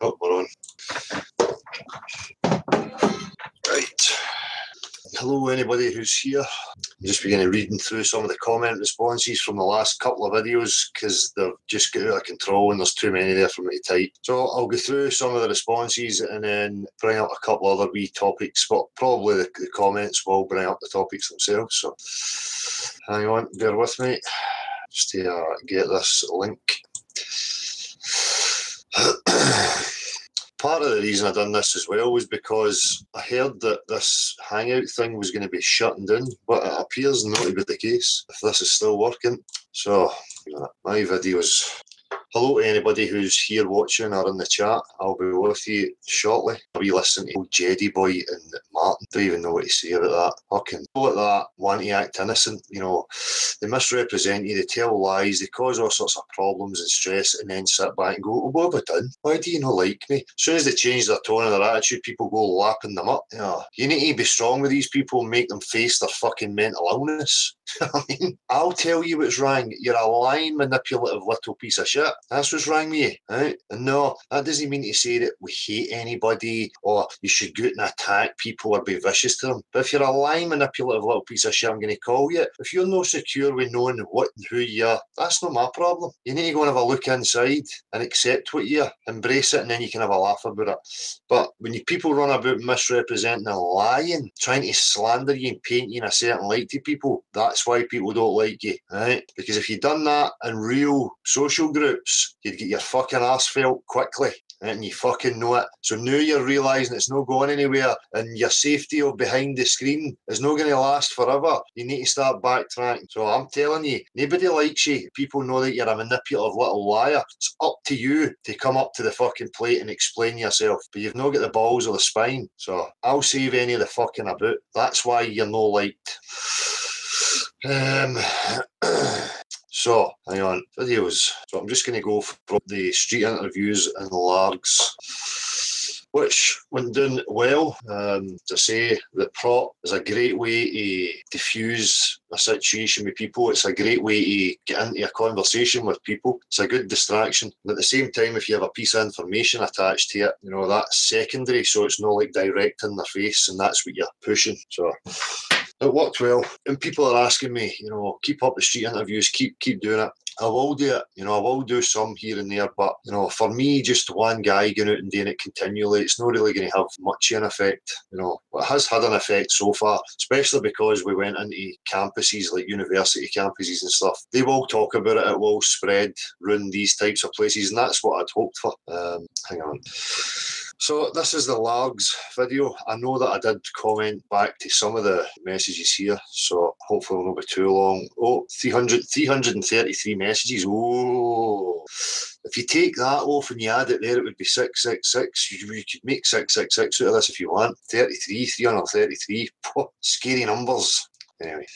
Oh, we're on. Right. Hello, anybody who's here. I'm just beginning reading through some of the comment responses from the last couple of videos because they've just got out of control and there's too many there for me to type. So I'll go through some of the responses and then bring up a couple other wee topics, but probably the comments will bring up the topics themselves. So hang on, bear with me just to get this link. Part of the reason I done this as well was because I heard that this Hangout thing was going to be shutting down, but it appears not to be the case, if this is still working. So, my videos. Hello to anybody who's here watching or in the chat. I'll be with you shortly. I'll be listening to old Jedi Boy and Martin. Don't even know what to say about that. Fucking people like that want to act innocent, you know. They misrepresent you, they tell lies, they cause all sorts of problems and stress, and then sit back and go, oh, what have I done? Why do you not like me? As soon as they change their tone and their attitude, people go lapping them up. You need to be strong with these people and make them face their fucking mental illness. I mean, I'll tell you what's wrong. You're a lying, manipulative little piece of shit. That's what's wrong with you, right? And no, that doesn't mean to say that we hate anybody or you should go out and attack people or be vicious to them. But if you're a lying, manipulative little piece of shit, I'm going to call you. If you're not secure with knowing what and who you are, that's not my problem. You need to go and have a look inside and accept what you are, embrace it, and then you can have a laugh about it. But when people run about misrepresenting and lying, trying to slander you and paint you in a certain light to people, that's why people don't like you, right? Because if you'd done that in real social groups, you'd get your fucking arse felt quickly, right? And you fucking know it. So now you're realising it's not going anywhere and your safety of behind the screen is not going to last forever. You need to start backtracking. So I'm telling you, nobody likes you. People know that you're a manipulative little liar. It's up to you to come up to the fucking plate and explain yourself. But you've not got the balls or the spine. So I'll save any of the fucking about. That's why you're not liked. So, hang on, videos. So I'm just going to go from the street interviews and largs, which went down well. To say that prop is a great way to diffuse a situation with people. It's a great way to get into a conversation with people. It's a good distraction. And at the same time, if you have a piece of information attached to it, you know, that's secondary, so it's not like direct in their face, and that's what you're pushing. So it worked well. And people are asking me, you know, keep up the street interviews, keep doing it. I will do it, you know, I will do some here and there, but, you know, for me, just one guy going out and doing it continually, it's not really going to have much of an effect, you know. It has had an effect so far, especially because we went into campuses like university campuses and stuff. They will talk about it, it will spread around these types of places, and that's what I'd hoped for. Hang on. So this is the largs video. I know that I did comment back to some of the messages here, so hopefully it won't be too long. Oh, 333 messages. Oh, if you take that off and you add it there, it would be 666. You could make 666 out of this if you want. 333. Scary numbers. Anyway,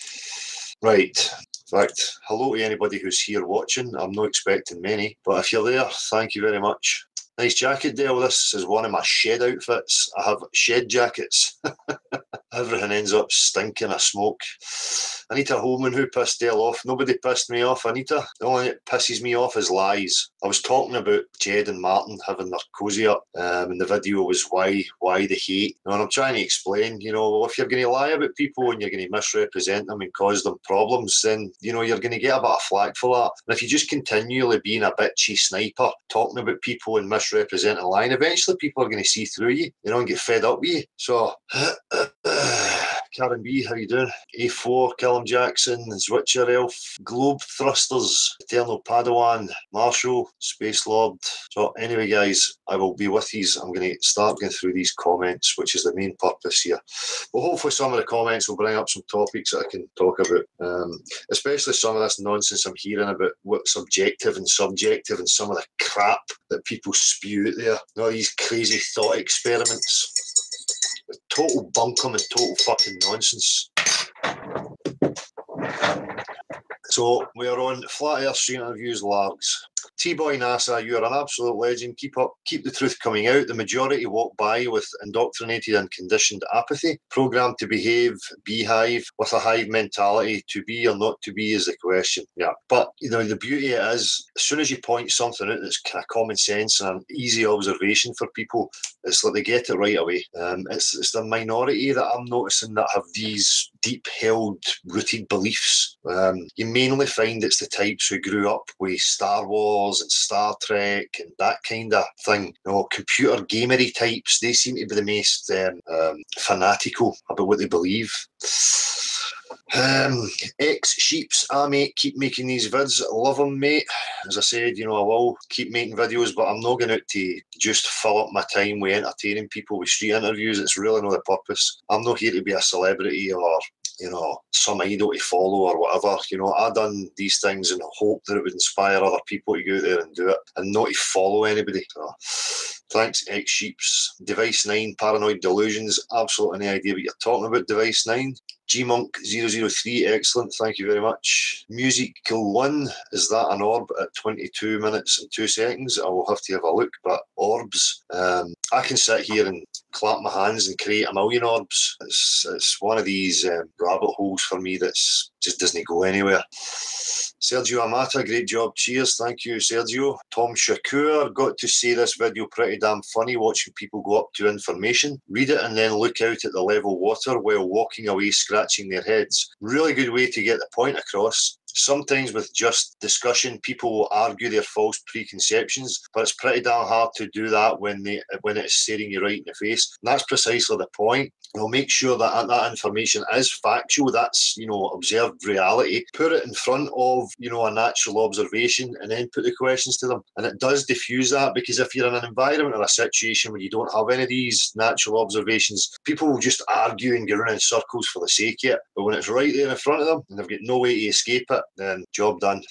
right. In fact, hello to anybody who's here watching. I'm not expecting many, but if you're there, thank you very much. Nice jacket, Dale. This is one of my shed outfits. I have shed jackets. Everything ends up stinking of smoke. Anita Holman, who pissed Dale off? Nobody pissed me off, Anita. The only thing that pisses me off is lies. I was talking about Jed and Martin having their cozy up, and the video was why the hate. You know, and I'm trying to explain, you know, well, if you're going to lie about people and you're going to misrepresent them and cause them problems, then, you know, you're going to get a bit of flack for that. And if you just continually being a bitchy sniper, talking about people and misrepresenting a line, eventually people are going to see through you, you know, and get fed up with you. So, Karen B, how you doing? A4, Callum Jackson, Zwitcher Elf, Globe Thrusters, Eternal Padawan, Marshall, Space Lord. So anyway, guys, I will be with you. I'm going to start going through these comments, which is the main purpose here. Well, hopefully some of the comments will bring up some topics that I can talk about, especially some of this nonsense I'm hearing about what's objective and subjective and some of the crap that people spew out there. You know, these crazy thought experiments. Total bunkum and total fucking nonsense. So we're on Flat Earth Street Interviews largs. T-Boy NASA, you are an absolute legend. Keep up. Keep the truth coming out. The majority walk by with indoctrinated and conditioned apathy, programmed to behave beehive with a hive mentality. To be or not to be is the question. Yeah. But, the beauty is, as soon as you point something out that's kind of common sense and an easy observation for people, it's like they get it right away. It's the minority that I'm noticing that have these deep-held, rooted beliefs. You mainly find it's the types who grew up with Star Wars and Star Trek and that kind of thing. Computer gamery types, they seem to be the most fanatical about what they believe. Ex-sheeps, mate, keep making these vids. Love them, mate. As I said, I will keep making videos, but I'm not going out to just fill up my time with entertaining people with street interviews. It's really not the purpose. I'm not here to be a celebrity or some idol to follow or whatever. I done these things in hope that it would inspire other people to go out there and do it and not to follow anybody. Thanks, ex-sheeps. Device 9, Paranoid Delusions. Absolutely no idea what you're talking about, Device 9. GMonk003, excellent, thank you very much. Musical 1, is that an orb at 22 minutes and 2 seconds? I will have to have a look, but orbs. I can sit here and clap my hands and create a million orbs. It's one of these rabbit holes for me that's just doesn't go anywhere. Sergio Amata, great job. Cheers. Thank you, Sergio. Tom Shakur, got to say this video pretty damn funny watching people go up to information, read it and then look out at the level water while walking away scratching their heads. Really good way to get the point across. Sometimes with just discussion, people will argue their false preconceptions, but it's pretty damn hard to do that when it's staring you right in the face. And that's precisely the point. Make sure that information is factual, that's, observed reality. Put it in front of, a natural observation and then put the questions to them. And it does diffuse that, because if you're in an environment or a situation where you don't have any of these natural observations, people will just argue and go around in circles for the sake of it. But when it's right there in front of them and they've got no way to escape it, then job done.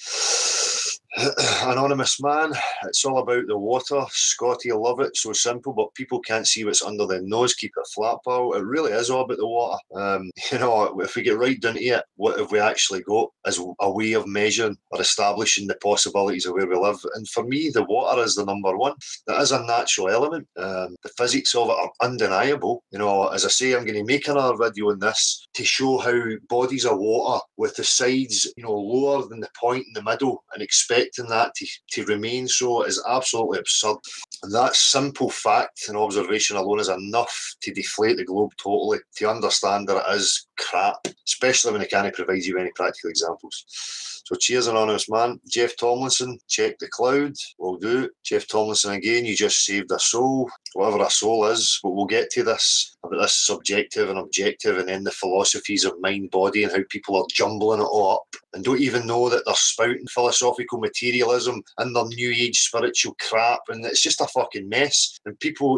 Anonymous man, it's all about the water. Scotty, I love it. So simple, but people can't see what's under their nose. Keep it flat, pal. It really is all about the water. If we get right down to it, what have we actually got as a way of measuring or establishing the possibilities of where we live? And for me, the water is the number one. That is a natural element. The physics of it are undeniable. As I say, I'm going to make another video on this to show how bodies of water with the sides, lower than the point in the middle, and expecting that to remain so is absolutely absurd. And that simple fact and observation alone is enough to deflate the globe totally, to understand that it is crap, especially when it can't provide you any practical examples. So cheers, anonymous man. Jeff Tomlinson, check the cloud. Will do. Jeff Tomlinson again, you just saved a soul, whatever a soul is. But we'll get to this, about this subjective and objective, and then the philosophies of mind, body, and how people are jumbling it all up and don't even know that they're spouting philosophical materialism and their new age spiritual crap, and it's just a fucking mess. And people,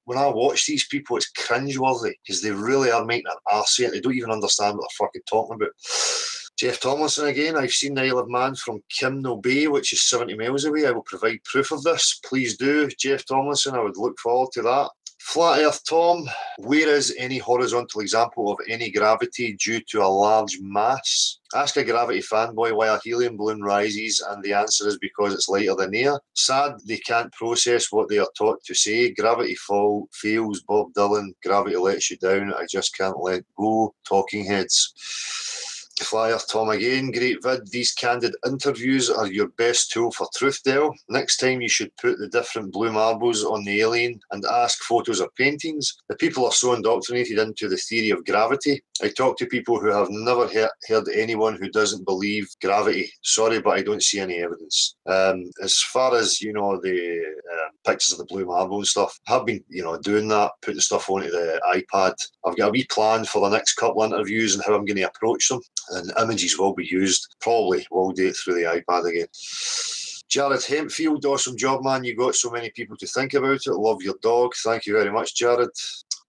when I watch these people, it's cringeworthy, because they really are making an arse of it. They don't even understand what they're fucking talking about. Jeff Tomlinson again, I've seen the Isle of Man from Kimno Bay, which is 70 miles away. I will provide proof of this. Please do, Jeff Tomlinson. I would look forward to that. Flat Earth Tom, where is any horizontal example of any gravity due to a large mass? Ask a gravity fanboy why a helium balloon rises, and the answer is because it's lighter than air. Sad they can't process what they are taught to say. Gravity fails, Bob Dylan. Gravity lets you down. I just can't let go. Talking Heads. Flyer Tom again, great vid. These candid interviews are your best tool for truth, Dell. Next time you should put the different blue marbles on the alien and ask photos or paintings. The people are so indoctrinated into the theory of gravity. I talk to people who have never heard anyone who doesn't believe gravity. Sorry, but I don't see any evidence. As far as, the pictures of the blue marble and stuff, I have been, doing that, putting stuff onto the iPad. I've got a wee plan for the next couple of interviews and how I'm going to approach them. And images will be used. Probably will do it through the iPad again. Jared Hempfield, awesome job, man. You got so many people to think about it. Love your dog. Thank you very much, Jared.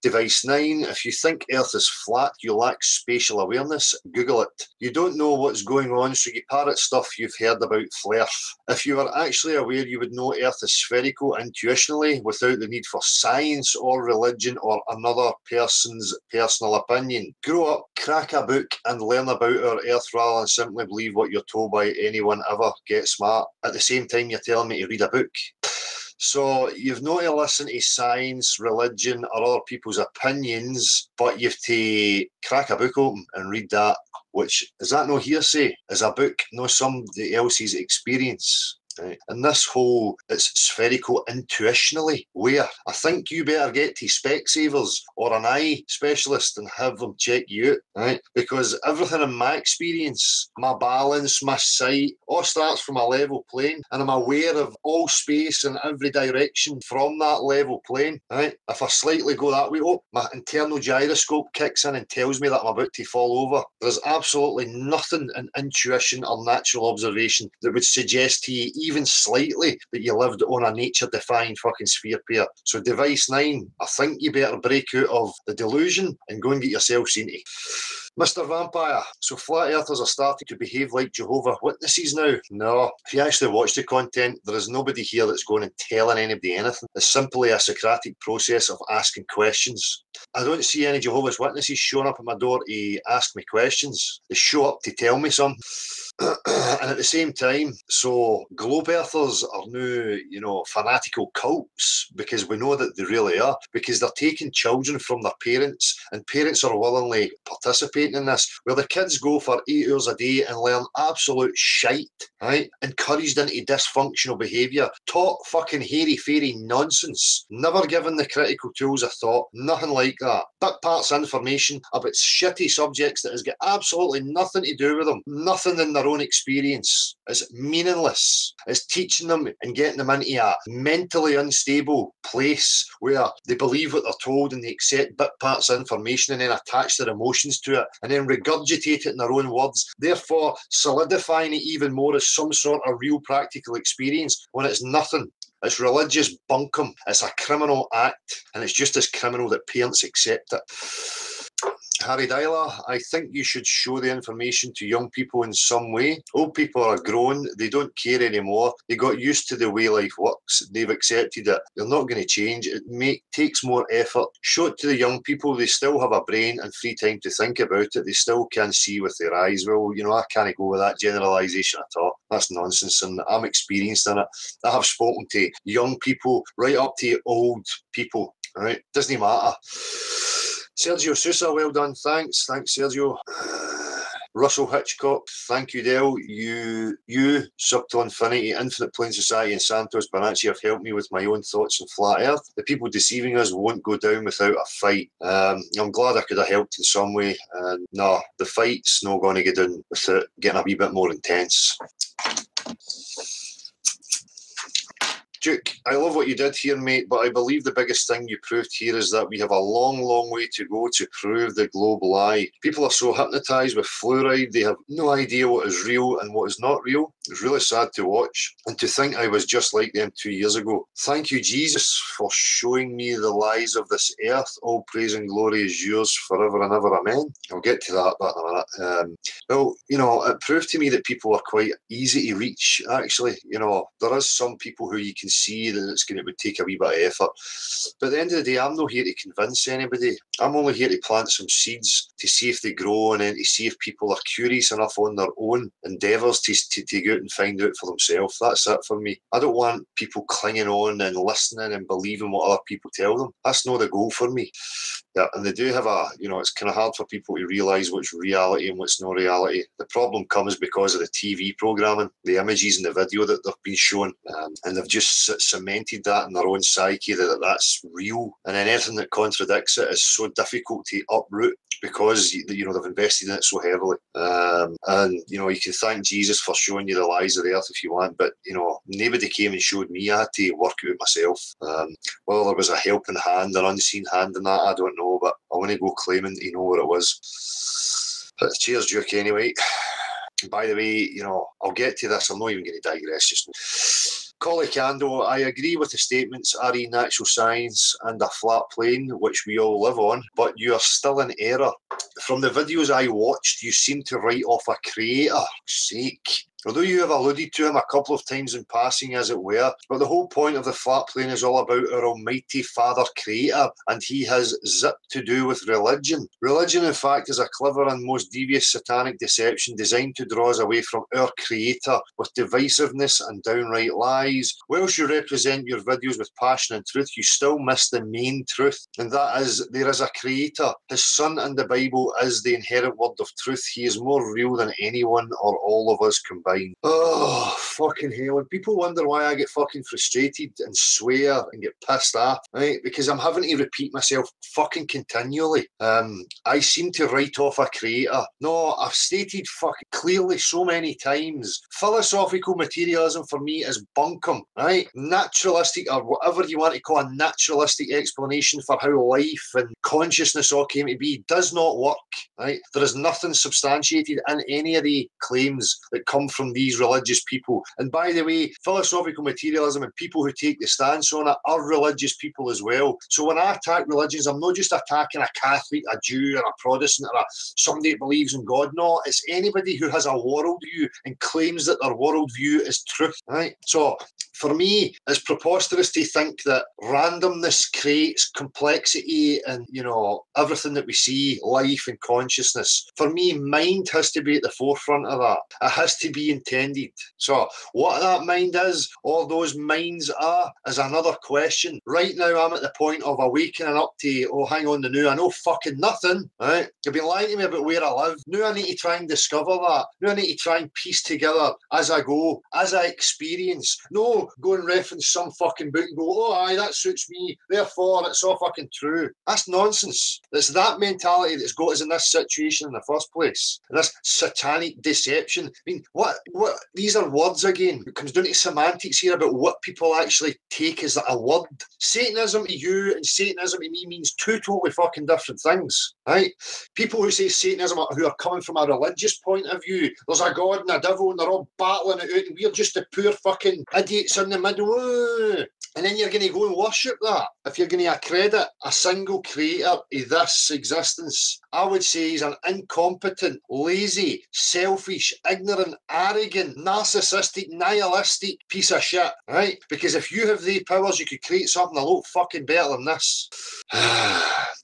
Device 9, if you think Earth is flat, you lack spatial awareness. Google it. You don't know what's going on, so you parrot stuff you've heard about flares. If you were actually aware, you would know Earth is spherical intuitionally without the need for science or religion or another person's personal opinion. Grow up, crack a book, and learn about our Earth rather than simply believe what you're told by anyone ever. Get smart. At the same time, you're telling me to read a book. So you've not to listen to science, religion, or other people's opinions, but you've to crack a book open and read that, which, is that no hearsay? Is a book no somebody else's experience? Right. And this whole, it's spherical intuitionally, where I think you better get to Specsavers or an eye specialist and have them check you out, right? Because everything in my experience, my balance, my sight, all starts from a level plane, and I'm aware of all space in every direction from that level plane, right? If I slightly go that way, oh, my internal gyroscope kicks in and tells me that I'm about to fall over. There's absolutely nothing in intuition or natural observation that would suggest to you, even slightly, that you lived on a nature-defying fucking sphere pair. So device 9, I think you better break out of the delusion and go and get yourself seen to. Mr. Vampire, so flat earthers are starting to behave like Jehovah Witnesses now? No. If you actually watch the content, there is nobody here that's going and telling anybody anything. It's simply a Socratic process of asking questions. I don't see any Jehovah's Witnesses showing up at my door to ask me questions. They show up to tell me something. And at the same time, so globe earthers are now, fanatical cults, because we know that they really are, because they're taking children from their parents, and parents are willingly participating in this, where the kids go for 8 hours a day and learn absolute shite, right? Encouraged into dysfunctional behaviour, taught fucking hairy-fairy nonsense, never given the critical tools of thought, nothing like that. Bit parts information about shitty subjects that has got absolutely nothing to do with them, nothing in their own experience. It's meaningless. It's teaching them and getting them into a mentally unstable place where they believe what they're told and they accept bit parts of information and then attach their emotions to it and then regurgitate it in their own words, therefore solidifying it even more as some sort of real practical experience when it's nothing. It's religious bunkum. It's a criminal act, and it's just as criminal that parents accept it. Harry Dyler, I think you should show the information to young people in some way. Old people are grown. They don't care anymore. They got used to the way life works. They've accepted it. They're not going to change. It takes more effort. Show it to the young people. They still have a brain and free time to think about it. They still can see with their eyes. Well, I can't go with that generalisation at all. That's nonsense, and I'm experienced in it. I have spoken to young people right up to old people. Right? Doesn't matter. Sergio Sousa, well done. Thanks, Sergio. Russell Hitchcock, thank you, Dale. You, Subtle Infinity, Infinite Plane Society, and Santos Bonacci have helped me with my own thoughts on flat Earth. The people deceiving us won't go down without a fight. I'm glad I could have helped in some way. No, the fight's not going to get done without getting a wee bit more intense. Duke, I love what you did here, mate, but I believe the biggest thing you proved here is that we have a long, long way to go to prove the global lie. People are so hypnotised with fluoride, they have no idea what is real and what is not real. It's really sad to watch, and to think I was just like them 2 years ago. Thank you, Jesus, for showing me the lies of this earth. All praise and glory is yours forever and ever. Amen. I'll get to that in a minute. Well, it proved to me that people are quite easy to reach, actually. There is some people who you can see that it would take a wee bit of effort. But at the end of the day, I'm not here to convince anybody. I'm only here to plant some seeds to see if they grow and then to see if people are curious enough on their own endeavours to go out and find out for themselves. That's it for me. I don't want people clinging on and listening and believing what other people tell them. That's not the goal for me. Yeah, and they do have it's kind of hard for people to realise what's reality and what's not reality. The problem comes because of the TV programming, the images and the video that they've been shown, and they've just cemented that in their own psyche that that's real. And then anything that contradicts it is so difficult to uproot because they've invested in it so heavily. And you can thank Jesus for showing you the lies of the earth if you want, but nobody came and showed me. I had to work it out myself. Whether there was a helping hand, an unseen hand in that, I don't know, but I want to go claiming to know what it was. But cheers, Duke, anyway. By the way, I'll get to this. I'm not even going to digress just now. Colicando, I agree with the statements re natural science and a flat plane, which we all live on, but you are still in error. From the videos I watched, you seem to write off a creator. Sake. Although you have alluded to him a couple of times in passing, as it were, but the whole point of the flat plane is all about our almighty Father Creator, and he has zip to do with religion. Religion, in fact, is a clever and most devious satanic deception designed to draw us away from our Creator with divisiveness and downright lies. Whilst you represent your videos with passion and truth, you still miss the main truth, and that is there is a Creator. His Son and the Bible is the inherent word of truth. He is more real than anyone or all of us combined. Oh, fucking hell. And people wonder why I get fucking frustrated and swear and get pissed off, right? Because I'm having to repeat myself fucking continually. I seem to write off a creator. No, I've stated fucking clearly so many times. Philosophical materialism for me is bunkum, right? Naturalistic, or whatever you want to call a naturalistic explanation for how life and consciousness all came to be, does not work, right? There is nothing substantiated in any of the claims that come from these religious people. And by the way, philosophical materialism and people who take the stance on it are religious people as well. So when I attack religions, I'm not just attacking a Catholic, a Jew, or a Protestant, or somebody that believes in God. No, it's anybody who has a worldview and claims that their worldview is truth, right? So for me, it's preposterous to think that randomness creates complexity and, you know, everything that we see, life and consciousness. For me, mind has to be at the forefront of that. It has to be intended. So what that mind is, or those minds are, is another question. Right now, I'm at the point of awakening up to, oh, hang on, I know fucking nothing, right? You've been lying to me about where I live. Now I need to try and discover that. Now I need to try and piece together as I go, as I experience. No, go and reference some fucking book and go, oh, aye, that suits me, therefore it's all fucking true. That's nonsense. It's that mentality that's got us in this situation in the first place. And this satanic deception. I mean, what these are words again. It comes down to semantics here about what people actually take as a word. Satanism to you and Satanism to me means two totally fucking different things, right? People who say Satanism who are coming from a religious point of view, there's a God and a devil and they're all battling it out and we're just the poor fucking idiots in the middle. Ooh. And then you're going to go and worship that. If you're going to accredit a single creator to this existence, I would say he's an incompetent, lazy, selfish, ignorant, arrogant, narcissistic, nihilistic piece of shit, right? Because if you have the powers, you could create something a lot fucking better than this.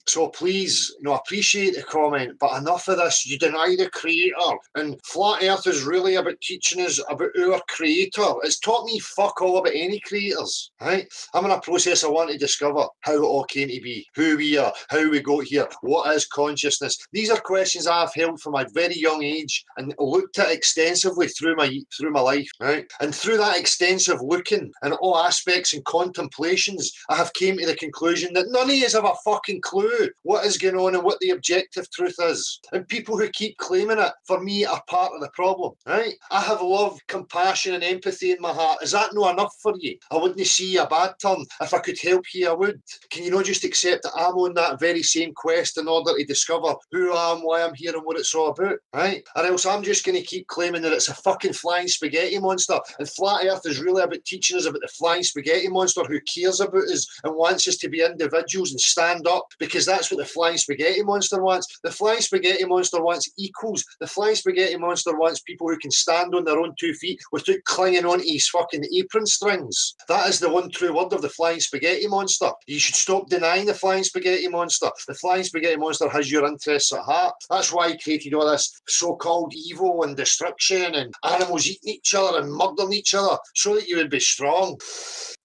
So please, you know, appreciate the comment, but enough of this. You deny the creator. And Flat Earth is really about teaching us about our creator. It's taught me fuck all about any creators, right? I'm in a process I want to discover how it all came to be, who we are, how we got here, what is consciousness. These are questions I've held from a very young age and looked at extensively through my life, right? And through that extensive looking and all aspects and contemplations, I have came to the conclusion that none of us have a fucking clue what is going on and what the objective truth is. And people who keep claiming it, for me, are part of the problem, right? I have love, compassion and empathy in my heart. Is that not enough for you? I wouldn't see a bad turn. If I could help you, I would. Can you not just accept that I'm on that very same quest in order to discover who I am, why I'm here and what it's all about, right? Or else I'm just going to keep claiming that it's a fucking flying spaghetti monster and Flat Earth is really about teaching us about the flying spaghetti monster who cares about us and wants us to be individuals and stand up, because that's what the flying spaghetti monster wants. The flying spaghetti monster wants equals. The flying spaghetti monster wants people who can stand on their own 2 feet without clinging onto his fucking apron strings. That is the one true word of the flying spaghetti monster. You should stop denying the flying spaghetti monster. The flying spaghetti monster has your interests at heart. That's why he created all this so-called evil and destruction and animals eating each other and murdering each other so that you would be strong.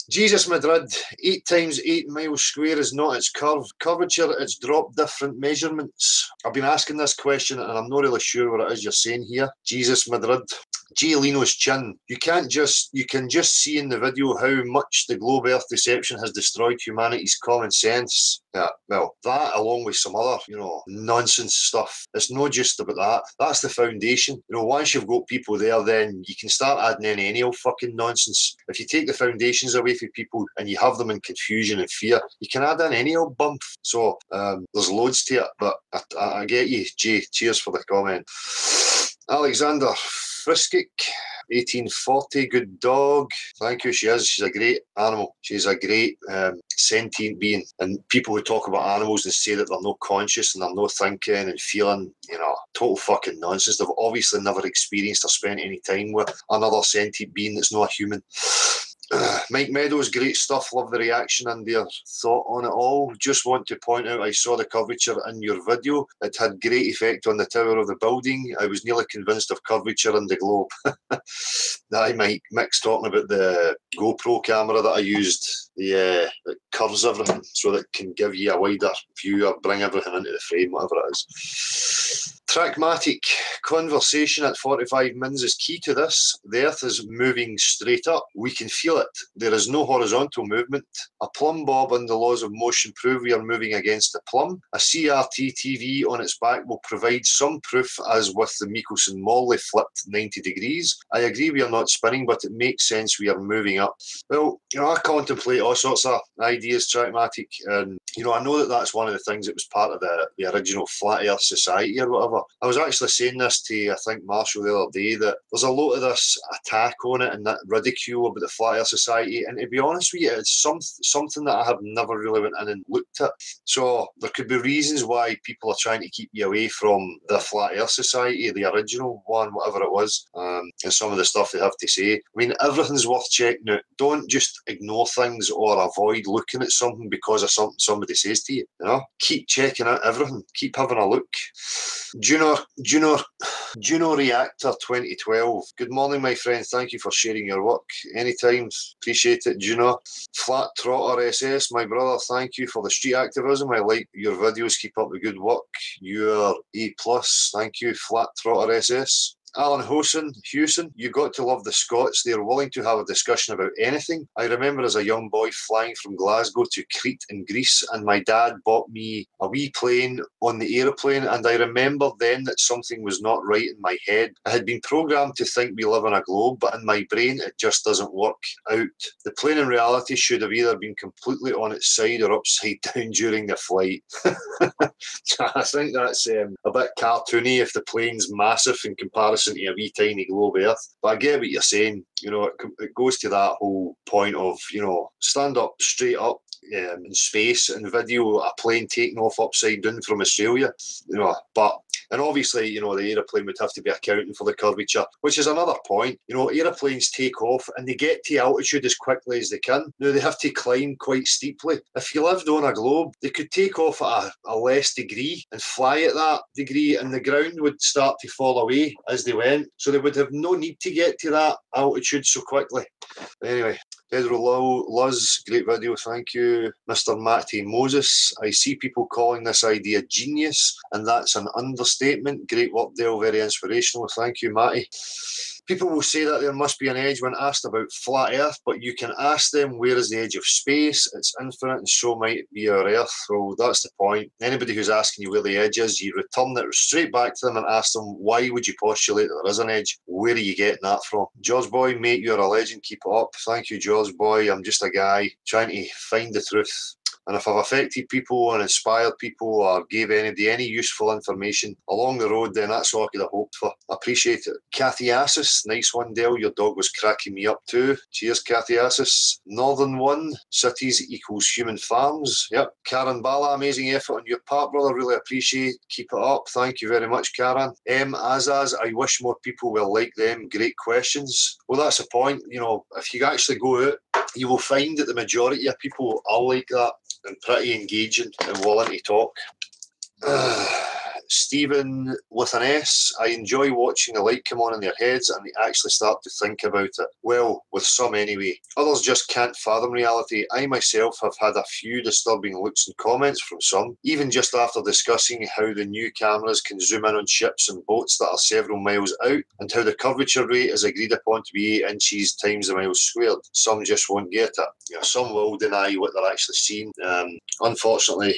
Jesus Madrid, 8 times 8 miles square is not its curvature, it's dropped different measurements. I've been asking this question and I'm not really sure what it is you're saying here. Jesus Madrid. Jay Leno's chin. You can just see in the video how much the globe earth deception has destroyed humanity's common sense. Yeah, well, that along with some other, nonsense stuff. It's not just about that. That's the foundation. Once you've got people there, then you can start adding in any old fucking nonsense. If you take the foundations away from people and you have them in confusion and fear, you can add in any old bump. So there's loads to it, but I get you, Jay. Cheers for the comment. Alexander, Friskick, 1840, good dog. Thank you. She is. She's a great animal. She's a great sentient being. And people who talk about animals and say that they're not conscious and they're not thinking and feeling, total fucking nonsense. They've obviously never experienced or spent any time with another sentient being that's not a human. Mike Meadows, great stuff. Love the reaction and their thought on it all. Just want to point out, I saw the curvature in your video. It had great effect on the tower of the building. I was nearly convinced of curvature in the globe. Aye, Mike. Mick's talking about the GoPro camera that I used. It curves everything so that it can give you a wider view or bring everything into the frame, whatever it is. Trackmatic conversation at 45 mins is key to this. The Earth is moving straight up. We can feel it. There is no horizontal movement. A plumb bob and the laws of motion prove we are moving against a plumb. A CRT TV on its back will provide some proof, as with the Michelson-Morley flipped 90 degrees. I agree we are not spinning, but it makes sense we are moving up. Well, I contemplate all sorts of ideas, Trackmatic, and I know that that's one of the things that was part of the original Flat Earth Society or whatever. I was actually saying this to, I think, Marshall the other day, that there's a lot of this attack on it and that ridicule about the Flat Earth Society, and to be honest with you, it's something that I have never really went in and looked at. So there could be reasons why people are trying to keep you away from the Flat Earth Society, the original one, whatever it was, and some of the stuff they have to say. I mean, everything's worth checking out. Don't just ignore things or avoid looking at something because of something somebody says to you. Keep checking out everything. Keep having a look. Juno Reactor 2012. Good morning, my friend. Thank you for sharing your work. Anytime. Appreciate it, Juno. Flat Trotter SS, my brother. Thank you for the street activism. I like your videos. Keep up the good work. You're A+. Thank you, Flat Trotter SS. Alan Hewson, you got to love the Scots. They're willing to have a discussion about anything. I remember as a young boy flying from Glasgow to Crete in Greece, and my dad bought me a wee plane on the aeroplane, and I remember then that something was not right in my head. I had been programmed to think we live on a globe, but in my brain it just doesn't work out. The plane in reality should have either been completely on its side or upside down during the flight. I think that's a bit cartoony if the plane's massive in comparison to a wee tiny globe Earth. But I get what you're saying. It goes to that whole point of, stand up straight up in space and video a plane taking off upside down from Australia. And obviously, the aeroplane would have to be accounting for the curvature, which is another point. Aeroplanes take off and they get to altitude as quickly as they can. Now, they have to climb quite steeply. If you lived on a globe, they could take off at a less degree and fly at that degree, and the ground would start to fall away as they went. So they would have no need to get to that altitude so quickly. Anyway, Pedro Luz, great video, thank you. Mr. Matty Moses, I see people calling this idea genius, and that's an understatement. Great work, Dale, very inspirational. Thank you, Matty. People will say that there must be an edge when asked about flat Earth, but you can ask them, where is the edge of space? It's infinite, and so might it be our Earth. Well, that's the point. Anybody who's asking you where the edge is, you return it straight back to them and ask them, why would you postulate that there is an edge? Where are you getting that from? George Boy, mate, you're a legend. Keep it up. Thank you, George Boy. I'm just a guy trying to find the truth. And if I've affected people and inspired people or gave anybody any useful information along the road, then that's all I could have hoped for. I appreciate it. Kathy Assis, nice one, Dale. Your dog was cracking me up too. Cheers, Kathy Assis. Northern One, cities equals human farms. Yep. Karen Bala, amazing effort on your part, brother. Really appreciate. Keep it up. Thank you very much, Karen. Azaz, I wish more people were like them. Great questions. Well, that's the point. If you actually go out, you will find that the majority of people are like that and pretty engaging and willing to talk. Stephen with an S, I enjoy watching the light come on in their heads and they actually start to think about it. Well, with some anyway. Others just can't fathom reality. I myself have had a few disturbing looks and comments from some, even just after discussing how the new cameras can zoom in on ships and boats that are several miles out, and how the curvature rate is agreed upon to be 8 inches times the miles squared. Some just won't get it. Some will deny what they're actually seeing. Unfortunately,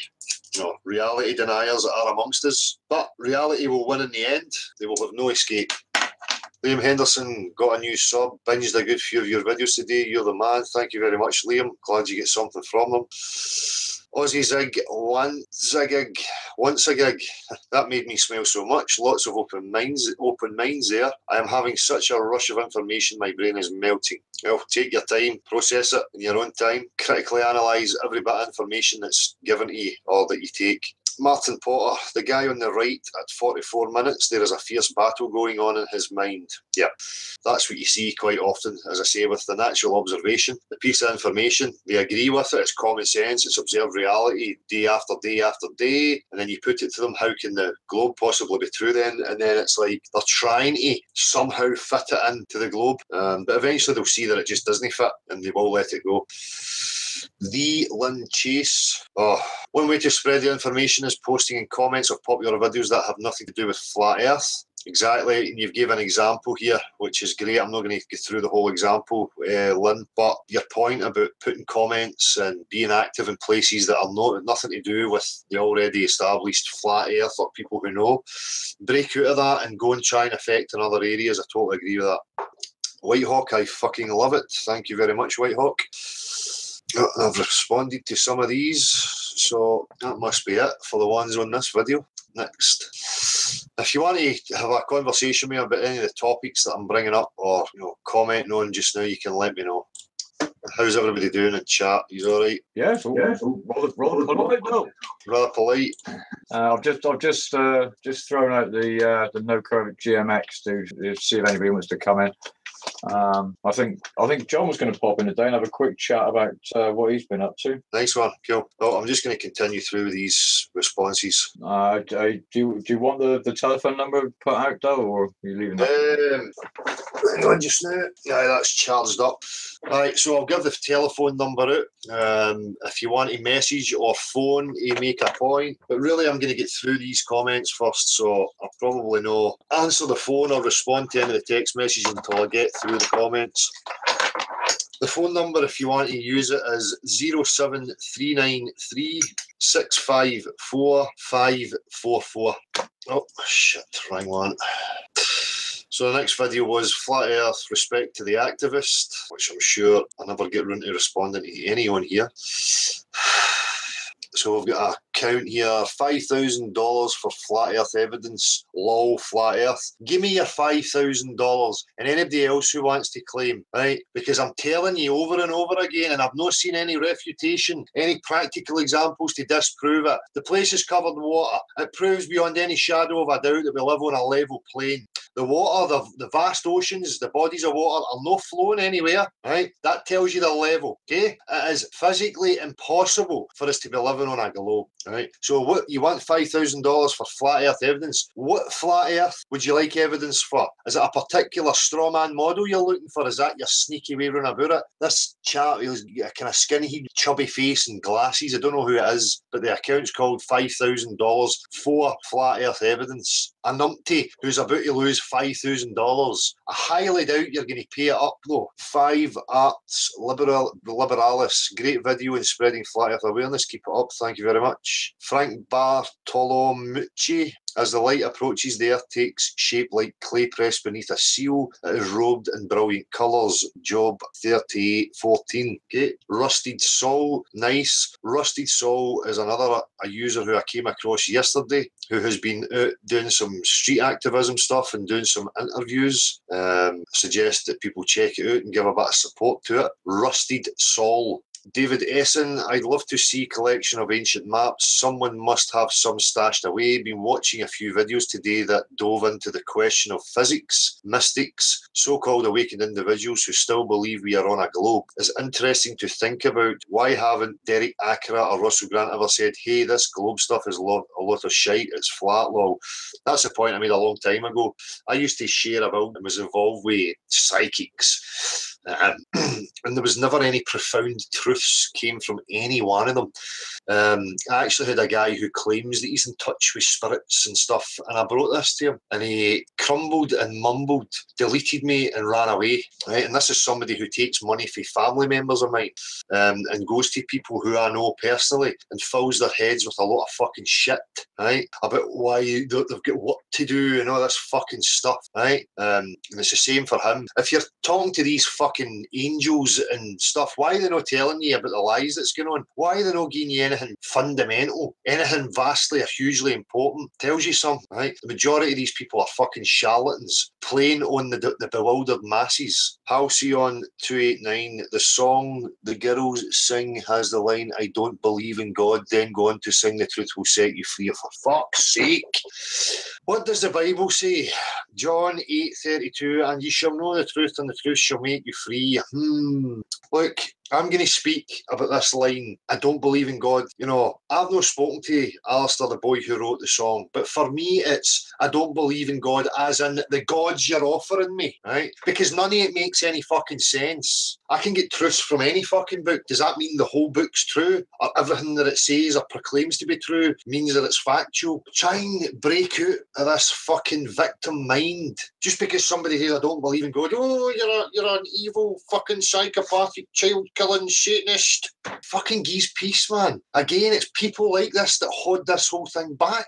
reality deniers are amongst us, but reality will win in the end. They will have no escape. Liam Henderson got a new sub, binged a good few of your videos today. You're the man. Thank you very much, Liam. Glad you get something from them. Aussie Zig once a gig. That made me smile so much. Lots of open minds there. I am having such a rush of information, my brain is melting. Well, take your time, process it in your own time. Critically analyse every bit of information that's given to you or that you take. Martin Potter, the guy on the right at 44 minutes, there is a fierce battle going on in his mind. Yeah, that's what you see quite often, as I say, with the natural observation. The piece of information, they agree with it, it's common sense, it's observed reality day after day after day, and then you put it to them, how can the globe possibly be true then? And then it's like they're trying to somehow fit it into the globe, but eventually they'll see that it just doesn't fit, and they will let it go. The Lynn Chase. Oh, one way to spread the information is posting in comments of popular videos that have nothing to do with flat earth. Exactly, and you've given an example here, which is great. I'm not going to go through the whole example, Lynn, but your point about putting comments and being active in places that are nothing to do with the already established flat earth or people who know, break out of that and go and try and affect in other areas. I totally agree with that. Whitehawk, I fucking love it. Thank you very much, Whitehawk. I've responded to some of these, so that must be it for the ones on this video. Next, if you want to have a conversation with me about any of the topics that I'm bringing up or commenting on just now, you can let me know. How's everybody doing in chat? He's all right? Yes, rather polite though. Rather polite. I've just thrown out the no code GMX to see if anybody wants to come in. I think John was going to pop in today and have a quick chat about what he's been up to. Nice one, cool. Oh, I'm just going to continue through these responses. Do you want the telephone number put out though, or are you leaving that? Hang on just now. Yeah, that's charged up. Right, so I'll give the telephone number out. If you want a message or phone, you make a point. But really, I'm going to get through these comments first, so I'll probably not answer the phone or respond to any of the text messages until I get through the comments. The phone number, if you want to use it, is 07393 654 544. Oh, shit, wrong one. So the next video was Flat Earth Respect to the Activist, which I'm sure I never get round to responding to anyone here. So we've got a count here, $5,000 for flat earth evidence. Lol, flat earth. Give me your $5,000 and anybody else who wants to claim, right? Because I'm telling you over and over again, and I've not seen any refutation, any practical examples to disprove it. The place is covered in water. It proves beyond any shadow of a doubt that we live on a level plane. The water, the vast oceans, the bodies of water are not flowing anywhere, right? That tells you the level, okay? It is physically impossible for us to be living on a globe, right? So what, you want $5,000 for flat earth evidence? What flat earth would you like evidence for? Is it a particular strawman model you're looking for? Is that your sneaky way around about it? This chap, he's got a kind of skinny, chubby face and glasses. I don't know who it is, but the account's called $5,000 for flat earth evidence. A numpty who's about to lose $5,000. I highly doubt you're going to pay it up though. 5 Arts Liberalis. Great video in spreading flat earth awareness. Keep it up. Thank you very much. Frank Bartolomucci. As the light approaches, the earth takes shape like clay pressed beneath a seal. It is robed in brilliant colours. Job 38:14. Okay. Rusted Soul. Nice. Rusted Soul is a user who I came across yesterday who has been out doing some street activism stuff and doing some interviews. Suggest that people check it out and give a bit of support to it. Rusted Soul. David Essen, I'd love to see collection of ancient maps. Someone must have some stashed away. Been watching a few videos today that dove into the question of physics, mystics, so-called awakened individuals who still believe we are on a globe. It's interesting to think about. Why haven't Derek Ackera or Russell Grant ever said, hey, this globe stuff is a lot of shite, it's flat, lol. That's a point I made a long time ago. I used to share about and was involved with psychics. And there was never any profound truths came from any one of them. I actually had a guy who claims that he's in touch with spirits and stuff, and I brought this to him, and he crumbled and mumbled, deleted me and ran away, right? And this is somebody who takes money from family members of mine and goes to people who I know personally and fills their heads with a lot of fucking shit, right? About why they've got work to do and all this fucking stuff, right? And it's the same for him. If you're talking to these fucking angels and stuff, why are they not telling you about the lies that's going on? Why are they not giving you anything fundamental, anything vastly or hugely important, tells you something, right? The majority of these people are fucking charlatans, playing on the bewildered masses. Halcyon 289, the song the girls sing has the line, I don't believe in God, then go on to sing the truth will set you free. For fuck's sake. What does the Bible say? John 8:32, and ye shall know the truth, and the truth shall make you free. Look, I'm going to speak about this line, I don't believe in God. You know, I've not spoken to Alistair, the boy who wrote the song, but for me, it's I don't believe in God as in the gods you're offering me, right? Because none of it makes any fucking sense. I can get truths from any fucking book. Does that mean the whole book's true? Or everything that it says or proclaims to be true means that it's factual? Try and break out of this fucking victim mind. Just because somebody says, I don't believe in God, oh, you're an evil fucking psychopathic child killing Satanist. Fucking geese peace, man. Again, it's people like this that hold this whole thing back.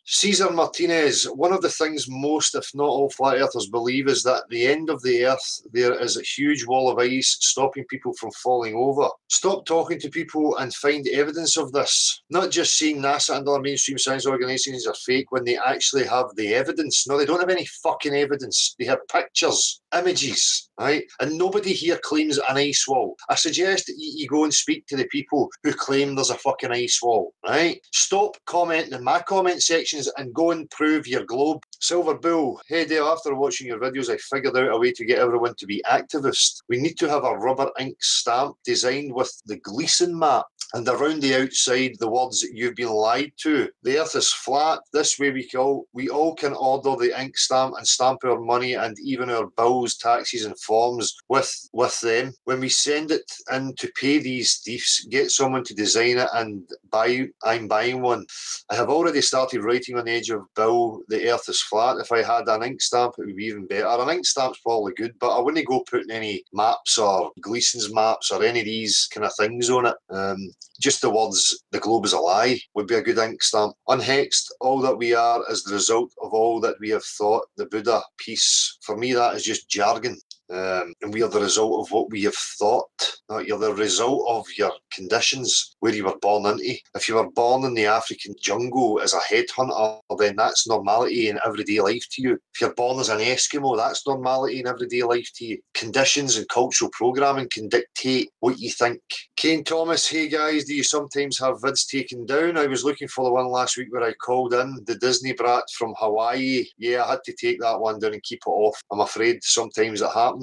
Cesar Martinez, one of the things most, if not all, flat earthers believe is that at the end of the earth there is a huge wall of ice stopping people from falling over. Stop talking to people and find evidence of this. Not just saying NASA and other mainstream science organisations are fake when they actually have the evidence. No, they don't have any fucking evidence. They have pictures, images, right? And nobody here claims an ice wall. I suggest that you go and speak to the people who claim there's a fucking ice wall, right? Stop commenting in my comment sections and go and prove your globe. Silver Bull, hey Dale, after watching your videos, I figured out a way to get everyone to be activists. We need to have a rubber ink stamp designed with the Gleason map and around the outside the words you've been lied to. The earth is flat. This way we all can order the ink stamp and stamp our money and even our bills, taxes and forms with them. When we send it in to pay these thieves, get someone to design it and I'm buying one. I have already started writing on the edge of bill, the earth is flat. If I had an ink stamp, it would be even better. An ink stamp's probably good, but I wouldn't go putting any maps or Gleason's maps or any of these kind of things on it. Just the words, the globe is a lie, would be a good ink stamp. Unhexed, all that we are is the result of all that we have thought. The Buddha, peace. For me, that is just jargon. And we are the result of what we have thought. You're the result of your conditions, where you were born into. If you were born in the African jungle as a headhunter, then that's normality in everyday life to you. If you're born as an Eskimo, that's normality in everyday life to you. Conditions and cultural programming can dictate what you think. Kane Thomas, hey guys, do you sometimes have vids taken down? I was looking for the one last week where I called in the Disney brat from Hawaii. Yeah, I had to take that one down and keep it off. I'm afraid sometimes it happens.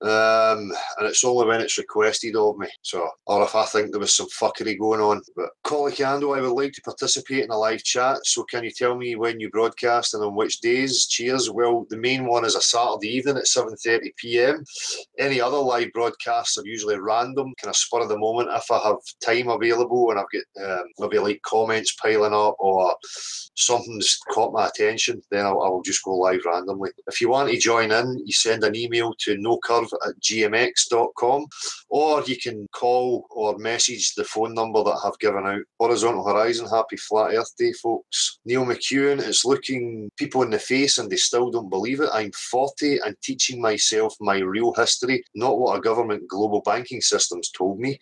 And it's only when it's requested of me, so, or if I think there was some fuckery going on. But Colicando, I would like to participate in a live chat, so can you tell me when you broadcast and on which days? Cheers. Well, the main one is a Saturday evening at 7:30 p.m. Any other live broadcasts are usually random, kind of spur of the moment. If I have time available and I've got maybe like comments piling up or something's caught my attention, then I will just go live randomly. If you want to join in, you send an email to nocurve@gmx.com, or you can call or message the phone number that I've given out. Horizontal Horizon, happy Flat Earth Day, folks. Neil McEwen, it's looking people in the face and they still don't believe it. I'm 40 and teaching myself my real history, not what a government global banking system's told me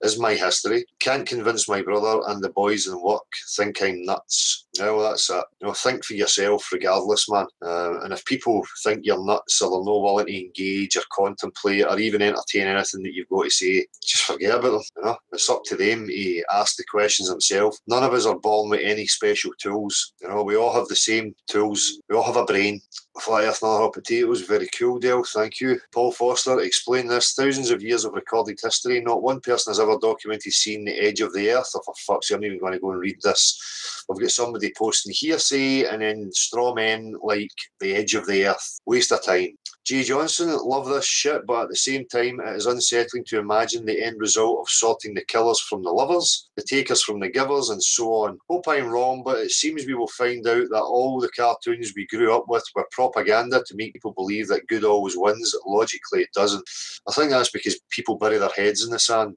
is my history. Can't convince my brother and the boys in work, think I'm nuts. Well, that's it. Think for yourself regardless, man. And if people think you're nuts or they're not willing to engage or contemplate or even entertain anything that you've got to say, just forget about them. It's up to them to ask the questions themselves. None of us are born with any special tools. We all have the same tools. We all have a brain. Flat Earth, another hot potatoes. Very cool, Dale. Thank you. Paul Foster, explain this. Thousands of years of recorded history. Not one person has ever documented seeing the edge of the Earth. Oh, for fuck's sake, I'm not even going to go and read this. We've got somebody posting hearsay and then straw men like the edge of the Earth. Waste of time. Jay Johnson, love this shit, but at the same time, it is unsettling to imagine the end result of sorting the killers from the lovers, the takers from the givers, and so on. Hope I'm wrong, but it seems we will find out that all the cartoons we grew up with were propaganda to make people believe that good always wins. Logically, it doesn't. I think that's because people bury their heads in the sand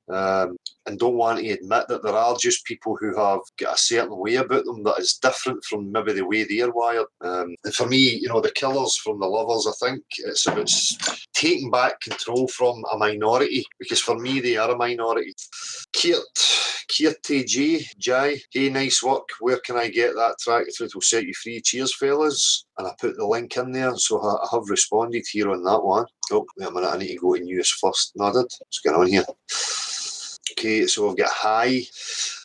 and don't want to admit that there are just people who have got a certain way about them that is different from maybe the way they're wired. And for me, the killers from the lovers, I think it's about taking back control from a minority, because for me they are a minority. Kirti G, Jai, hey, nice work. Where can I get that track? It will set you free. Cheers, fellas. And I put the link in there, so I have responded here on that one. Oh, wait a minute, I need to go to news first. No, I did. What's going on here? Okay, so we've got hi.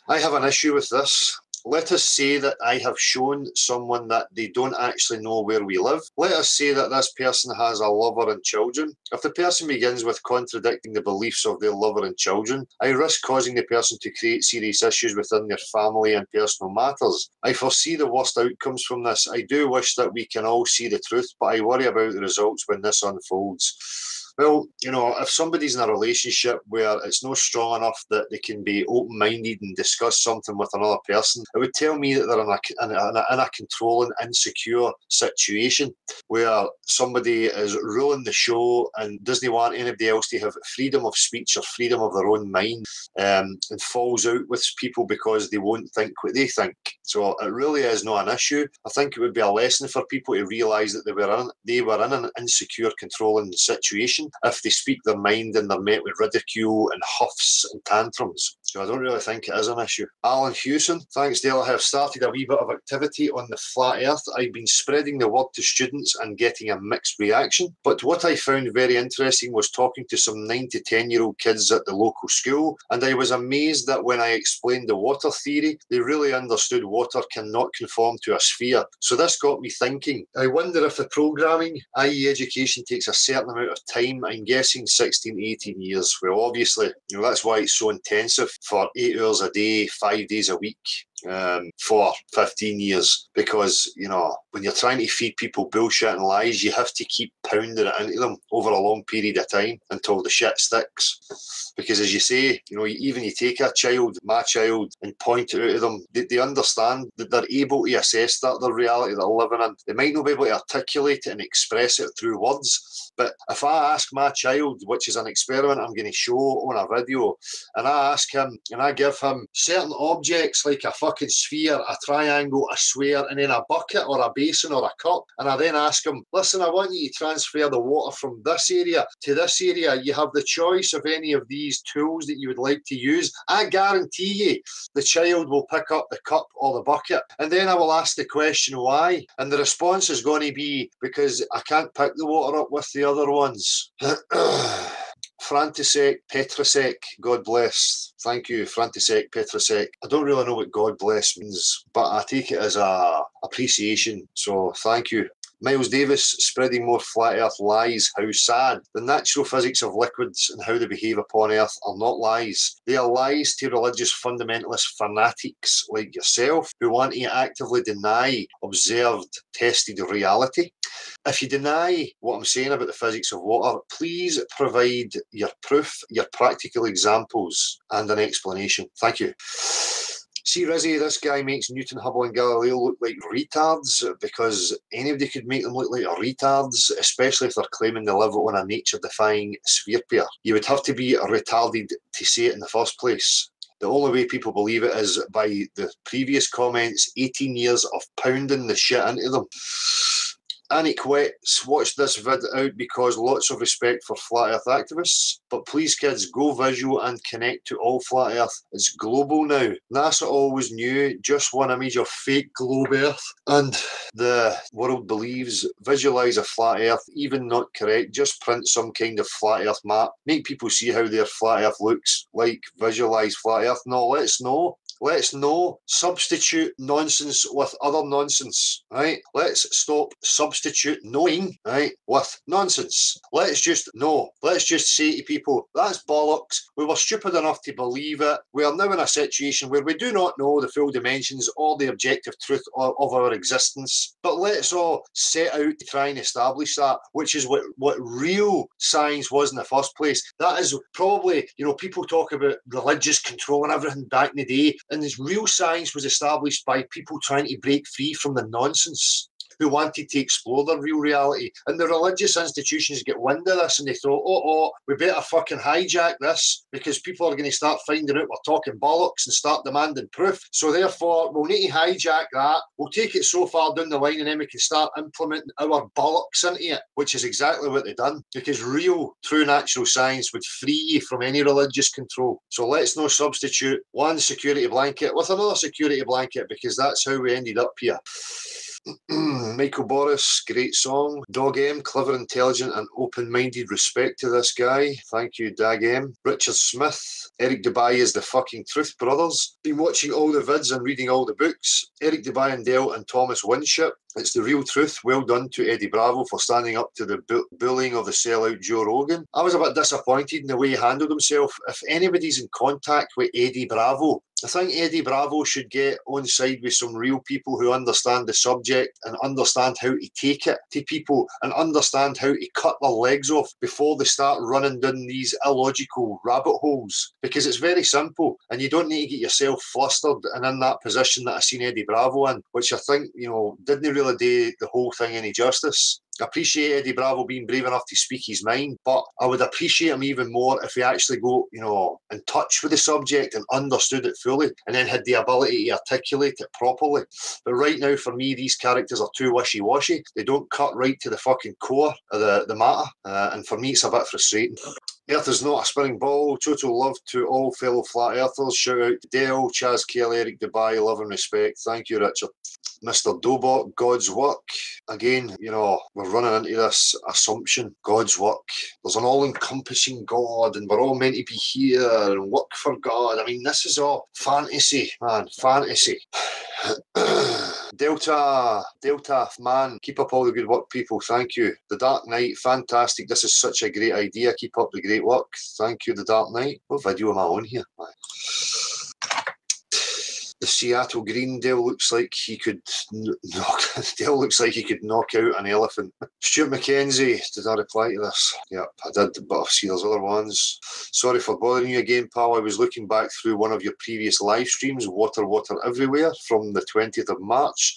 I have an issue with this. Let us say that I have shown someone that they don't actually know where we live. Let us say that this person has a lover and children. If the person begins with contradicting the beliefs of their lover and children, I risk causing the person to create serious issues within their family and personal matters. I foresee the worst outcomes from this. I do wish that we can all see the truth, but I worry about the results when this unfolds. Well, you know, if somebody's in a relationship where it's not strong enough that they can be open-minded and discuss something with another person, it would tell me that they're in a controlling, insecure situation where somebody is ruling the show and doesn't want anybody else to have freedom of speech or freedom of their own mind, and falls out with people because they won't think what they think. So it really is not an issue. I think it would be a lesson for people to realise that they were in an insecure, controlling situation if they speak their mind and they're met with ridicule and huffs and tantrums. So I don't really think it is an issue. Alan Hewson, thanks Dale. I have started a wee bit of activity on the flat earth. I've been spreading the word to students and getting a mixed reaction. But what I found very interesting was talking to some 9 to 10-year-old kids at the local school, and I was amazed that when I explained the water theory, they really understood water cannot conform to a sphere. So this got me thinking. I wonder if the programming, i.e. education, takes a certain amount of time. I'm guessing 16, 18 years. Well, obviously, you know, that's why it's so intensive for 8 hours a day, 5 days a week. For 15 years, because, you know, when you're trying to feed people bullshit and lies, you have to keep pounding it into them over a long period of time until the shit sticks. Because as you say, you know, even you take a child, my child, and point it out to them, they understand that they're able to assess that the reality they're living in. They might not be able to articulate it and express it through words, but if I ask my child, which is an experiment I'm going to show on a video, and I ask him and I give him certain objects like a fucking sphere, a triangle, a square, and then a bucket or a basin or a cup, and I then ask him, listen, I want you to transfer the water from this area to this area. You have the choice of any of these tools that you would like to use. I guarantee you the child will pick up the cup or the bucket, and then I will ask the question why, and the response is going to be because I can't pick the water up with the other ones. Frantisek Petrasek, God bless. Thank you, Frantisek Petrasek. I don't really know what God bless means, but I take it as a appreciation, so thank you. Miles Davis, spreading more flat earth lies. How sad. The natural physics of liquids and how they behave upon earth are not lies. They are lies to religious fundamentalist fanatics like yourself who want to actively deny observed, tested reality. If you deny what I'm saying about the physics of water, please provide your proof, your practical examples, and an explanation. Thank you. See, Rizzy, this guy makes Newton, Hubble and Galileo look like retards because anybody could make them look like retards, especially if they're claiming they live on a nature-defying sphere pair. You would have to be retarded to say it in the first place. The only way people believe it is by the previous comments, 18 years of pounding the shit into them. Annie Quets, watch this vid out because lots of respect for flat earth activists. But please kids, go visual and connect to all flat earth. It's global now. NASA always knew just one image of fake globe earth and the world believes. Visualize a flat earth, even not correct. Just print some kind of flat earth map. Make people see how their flat earth looks like. Visualize flat earth. No, let's know. Let's know. Substitute nonsense with other nonsense, right? Let's stop substitute knowing, right, with nonsense. Let's just know. Let's just say to people, that's bollocks. We were stupid enough to believe it. We are now in a situation where we do not know the full dimensions or the objective truth of our existence. But let's all set out to try and establish that, which is what real science was in the first place. That is probably, you know, people talk about religious control and everything back in the day. And this real science was established by people trying to break free from the nonsense. who wanted to explore their real reality. And the religious institutions get wind of this and they thought, we better fucking hijack this because people are going to start finding out we're talking bollocks and start demanding proof. So therefore, we'll need to hijack that. We'll take it so far down the line and then we can start implementing our bollocks into it, which is exactly what they've done. Because real, true natural science would free you from any religious control. So let's not substitute one security blanket with another security blanket because that's how we ended up here. Michael Boris, great song. Dog M, clever, intelligent and open-minded. Respect to this guy. Thank you, Dag M. Richard Smith, Eric Dubai is the fucking truth, brothers. Been watching all the vids and reading all the books. Eric Dubai and Dale and Thomas Winship. It's the real truth. Well done to Eddie Bravo for standing up to the bullying of the sellout Joe Rogan. I was a bit disappointed in the way he handled himself. If anybody's in contact with Eddie Bravo, I think Eddie Bravo should get on side with some real people who understand the subject and understand how to take it to people and understand how to cut their legs off before they start running down these illogical rabbit holes. Because it's very simple and you don't need to get yourself flustered and in that position that I seen Eddie Bravo in, which I think, didn't really do the whole thing any justice. I appreciate Eddie Bravo being brave enough to speak his mind, but I would appreciate him even more if he actually got, in touch with the subject and understood it fully and then had the ability to articulate it properly. But right now, for me, these characters are too wishy-washy. They don't cut right to the fucking core of the matter. And for me, it's a bit frustrating. Earth is not a spinning ball. Total love to all fellow flat earthers. Shout out to Dale, Chaz Kelly, Eric Dubai. Love and respect. Thank you, Richard. Mr. Dobot, God's work. Again, we're running into this assumption. God's work. There's an all-encompassing God and we're all meant to be here and work for God. I mean, this is all fantasy, man. Fantasy. Delta, man, keep up all the good work, people. Thank you. The Dark Knight, fantastic. This is such a great idea. Keep up the great work. Thank you, The Dark Knight. What video am I on here? The Seattle Green, Dale looks like he could knock out an elephant. Stuart McKenzie, did I reply to this? Yep, I did, but I see there's other ones. Sorry for bothering you again, pal. I was looking back through one of your previous live streams, Water Everywhere, from the 20th of March.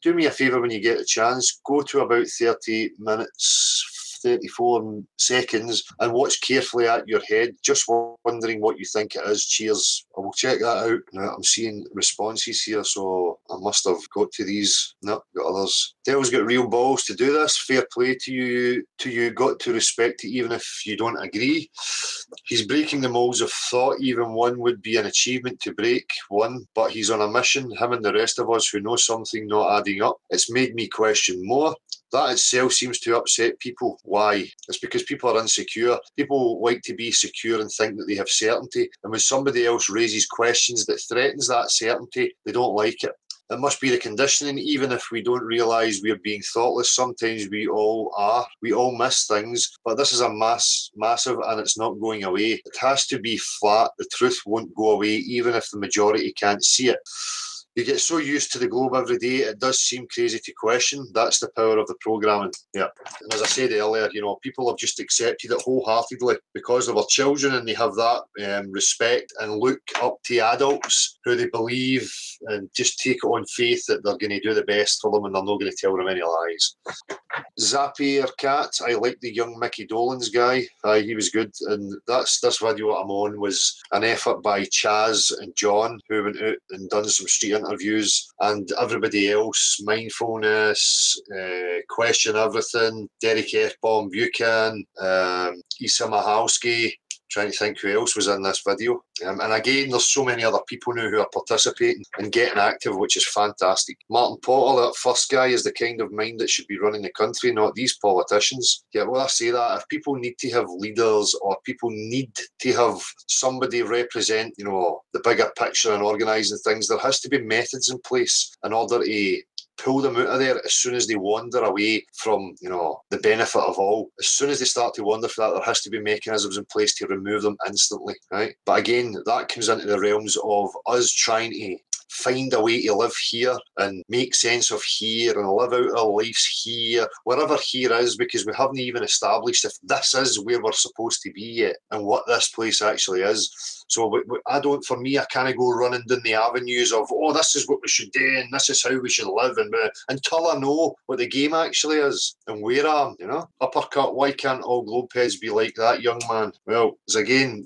Do me a favour when you get a chance, go to about 30 minutes 34 seconds and watch carefully at your head, just wondering what you think it is. Cheers. I will check that out. Now, I'm seeing responses here, so I must have got to these. No, got others. Dale's got real balls to do this. Fair play to you. Got to respect it even if you don't agree. He's breaking the molds of thought. Even one would be an achievement to break one, but he's on a mission. Him and the rest of us who know something not adding up. It's made me question more. That itself seems to upset people. Why? It's because people are insecure. People like to be secure and think that they have certainty. And when somebody else raises questions that threatens that certainty, they don't like it. It must be the conditioning, even if we don't realise we're being thoughtless. Sometimes we all are. We all miss things. But this is a massive and it's not going away. It has to be flat. The truth won't go away, even if the majority can't see it. You get so used to the globe every day, it does seem crazy to question. That's the power of the programming. Yeah. And as I said earlier, people have just accepted it wholeheartedly because they were children and they have that respect and look up to adults who they believe and just take it on faith that they're going to do the best for them and they're not going to tell them any lies. Zapier Cat, I like the young Mickey Dolenz guy. He was good. And this video I'm on was an effort by Chaz and John, who went out and done some street interviews, and everybody else, Mindfulness, Question Everything, Derek F-Bomb Buchan, Issa Mahalski. Trying to think who else was in this video. And again, there's so many other people now who are participating and getting active, which is fantastic. Martin Potter, that first guy, is the kind of mind that should be running the country, not these politicians. Yeah, well, I say that. If people need to have leaders or people need to have somebody represent, the bigger picture and organising things, there has to be methods in place in order to pull them out of there as soon as they wander away from, the benefit of all. As soon as they start to wander for that, there has to be mechanisms in place to remove them instantly, right? But again, that comes into the realms of us trying to find a way to live here and make sense of here and live out our lives here, wherever here is, because we haven't even established if this is where we're supposed to be yet and what this place actually is. So for me, I can't go running down the avenues of, oh, this is what we should do and this is how we should live, and until I know what the game actually is and where I am, Uppercut, why can't all globeheads be like that, young man? Well, it's again,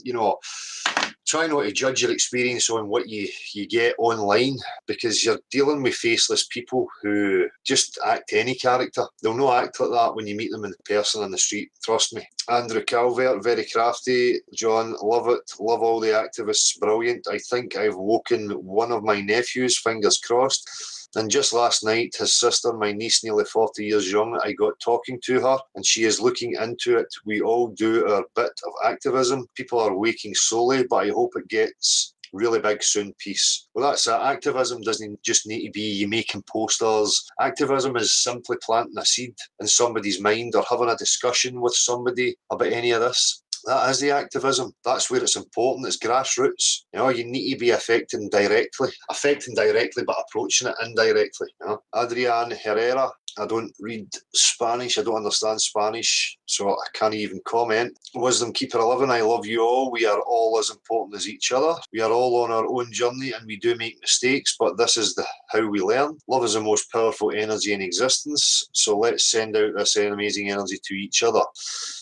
try not to judge your experience on what you get online, because you're dealing with faceless people who just act any character. They'll not act like that when you meet them in person on the street, trust me. Andrew Calvert, very crafty. John, love it. Love all the activists, brilliant. I think I've woken one of my nephews, fingers crossed. And just last night, his sister, my niece, nearly 40 years young, I got talking to her and she is looking into it. We all do our bit of activism. People are waking slowly, but I hope it gets really big soon. Peace. Well, that's it. Activism doesn't just need to be you making posters. Activism is simply planting a seed in somebody's mind or having a discussion with somebody about any of this. That is the activism. That's where it's important. It's grassroots. You need to be affecting directly, but approaching it indirectly. Adrian Herrera. I don't read Spanish. I don't understand Spanish, so I can't even comment. Wisdom Keeper 11, I love you all. We are all as important as each other. We are all on our own journey and we do make mistakes, but this is how we learn. Love is the most powerful energy in existence, so let's send out this amazing energy to each other.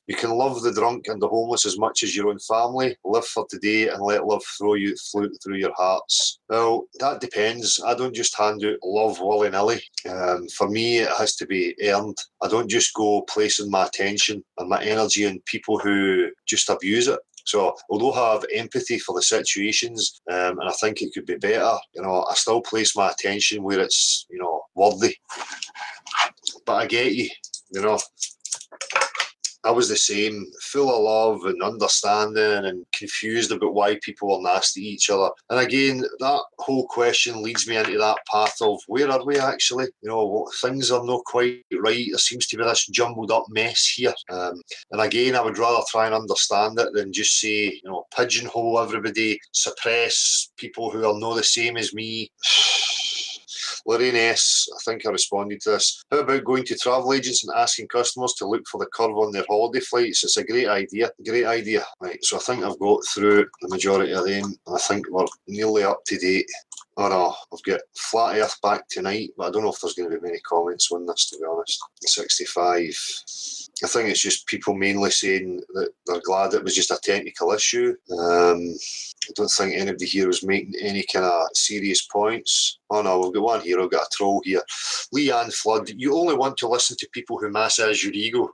You can love the drunk and the homeless as much as your own family. Live for today and let love flow through your hearts. Well, that depends. I don't just hand out love willy-nilly. For me, it has to be earned. I don't just go placing my attention and my energy on people who just abuse it. So although I have empathy for the situations, and I think it could be better, I still place my attention where it's, worthy. But I get you, I was the same, full of love and understanding and confused about why people are nasty to each other. And again, that whole question leads me into that path of where are we actually? Things are not quite right. There seems to be this jumbled up mess here. And again, I would rather try and understand it than just say, pigeonhole everybody, suppress people who are not the same as me. Lorraine S., I think I responded to this. How about going to travel agents and asking customers to look for the curve on their holiday flights? It's a great idea. Great idea. Right, so I think I've got through the majority of them. And I think we're nearly up to date. Oh no, I've got Flat Earth back tonight, but I don't know if there's going to be many comments on this, to be honest. 65. I think it's just people mainly saying that they're glad it was just a technical issue. I don't think anybody here was making any kind of serious points. Oh no, we've got one here, I've got a troll here. Leanne Flood, you only want to listen to people who massage your ego.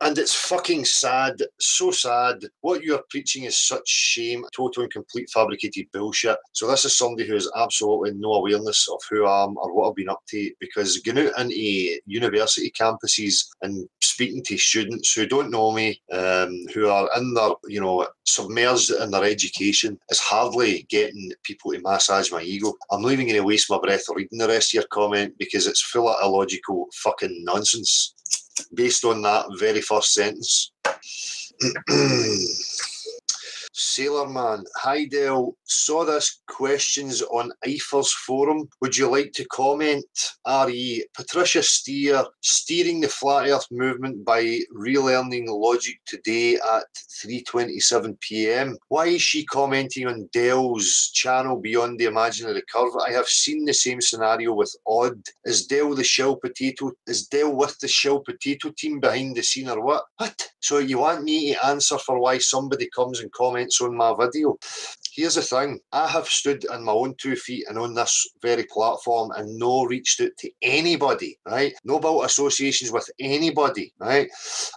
And it's fucking sad, so sad. What you are preaching is such shame, total and complete fabricated bullshit. So this is somebody who has absolutely no awareness of who I am or what I've been up to, because going out into university campuses and speaking to students who don't know me, who are in their, submerged in their education, is hardly getting people to massage my ego. I'm not even going to waste my breath reading the rest of your comment because it's full of illogical fucking nonsense based on that very first sentence. Sailor Man, hi Del, saw this questions on IFA's forum. Would you like to comment? RE, Patricia Steer, steering the Flat Earth movement by relearning logic today at 3:27 p.m. Why is she commenting on Del's channel Beyond the Imaginary Curve? I have seen the same scenario with Odd. Is Del with the shell potato team behind the scene or what? What? So you want me to answer for why somebody comes and comments on my video? Here's the thing. I have stood on my own 2 feet and on this very platform and no reached out to anybody, right? No built associations with anybody, right?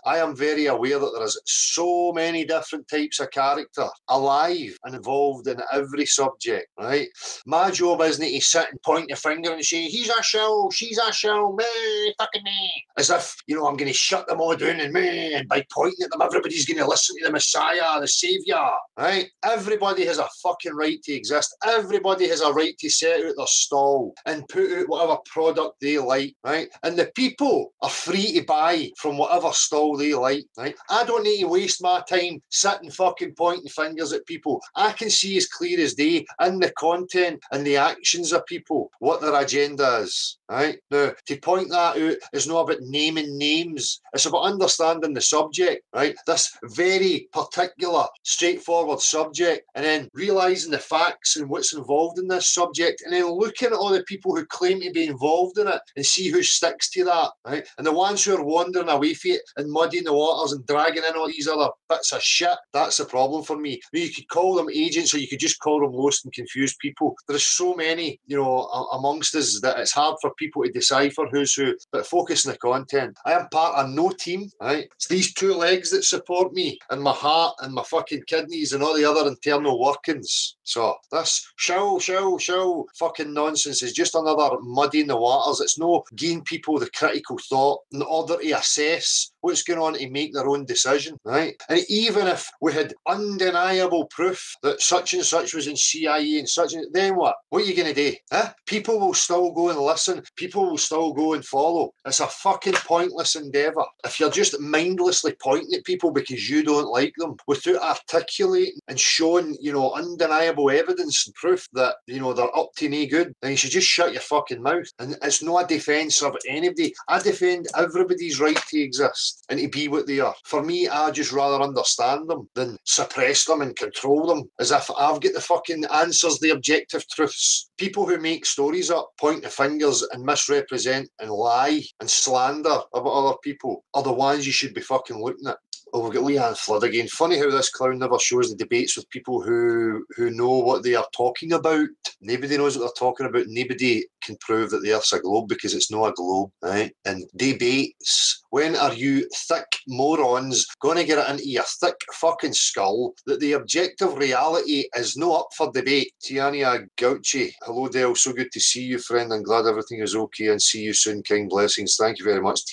I am very aware that there is so many different types of character alive and involved in every subject, right? My job isn't to sit and point your finger and say, he's a shell, she's a shell, me, fucking me. As if, I'm going to shut them all down and me, and by pointing at them, everybody's going to listen to the Messiah, the Saviour, right? Everybody has a a fucking right to exist. Everybody has a right to set out their stall and put out whatever product they like, right? And the people are free to buy from whatever stall they like, right? I don't need to waste my time sitting fucking pointing fingers at people. I can see as clear as day in the content and the actions of people what their agenda is, right? Now, to point that out is not about naming names. It's about understanding the subject, right? This very particular, straightforward subject, and then realising the facts and what's involved in this subject, and then looking at all the people who claim to be involved in it and see who sticks to that, right? And the ones who are wandering away from it and muddying the waters and dragging in all these other bits of shit, that's the problem for me. I mean, you could call them agents or you could just call them lost and confused people. There's so many, you know, amongst us that it's hard for people to decipher who's who, but focus on the content. I am part of no team, right? It's these two legs that support me and my heart and my fucking kidneys and all the other internal workings. So this shall fucking nonsense is just another muddy in the waters. It's no giving people the critical thought in order to assess what's going on to make their own decision, right? And even if we had undeniable proof that such and such was in CIA and such, then what? What are you going to do? Huh? People will still go and listen. People will still go and follow. It's a fucking pointless endeavour. If you're just mindlessly pointing at people because you don't like them without articulating and showing, you know, undeniable evidence and proof that, you know, they're up to no good, then you should just shut your fucking mouth. And it's not a defence of anybody. I defend everybody's right to exist and to be what they are. For me, I just rather understand them than suppress them and control them as if I've got the fucking answers, the objective truths. People who make stories up, point the fingers and misrepresent and lie and slander about other people are the ones you should be fucking looking at. Oh, we've got Leanne Flood again. Funny how this clown never shows the debates with people who know what they are talking about. Nobody knows what they're talking about. Nobody can prove that the Earth's a globe because it's not a globe, right? And debates. When are you thick morons going to get it into your thick fucking skull that the objective reality is not up for debate? Tiania Gauchi. Hello, Dale. So good to see you, friend. I'm glad everything is okay and see you soon. Kind blessings. Thank you very much,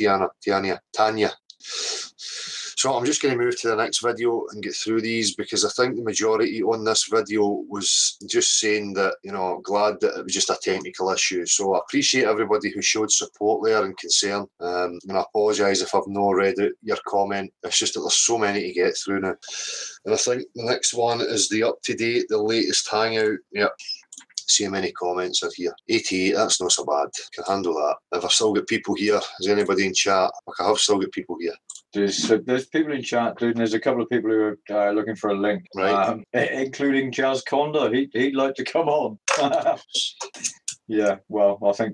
Tanya. So I'm just going to move to the next video and get through these because I think the majority on this video was just saying that, you know, glad that it was just a technical issue. So I appreciate everybody who showed support there and concern. And I apologise if I've not read out your comment. It's just that there's so many to get through now. And I think the next one is the up-to-date, the latest hangout. Yep. See how many comments are here. 88, that's not so bad. Can handle that. If I've still got people here, is anybody in chat? I have still got people here. There's people in chat, dude, and there's a couple of people who are looking for a link, right? Including Jazz Conda. He'd like to come on. Yeah, well, I think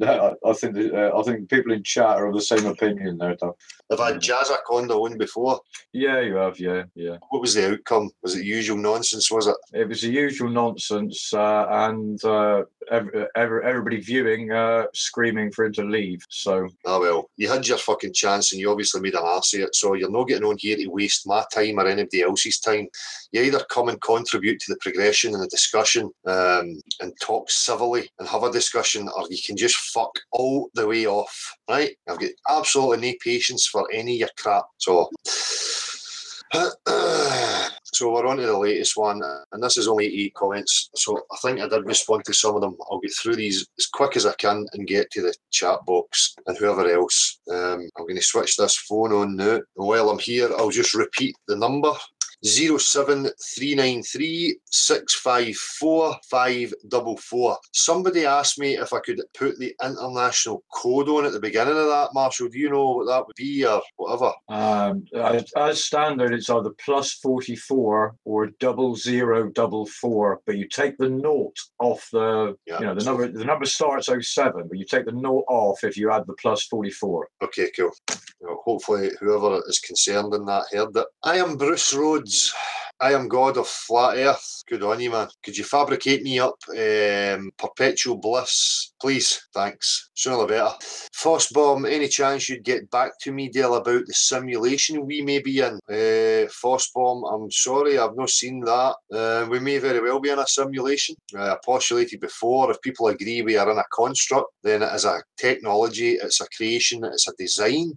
people in chat are of the same opinion there, though. I've had Jazz Conda on before. Yeah, you have. Yeah. What was the outcome? Was it usual nonsense? Was it? It was the usual nonsense, and everybody viewing screaming for him to leave. So. Ah well, you had your fucking chance, and you obviously made an arse of it. So you're not getting on here to waste my time or anybody else's time. You either come and contribute to the progression and the discussion, and talk civilly and have a discussion, or you can just fuck all the way off. Right? I've got absolutely no patience for any of your crap. So we're on to the latest one, and this is only 8 comments, so I think I did respond to some of them. I'll get through these as quick as I can and get to the chat box and whoever else. I'm going to switch this phone on now, and while I'm here I'll just repeat the number. 07393 654 544. Somebody asked me if I could put the international code on at the beginning of that. Marshall, do you know what that would be or whatever? As standard, it's either +44 or 0044, but you take the naught off the, the number starts 07, but you take the naught off if you add the +44. Okay, cool. Well, hopefully whoever is concerned in that heard it. I am Bruce Rhodes. I am God of Flat Earth. Good on you, man. Could you fabricate me up perpetual bliss? Please. Thanks. Sooner the better. Fossbomb, any chance you'd get back to me, Dale, about the simulation we may be in? Fossbomb, I'm sorry, I've not seen that. We may very well be in a simulation. I postulated before, if people agree we are in a construct, then it is a technology, it's a creation, it's a design,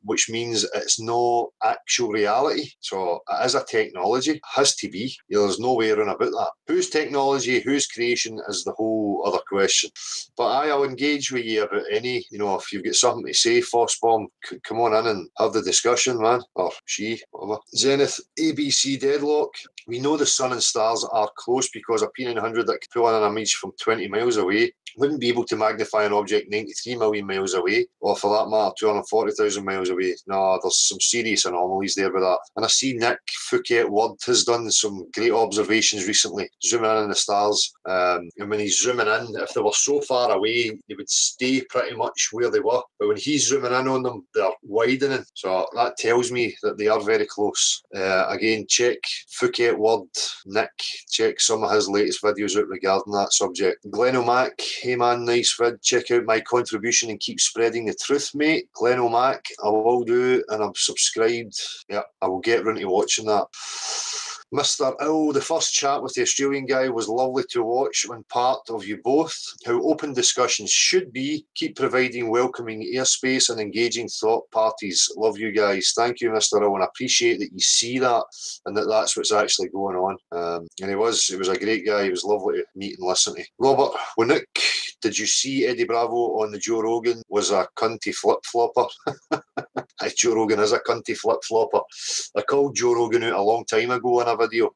which means it's no actual reality. So it is a technology. technology. Has to be. There's no way around about that. Whose technology, whose creation is the whole other question. But I'll engage with you about any, if you've got something to say, Fossbomb, come on in and have the discussion, man. Or she, whatever. Zenith, ABC Deadlock. We know the sun and stars are close because a P900 that could pull in an image from 20 miles away wouldn't be able to magnify an object 93 million miles away, or for that matter, 240,000 miles away. No, there's some serious anomalies there with that. And I see Nick Fouquet-Ward has done some great observations recently, zooming in on the stars. And when he's zooming in, if they were so far away, they would stay pretty much where they were. But when he's zooming in on them, they're widening. So that tells me that they are very close. Again, check Fouquet-Ward, Nick, check some of his latest videos out regarding that subject. Glenn O'Mac, hey man, nice vid. Check out my contribution and keep spreading the truth, mate. Glenn O'Mac, I will do, and I'm subscribed. Yeah, I will get round to watching that. Mr. Ill, the first chat with the Australian guy was lovely to watch on part of you both. How open discussions should be. Keep providing welcoming airspace and engaging thought parties. Love you guys. Thank you, Mr. Ill, and I appreciate that you see that and that that's what's actually going on. And he was a great guy. He was lovely to meet and listen to. Robert Winnick, did you see Eddie Bravo on the Joe Rogan was a cunty flip-flopper? Joe Rogan is a cunty flip-flopper. I called Joe Rogan out a long time ago in a video.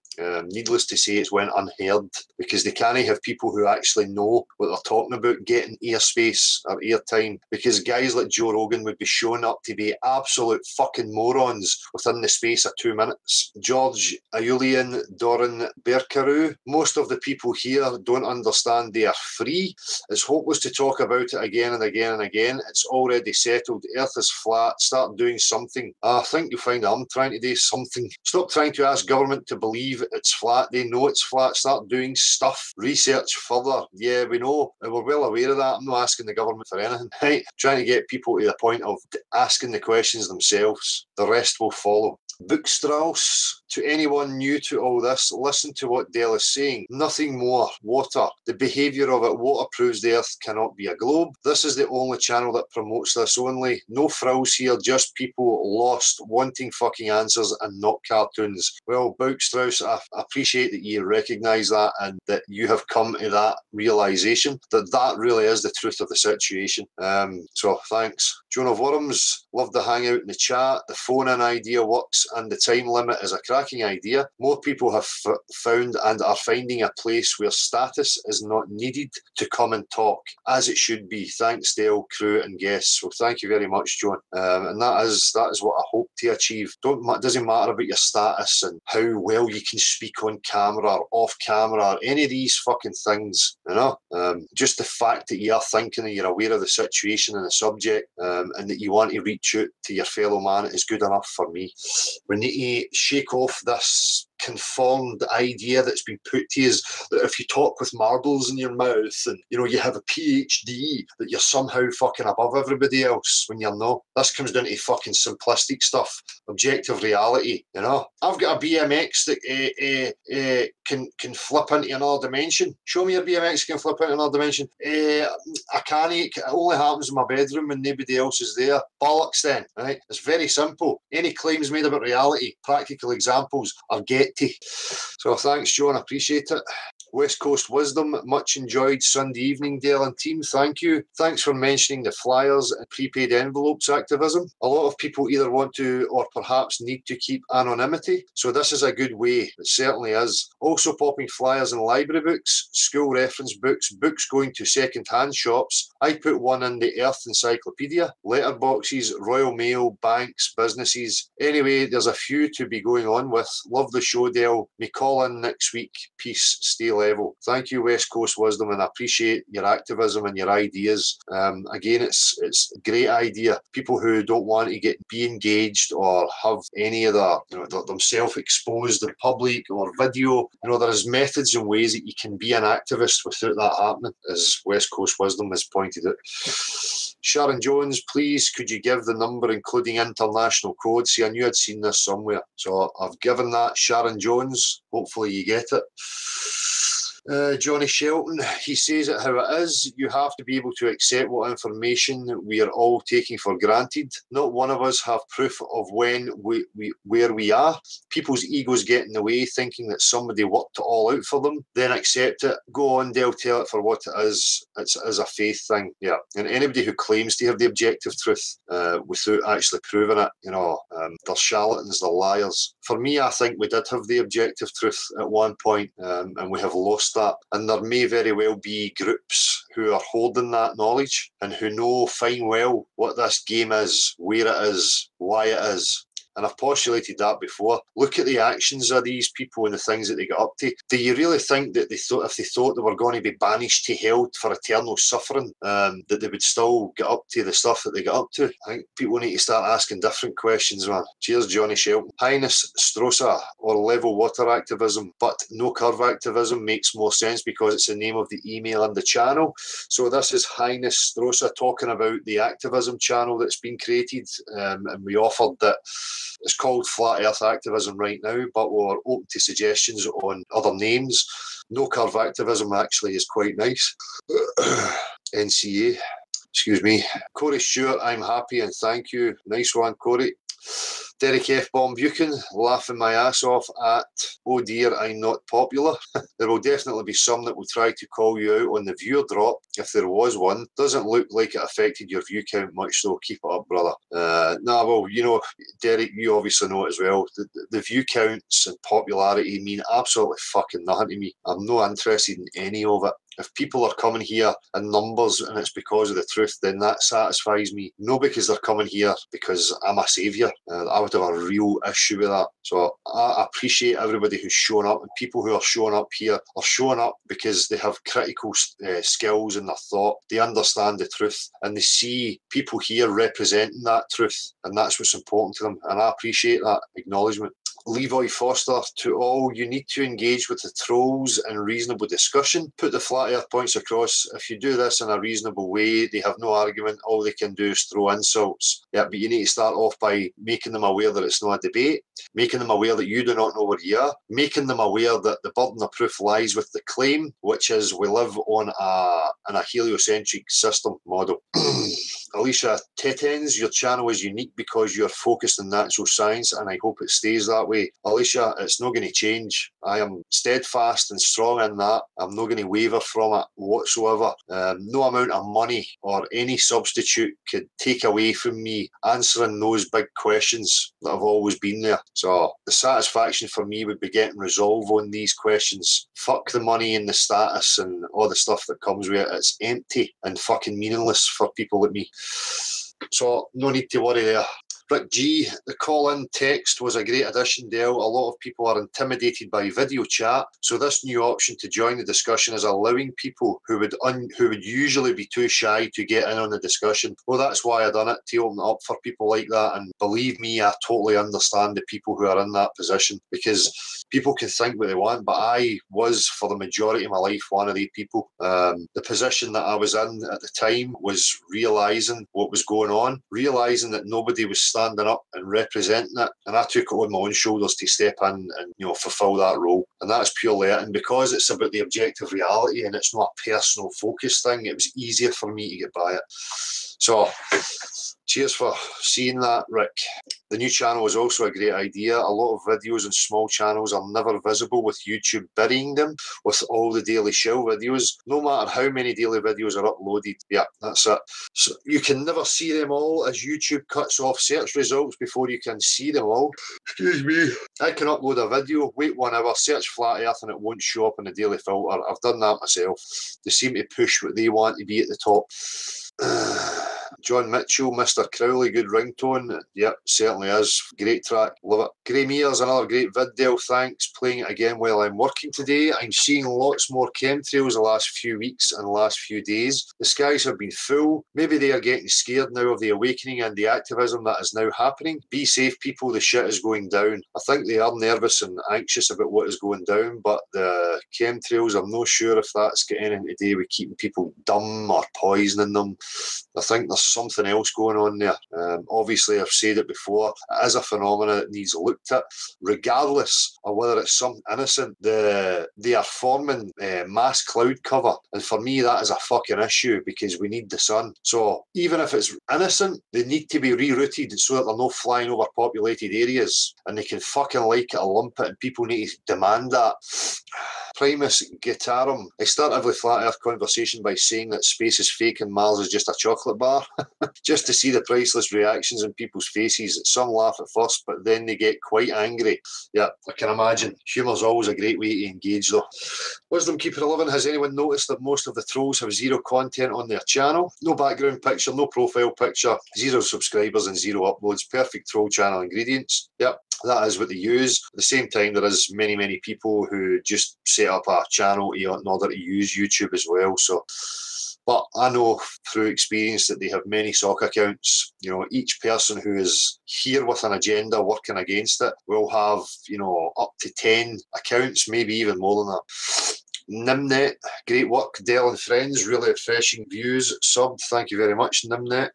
Needless to say, it's went unheard because they can't have people who actually know what they're talking about getting airspace or airtime, because guys like Joe Rogan would be shown up to be absolute fucking morons within the space of 2 minutes. George Ayulian Doran Berkaru, most of the people here don't understand they are free. It's hopeless to talk about it again and again and again. It's already settled. Earth is flat. Start doing something. I think you'll find I'm trying to do something. Stop trying to ask government to believe it's flat. They know it's flat. Start doing stuff. Research further. Yeah, we know. We're well aware of that. I'm not asking the government for anything. Right? Trying to get people to the point of asking the questions themselves. The rest will follow. Bookstrauss, to anyone new to all this, listen to what Dell is saying. Nothing more. Water. The behaviour of it. Water proves the earth cannot be a globe. This is the only channel that promotes this only. No frills here, just people lost, wanting fucking answers and not cartoons. Well, Bookstrauss, I appreciate that you recognise that and that you have come to that realisation that that really is the truth of the situation. So thanks. Joan of Worms, love the hangout in the chat. The phone-in idea works and the time limit is a cracking idea. More people have found and are finding a place where status is not needed to come and talk, as it should be. Thanks, Dale, crew and guests. Well, thank you very much, John. And that is what I hope to achieve. Doesn't matter about your status and how well you can speak on camera or off camera or any of these fucking things, just the fact that you are thinking and you're aware of the situation and the subject, and that you want to reach out to your fellow man is good enough for me. We need to shake off this conformed idea that's been put to us that if you talk with marbles in your mouth and you have a PhD that you're somehow fucking above everybody else when you're not. This comes down to fucking simplistic stuff, objective reality. I've got a BMX that can flip into another dimension. Show me a BMX that can flip into another dimension. I can't. It only happens in my bedroom when nobody else is there. Bollocks then, right? It's very simple. Any claims made about reality, practical examples are get to. So thanks, John. I appreciate it. West Coast Wisdom, much enjoyed Sunday evening, Dale and team. Thank you. Thanks for mentioning the flyers and prepaid envelopes activism. A lot of people either want to or perhaps need to keep anonymity, so this is a good way. It certainly is. Also popping flyers in library books, school reference books, books going to second-hand shops. I put one in the Earth Encyclopedia, letterboxes, Royal Mail, banks, businesses. Anyway, there's a few to be going on with. Love the show, Dale. May call in next week. Peace. Stay level. Thank you, West Coast Wisdom, and I appreciate your activism and your ideas. Again, it's a great idea. People who don't want to be engaged or have any of themselves exposed in public or video. There is methods and ways that you can be an activist without that happening, as West Coast Wisdom has pointed out. Sharon Jones, please, could you give the number including international code? See, I knew I'd seen this somewhere. So I've given that, Sharon Jones. Hopefully you get it. Johnny Shelton, he says it how it is. You have to be able to accept what information we are all taking for granted. Not one of us have proof of where we are. People's egos get in the way, thinking that somebody worked it all out for them. Then accept it. Go on, they'll tell it for what it is. It is a faith thing. Yeah. And anybody who claims to have the objective truth without actually proving it, they're charlatans, they're liars. For me, I think we did have the objective truth at one point, and we have lost that. And there may very well be groups who are holding that knowledge and who know fine well what this game is, where it is, why it is. And I've postulated that before. Look at the actions of these people and the things that they get up to. Do you really think that if they thought they were going to be banished to hell for eternal suffering, that they would still get up to the stuff that they get up to? I think people need to start asking different questions, man. Cheers, Johnny Shelton. Highness Strosa, or level water activism, but no curve activism makes more sense because it's the name of the email and the channel. So this is Highness Strosa talking about the activism channel that's been created, and we offered that. It's called Flat Earth Activism right now, but we're open to suggestions on other names. No Curve Activism actually is quite nice. NCA, excuse me. Corey Stewart, I'm happy and thank you. Nice one, Corey. Derek F. Bomb Buchan, laughing my ass off at, oh dear, I'm not popular. There will definitely be some that will try to call you out on the viewer drop, if there was one. Doesn't look like it affected your view count much, though. Keep it up, brother. Well, Derek, you obviously know it as well. The view counts and popularity mean absolutely fucking nothing to me. I'm not interested in any of it. If people are coming here in numbers and it's because of the truth, then that satisfies me. No, because they're coming here because I'm a saviour. I would have a real issue with that. So I appreciate everybody who's shown up, and people who are showing up here are showing up because they have critical skills in their thought. They understand the truth and they see people here representing that truth, and that's what's important to them. And I appreciate that acknowledgement. Levi Foster, to all, you need to engage with the trolls in reasonable discussion. Put the flat earth points across. If you do this in a reasonable way, they have no argument. All they can do is throw insults. Yeah, but you need to start off by making them aware that it's not a debate, making them aware that you do not know where you are, making them aware that the burden of proof lies with the claim, which is we live on a heliocentric system model. Alicia Tetens, your channel is unique because you're focused on natural science, and I hope it stays that way. Alicia, it's not going to change. I am steadfast and strong in that. I'm not going to waver from it whatsoever. No amount of money or any substitute could take away from me answering those big questions that have always been there. So the satisfaction for me would be getting resolve on these questions. Fuck the money and the status and all the stuff that comes with it. It's empty and fucking meaningless for people like me. So no need to worry there. Rick G, the call-in text was a great addition, Dale. A lot of people are intimidated by video chat, so this new option to join the discussion is allowing people who would usually be too shy to get in on the discussion. Well, that's why I done it, to open it up for people like that. And believe me, I totally understand the people who are in that position, because people can think what they want, but I was, for the majority of my life, one of these people. The position that I was in at the time was realising what was going on, realising that nobody was standing up and representing it, and I took it on my own shoulders to step in and fulfil that role. And that's purely it. And because it's about the objective reality and it's not a personal focus thing, it was easier for me to get by it. So cheers for seeing that, Rick. The new channel is also a great idea. A lot of videos and small channels are never visible, with YouTube burying them with all the Daily Shill videos, no matter how many daily videos are uploaded. Yeah, that's it. So you can never see them all, as YouTube cuts off search results before you can see them all. Excuse me. I can upload a video, wait 1 hour, search flat earth, and it won't show up in the daily filter. I've done that myself. They seem to push what they want to be at the top. John Mitchell, Mr. Crowley, good ringtone. Yep, certainly is. Great track, love it. Grey Mears, another great vid, Dale, thanks. Playing it again while I'm working today. I'm seeing lots more chemtrails the last few weeks and last few days. The skies have been full. Maybe they are getting scared now of the awakening and the activism that is now happening. Be safe, people, the shit is going down. I think they are nervous and anxious about what is going down, but the chemtrails, I'm not sure if that's got anything to do with keeping people dumb or poisoning them. I think there's there's something else going on there. Obviously, I've said it before, it is a phenomenon that needs looked at, regardless of whether it's some innocent. They are forming mass cloud cover, and for me, that is a fucking issue because we need the sun. So even if it's innocent, they need to be rerouted so that they're not flying over populated areas, and they can fucking like it or lump it, and people need to demand that. Primus Guitarum. I start every flat earth conversation by saying that space is fake and Mars is just a chocolate bar. Just to see the priceless reactions in people's faces. Some laugh at first, but then they get quite angry. Yeah, I can imagine. Humour's always a great way to engage, though. Wisdom Keeper 11, has anyone noticed that most of the trolls have zero content on their channel? No background picture, no profile picture, 0 subscribers and 0 uploads. Perfect troll channel ingredients. Yep, that is what they use. At the same time, there is many people who just set up a channel in order to use YouTube as well. So, but I know through experience that they have many sock accounts. You know, each person who is here with an agenda working against it will have, you know, up to 10 accounts, maybe even more than that. Nimnet, great work. Dell and Friends, really refreshing views. Sub, thank you very much, Nimnet.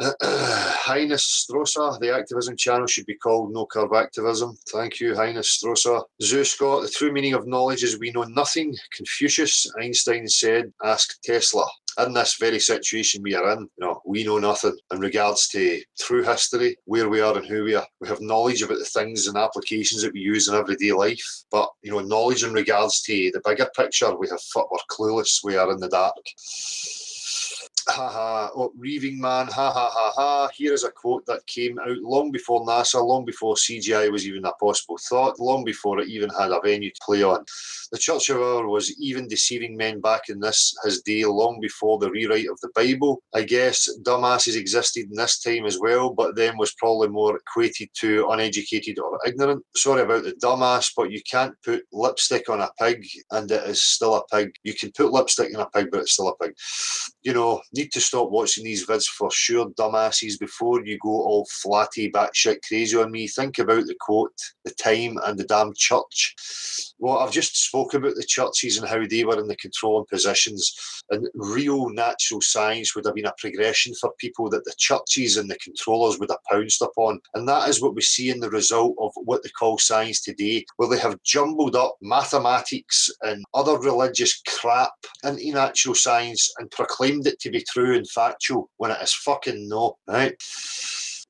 Highness Strosa, the activism channel should be called No Curve Activism. Thank you, Highness Strosa. Zoo Scott, the true meaning of knowledge is we know nothing. Confucius, Einstein said, ask Tesla. In this very situation we are in, you know, we know nothing in regards to true history, where we are and who we are. We have knowledge about the things and applications that we use in everyday life, but, you know, knowledge in regards to the bigger picture, we're clueless, we are in the dark. Ha ha, oh, Reaving Man, ha ha ha ha. Here is a quote that came out long before NASA, long before CGI was even a possible thought, long before it even had a venue to play on. The Church of Our was even deceiving men back in his day, long before the rewrite of the Bible. I guess dumbasses existed in this time as well, but then was probably more equated to uneducated or ignorant. Sorry about the dumbass, but you can't put lipstick on a pig and it is still a pig. You can put lipstick on a pig, but it's still a pig. You know, need to stop watching these vids for sure, dumbasses, before you go all flatty, batshit crazy on me. Think about the quote, the time, and the damn church. Well, I've just spoke about the churches and how they were in the controlling positions, and real natural science would have been a progression for people that the churches and the controllers would have pounced upon. And that is what we see in the result of what they call science today, where they have jumbled up mathematics and other religious crap into natural science and proclaimed it to be true and factual when it is fucking not, right?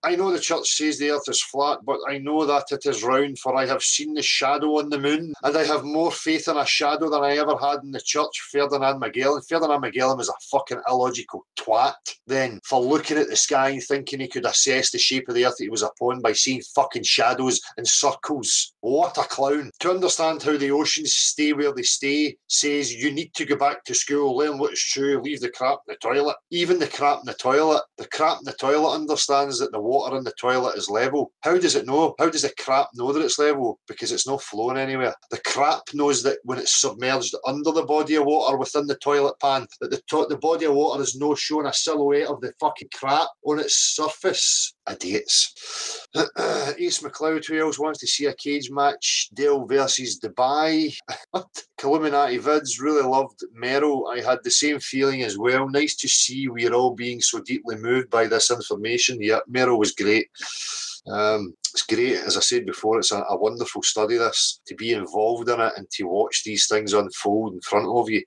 I know the church says the earth is flat, but I know that it is round, for I have seen the shadow on the moon, and I have more faith in a shadow than I ever had in the church. Ferdinand Magellan. Ferdinand Magellan was a fucking illogical twat then, for looking at the sky and thinking he could assess the shape of the earth that he was upon by seeing fucking shadows and circles. What a clown. To understand how the oceans stay where they stay says you need to go back to school, learn what is true, leave the crap in the toilet. Even the crap in the toilet understands that the water in the toilet is level. How does it know? How does the crap know that it's level? Because it's not flowing anywhere. The crap knows that when it's submerged under the body of water within the toilet pan, that the body of water is not showing a silhouette of the fucking crap on its surface. Idiots. Ace McLeod, who else wants to see a cage match? Dale versus Dubai. Illuminati vids, really loved Mero. I had the same feeling as well. Nice to see we're all being so deeply moved by this information. Yeah, Mero was great. It's great, as I said before, it's a wonderful study, this, to be involved in it and to watch these things unfold in front of you.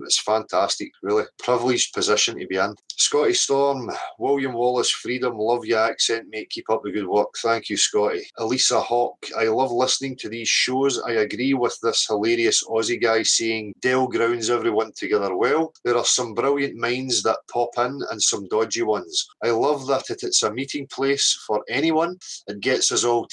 It's fantastic, really. Privileged position to be in. Scotty Storm, William Wallace, Freedom, love your accent, mate, keep up the good work. Thank you, Scotty. Elisa Hawk, I love listening to these shows. I agree with this hilarious Aussie guy saying Dell grounds everyone together well. There are some brilliant minds that pop in and some dodgy ones. I love that it's a meeting place for anyone. It gets us all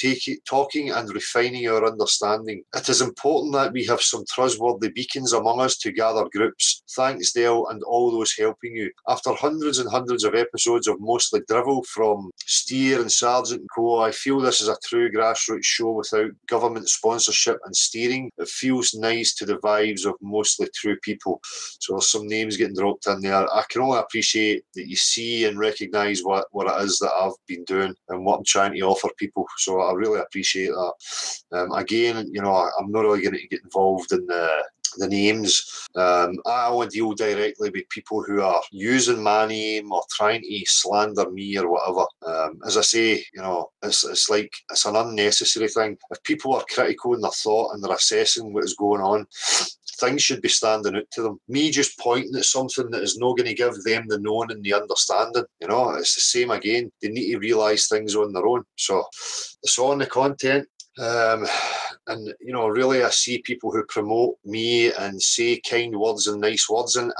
talking and refining our understanding. It is important that we have some trustworthy beacons among us to gather groups. Thanks, Dale, and all those helping you. After hundreds and hundreds of episodes of mostly drivel from Steer and Sargent and Co., I feel this is a true grassroots show without government sponsorship and steering. It feels nice to the vibes of mostly true people. So there's some names getting dropped in there. I can only appreciate that you see and recognise what it is that I've been doing and what I'm trying to offer people. So I really appreciate that. Again, you know, I'm not really going to get involved in the the names. I only deal directly with people who are using my name or trying to slander me or whatever. As I say, it's like it's an unnecessary thing. If people are critical in their thought and they're assessing what is going on, things should be standing out to them. Me just pointing at something that is not going to give them the knowing and the understanding, it's the same again. They need to realise things on their own. So it's on the content. And really, I see people who promote me and say kind words and nice words, and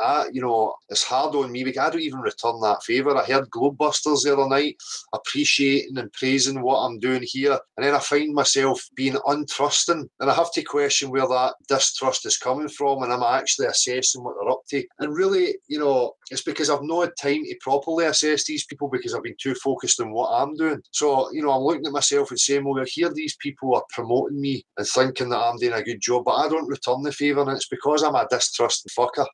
it's hard on me because I don't even return that favour. I heard Globebusters the other night appreciating and praising what I'm doing here, and then I find myself being untrusting, and I have to question where that distrust is coming from, and I'm actually assessing what they're up to. And really, it's because I've not had time to properly assess these people because I've been too focused on what I'm doing. So, I'm looking at myself and saying, well, here these people are promoting me and thinking that I'm doing a good job, but I don't return the favour, and it's because I'm a distrusting fucker.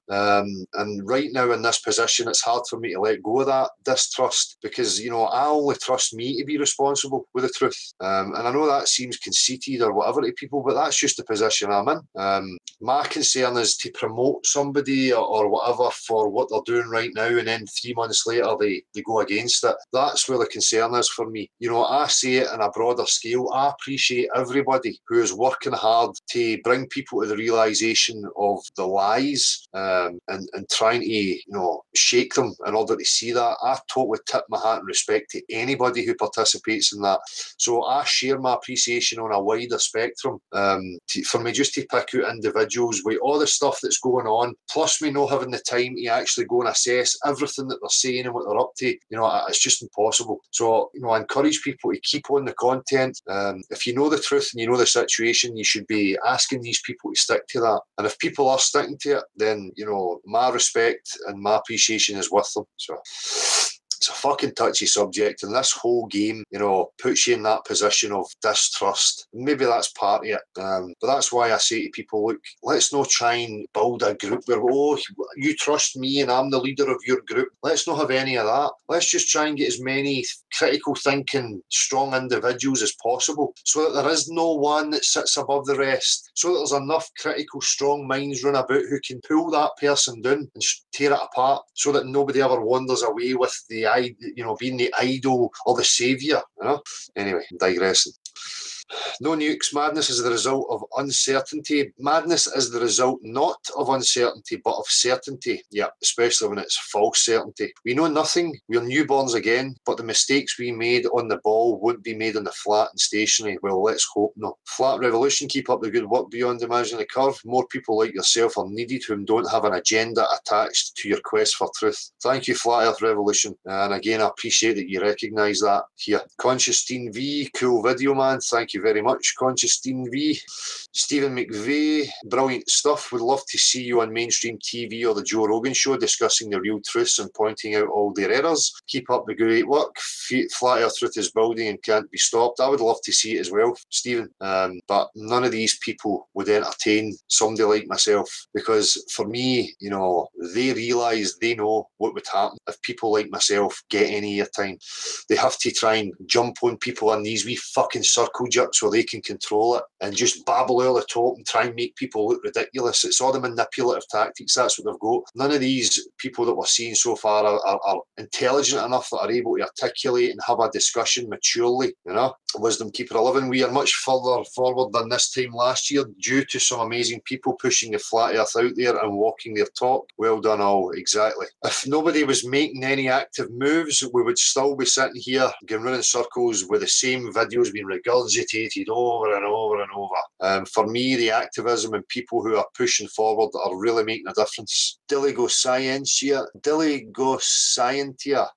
And right now in this position, it's hard for me to let go of that distrust because, I only trust me to be responsible with the truth. And I know that seems conceited or whatever to people, but that's just the position I'm in. My concern is to promote somebody or whatever for what they're doing right now, and then 3 months later they go against it. That's where the concern is for me. I see it on a broader scale. I appreciate everybody who is working hard to bring people to the realisation of the lies and trying to shake them in order to see that. I totally tip my hat and respect to anybody who participates in that. So I share my appreciation on a wider spectrum. For me just to pick out individuals with all the stuff that's going on, plus me not having the time to actually go and assess everything that they're saying and what they're up to, it's just impossible. So, I encourage people to keep on the content. If you know the truth and you know the situation, you should be asking these people to stick to that. And if people are sticking to it, then, my respect and my appreciation is with them. So it's a fucking touchy subject, and this whole game, puts you in that position of distrust. Maybe that's part of it, but that's why I say to people, look, let's not try and build a group where, you trust me and I'm the leader of your group. Let's not have any of that. Let's just try and get as many critical thinking, strong individuals as possible so that there is no one that sits above the rest, so that there's enough critical, strong minds run about who can pull that person down and tear it apart so that nobody ever wanders away with being the idol or the saviour. Anyway, I'm digressing. No nukes. Madness is the result of uncertainty. Madness is the result not of uncertainty, but of certainty. Yeah, especially when it's false certainty. We know nothing. We are newborns again, but the mistakes we made on the ball won't be made on the flat and stationary. Well, let's hope not. Flat revolution. Keep up the good work beyond imaginary curve. More people like yourself are needed whom don't have an agenda attached to your quest for truth. Thank you, Flat Earth Revolution. And again, I appreciate that you recognise that here. Conscious Teen V, cool video, man. Thank you very much, Conscious Teen V. Stephen McVeigh, brilliant stuff. Would love to see you on mainstream TV or the Joe Rogan show discussing the real truths and pointing out all their errors. Keep up the great work. Flat Earth Truth is building and can't be stopped. I would love to see it as well, Stephen. But none of these people would entertain somebody like myself because for me, they realise, they know what would happen if people like myself get any airtime. They have to try and jump on people on these wee fucking circle jerks where they can control it and just babble all the talk and try and make people look ridiculous. It's all the manipulative tactics. That's what they've got. None of these people that we're seeing so far are intelligent enough that are able to articulate and have a discussion maturely. Wisdom Keeper 11. We are much further forward than this time last year due to some amazing people pushing the flat earth out there and walking their talk. Well done all. Exactly. If nobody was making any active moves, we would still be sitting here going round in circles with the same videos being regurgitated over and over and over. For me, the activism and people who are pushing forward are really making a difference. Diligo Scientia.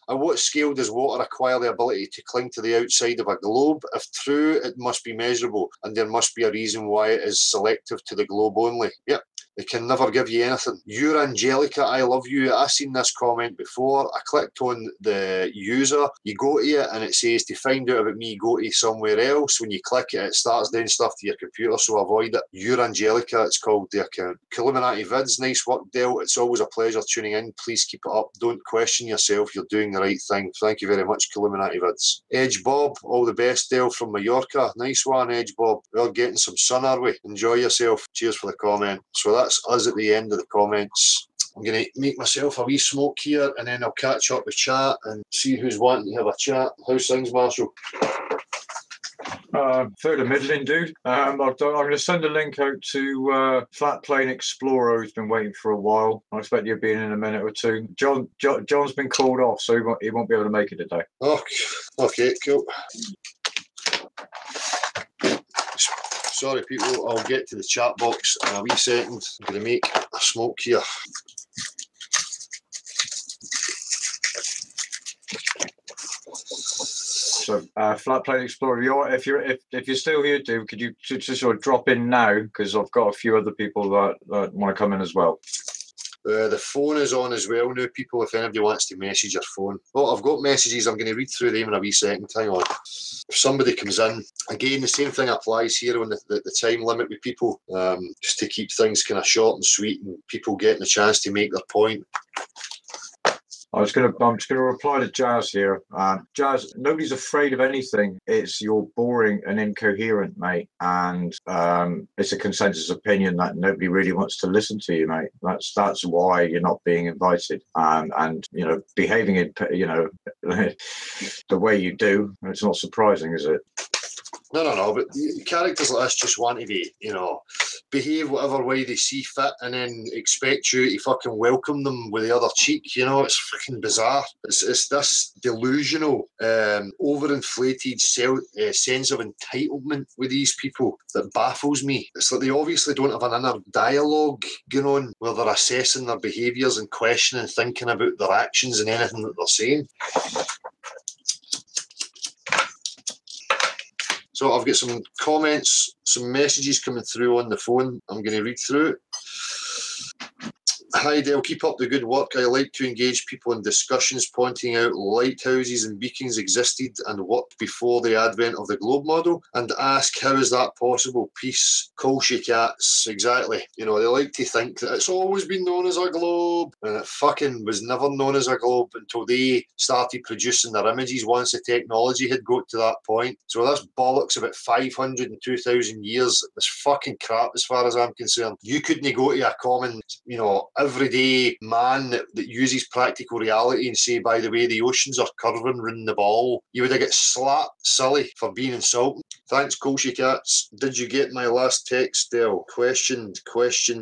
At what scale does water acquire the ability to cling to the outside of a globe? If true, it must be measurable, and there must be a reason why it is selective to the globe only. Yep. It can never give you anything. You're Angelica, I love you. I've seen this comment before. I clicked on the user. You go to it and it says to find out about me, go to somewhere else. When you click it, it starts doing stuff to your computer, so avoid it. You're Angelica, it's called the account. Illuminati Vids, nice work, Dale. It's always a pleasure tuning in. Please keep it up. Don't question yourself. You're doing the right thing. Thank you very much, Illuminati Vids. Edge Bob, all the best, Dale, from Mallorca. Nice one, Edge Bob. We're getting some sun, are we? Enjoy yourself. Cheers for the comment. So that's us at the end of the comments. I'm going to make myself a wee smoke here, and then I'll catch up with chat and see who's wanting to have a chat. How's things, Marshall? Fairly middling, dude. I'm going to send a link out to Flat Plane Explorer, who's been waiting for a while. I expect you'll be in a minute or two. John's been called off, so he won't be able to make it today. Okay, cool. Sorry, people. I'll get to the chat box in a wee second. I'm going to make a smoke here. So, Flat Plane Explorer, if you're still here, dude, could you just sort of drop in now? Because I've got a few other people that want to come in as well. The phone is on as well now, people, if anybody wants to message your phone. Oh, I've got messages. I'm going to read through them in a wee second. Hang on. If somebody comes in, again, the same thing applies here on the time limit with people, just to keep things kind of short and sweet and people getting a chance to make their point. I'm just going to reply to Jazz here. Jazz, nobody's afraid of anything. It's you're boring and incoherent, mate. And it's a consensus opinion that nobody really wants to listen to you, mate. That's why you're not being invited. And you know, behaving in the way you do, it's not surprising, is it? No, but characters like this just want to be, behave whatever way they see fit and then expect you to fucking welcome them with the other cheek, it's fucking bizarre. It's this delusional, overinflated sense of entitlement with these people that baffles me. It's like they obviously don't have an inner dialogue going on where they're assessing their behaviours and questioning, thinking about their actions and anything that they're saying. So I've got some comments, some messages coming through on the phone. I'm going to read through it. Hi Dale, keep up the good work. I like to engage people in discussions pointing out lighthouses and beacons existed and worked before the advent of the globe model and ask how is that possible? Peace, Colshy cats, exactly. They like to think that it's always been known as a globe and it fucking was never known as a globe until they started producing their images once the technology had got to that point. So this bollocks about 500 and 2,000 years, this fucking crap as far as I'm concerned. You couldn't go to a common, everyday man that uses practical reality and say, by the way, the oceans are curving round the ball. You would have got slapped silly for being insulting. Thanks, Colshy Cats. Did you get my last text, Dell? Question,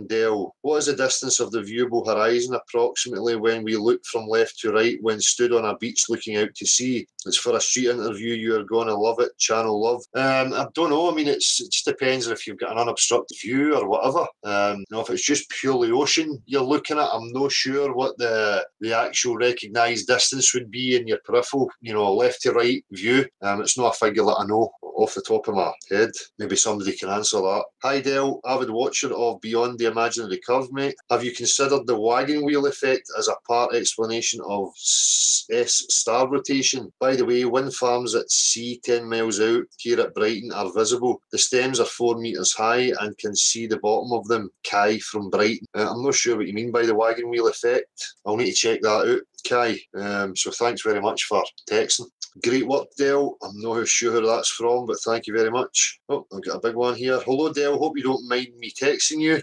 Dell. What is the distance of the viewable horizon approximately when we look from left to right when stood on a beach looking out to sea? It's for a street interview. You are going to love it. Channel love. I don't know. I mean, it just depends if you've got an unobstructed view or whatever. If it's just purely ocean you're looking at, I'm not sure what the actual recognised distance would be in your peripheral, left to right view. It's not a figure that I know off the top of my head. Maybe somebody can answer that. Hi Del, avid watcher of Beyond the Imaginary Curve, mate. Have you considered the wagon wheel effect as a part explanation of S-star rotation? By the way, wind farms at sea 10 miles out here at Brighton are visible. The stems are 4 metres high and can see the bottom of them. Kai from Brighton. I'm not sure what you mean by the wagon wheel effect. I'll need to check that out, Kai. So thanks very much for texting. Great work, Del. I'm not sure who that's from, but thank you very much. Oh, I've got a big one here. Hello, Del. Hope you don't mind me texting you.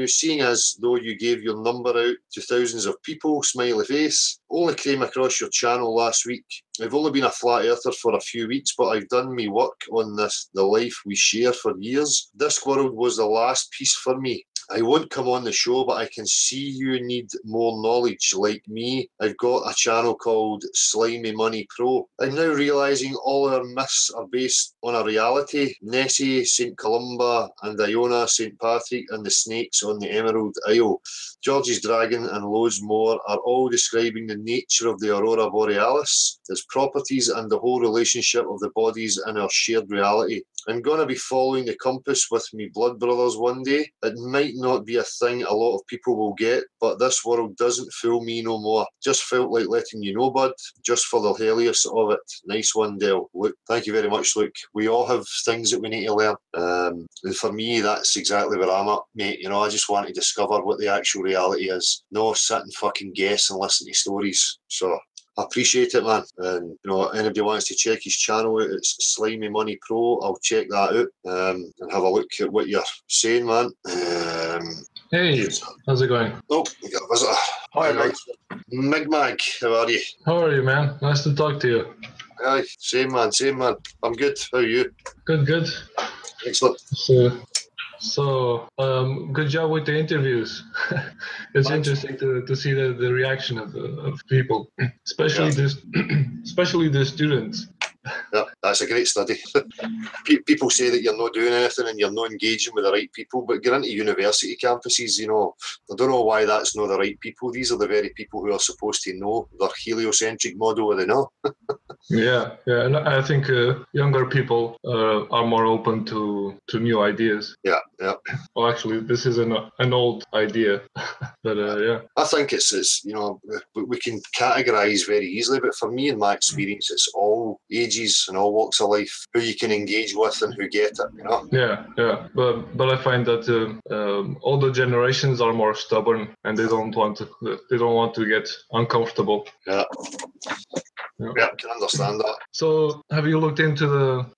Seeing as though you gave your number out to thousands of people, smiley face. Only came across your channel last week. I've only been a flat earther for a few weeks, but I've done me work on the life we share for years. Discworld was the last piece for me. I won't come on the show, but I can see you need more knowledge like me. I've got a channel called Slimy Money Pro. I'm now realising all our myths are based on a reality. Nessie, St Columba and Iona, St Patrick and the snakes on the Emerald Isle. George's Dragon and loads more are all describing the nature of the Aurora Borealis, its properties and the whole relationship of the bodies in our shared reality. I'm going to be following the compass with me blood brothers one day. It might not be a thing a lot of people will get, but this world doesn't fool me no more. Just felt like letting you know, bud, just for the hilarious of it. Nice one, Del. Luke, thank you very much, Luke. We all have things that we need to learn. And for me, that's exactly where I'm at, mate. I just want to discover what the actual reality is. No sit and fucking guess and listen to stories. So I appreciate it, man. And anybody wants to check his channel out, it's Slimy Money Pro. I'll check that out and have a look at what you're saying, man. Hey, how's it going? Oh, we got a visitor. Hi, mate. Migmag, how are you? How are you, man? Nice to talk to you. Aye, same man. I'm good. How are you? Good. Excellent. So, good job with the interviews. It's Thanks. interesting to see the reaction of people, especially the students. Yeah, that's a great study. People say that you're not doing anything and you're not engaging with the right people, but get into university campuses, I don't know why that's not the right people. These are the very people who are supposed to know their heliocentric model, they know. Yeah, and I think younger people are more open to new ideas. Yeah. Well, actually, this is an old idea, but yeah. I think it's we can categorise very easily, but for me, in my experience, it's all ages and all walks of life who you can engage with and who get it. Yeah, but I find that older generations are more stubborn and they don't want to get uncomfortable. Yeah, I can understand that. So, have you looked into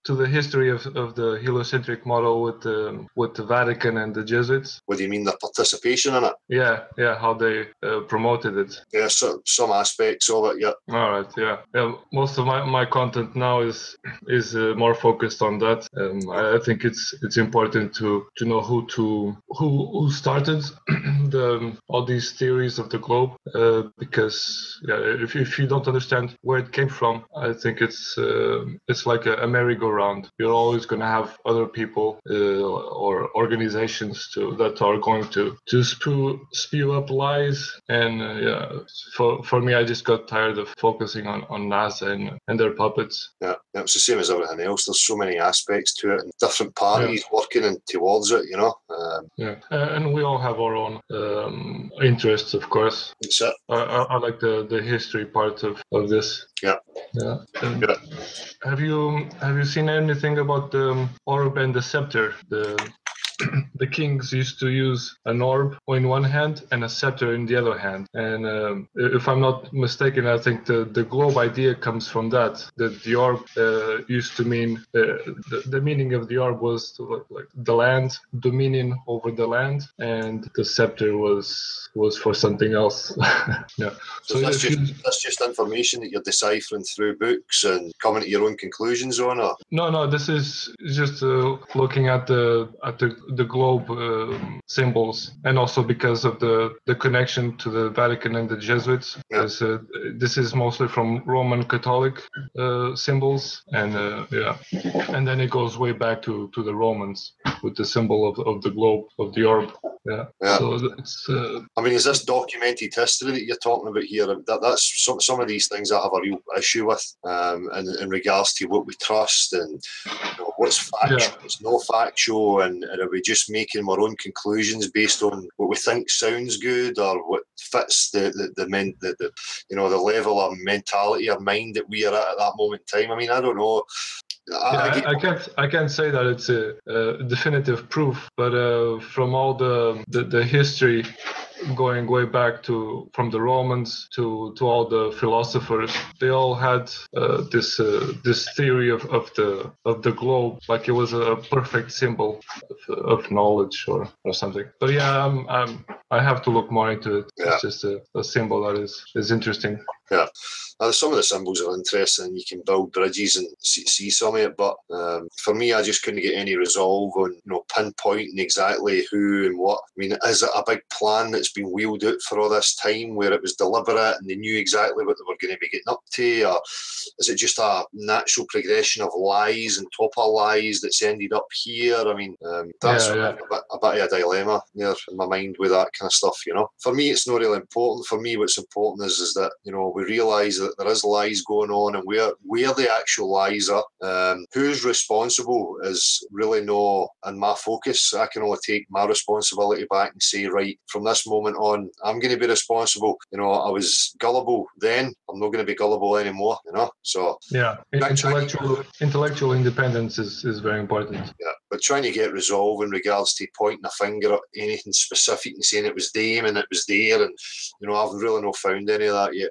the history of the heliocentric model with the Vatican and the Jesuits? What do you mean, their participation in it? Yeah, how they promoted it. Yeah, so, some aspects of it. Yeah. All right, yeah. Most of my content now is more focused on that. I think it's important to know who started all these theories of the globe, because if you don't understand where it came from, I think it's like a merry-go-round. You're always going to have other people or organizations that are going to spew up lies, and for me, I just got tired of focusing on NASA and their puppets. Yeah, it's the same as everything else. There's so many aspects to it and different parties working towards it, And we all have our own interests, of course. That's it. I like the history part of this. Yeah. Have you seen anything about the orb and the scepter? The kings used to use an orb in one hand and a scepter in the other hand. And if I'm not mistaken, I think the globe idea comes from that. That the orb used to mean the meaning of the orb was like the land, dominion over the land, and the scepter was for something else. Yeah. So that's just information that you're deciphering through books and coming to your own conclusions on, or? No. This is just looking at the globe symbols, and also because of the connection to the Vatican and the Jesuits. Yeah. This is mostly from Roman Catholic symbols, and and then it goes way back to the Romans with the symbol of the globe, of the orb. Yeah. So it's. I mean, is this documented history that you're talking about here? That's some of these things I have a real issue with, in regards to what we trust and what's factual, what's not factual, and are we just making our own conclusions based on what we think sounds good or what fits the level of mentality or mind that we are at that moment in time? I mean, I don't know. I can't say that it's a definitive proof, but from all the history going way back from the Romans to all the philosophers, they all had this theory of the globe, like it was a perfect symbol of knowledge or something. But I have to look more into it. Yeah. It's just a symbol that is interesting. Yeah. Some of the symbols are interesting and you can build bridges and see some of it, but for me, I just couldn't get any resolve on pinpointing exactly who and what. I mean, is it a big plan that's been wheeled out for all this time where it was deliberate and they knew exactly what they were going to be getting up to, or is it just a natural progression of lies and top of lies that's ended up here? I mean, that's a bit of a dilemma there in my mind with that kind of stuff, For me, it's not really important. For me, what's important is that, we realise that there is lies going on and where the actual lies are. Who's responsible is really not in my focus. I can only take my responsibility back and say, right, from this moment on, I'm going to be responsible. I was gullible then, I'm not going to be gullible anymore, So intellectual independence is very important. but trying to get resolve in regards to pointing a finger at anything specific and saying it was them and it was there, and I've really not found any of that yet.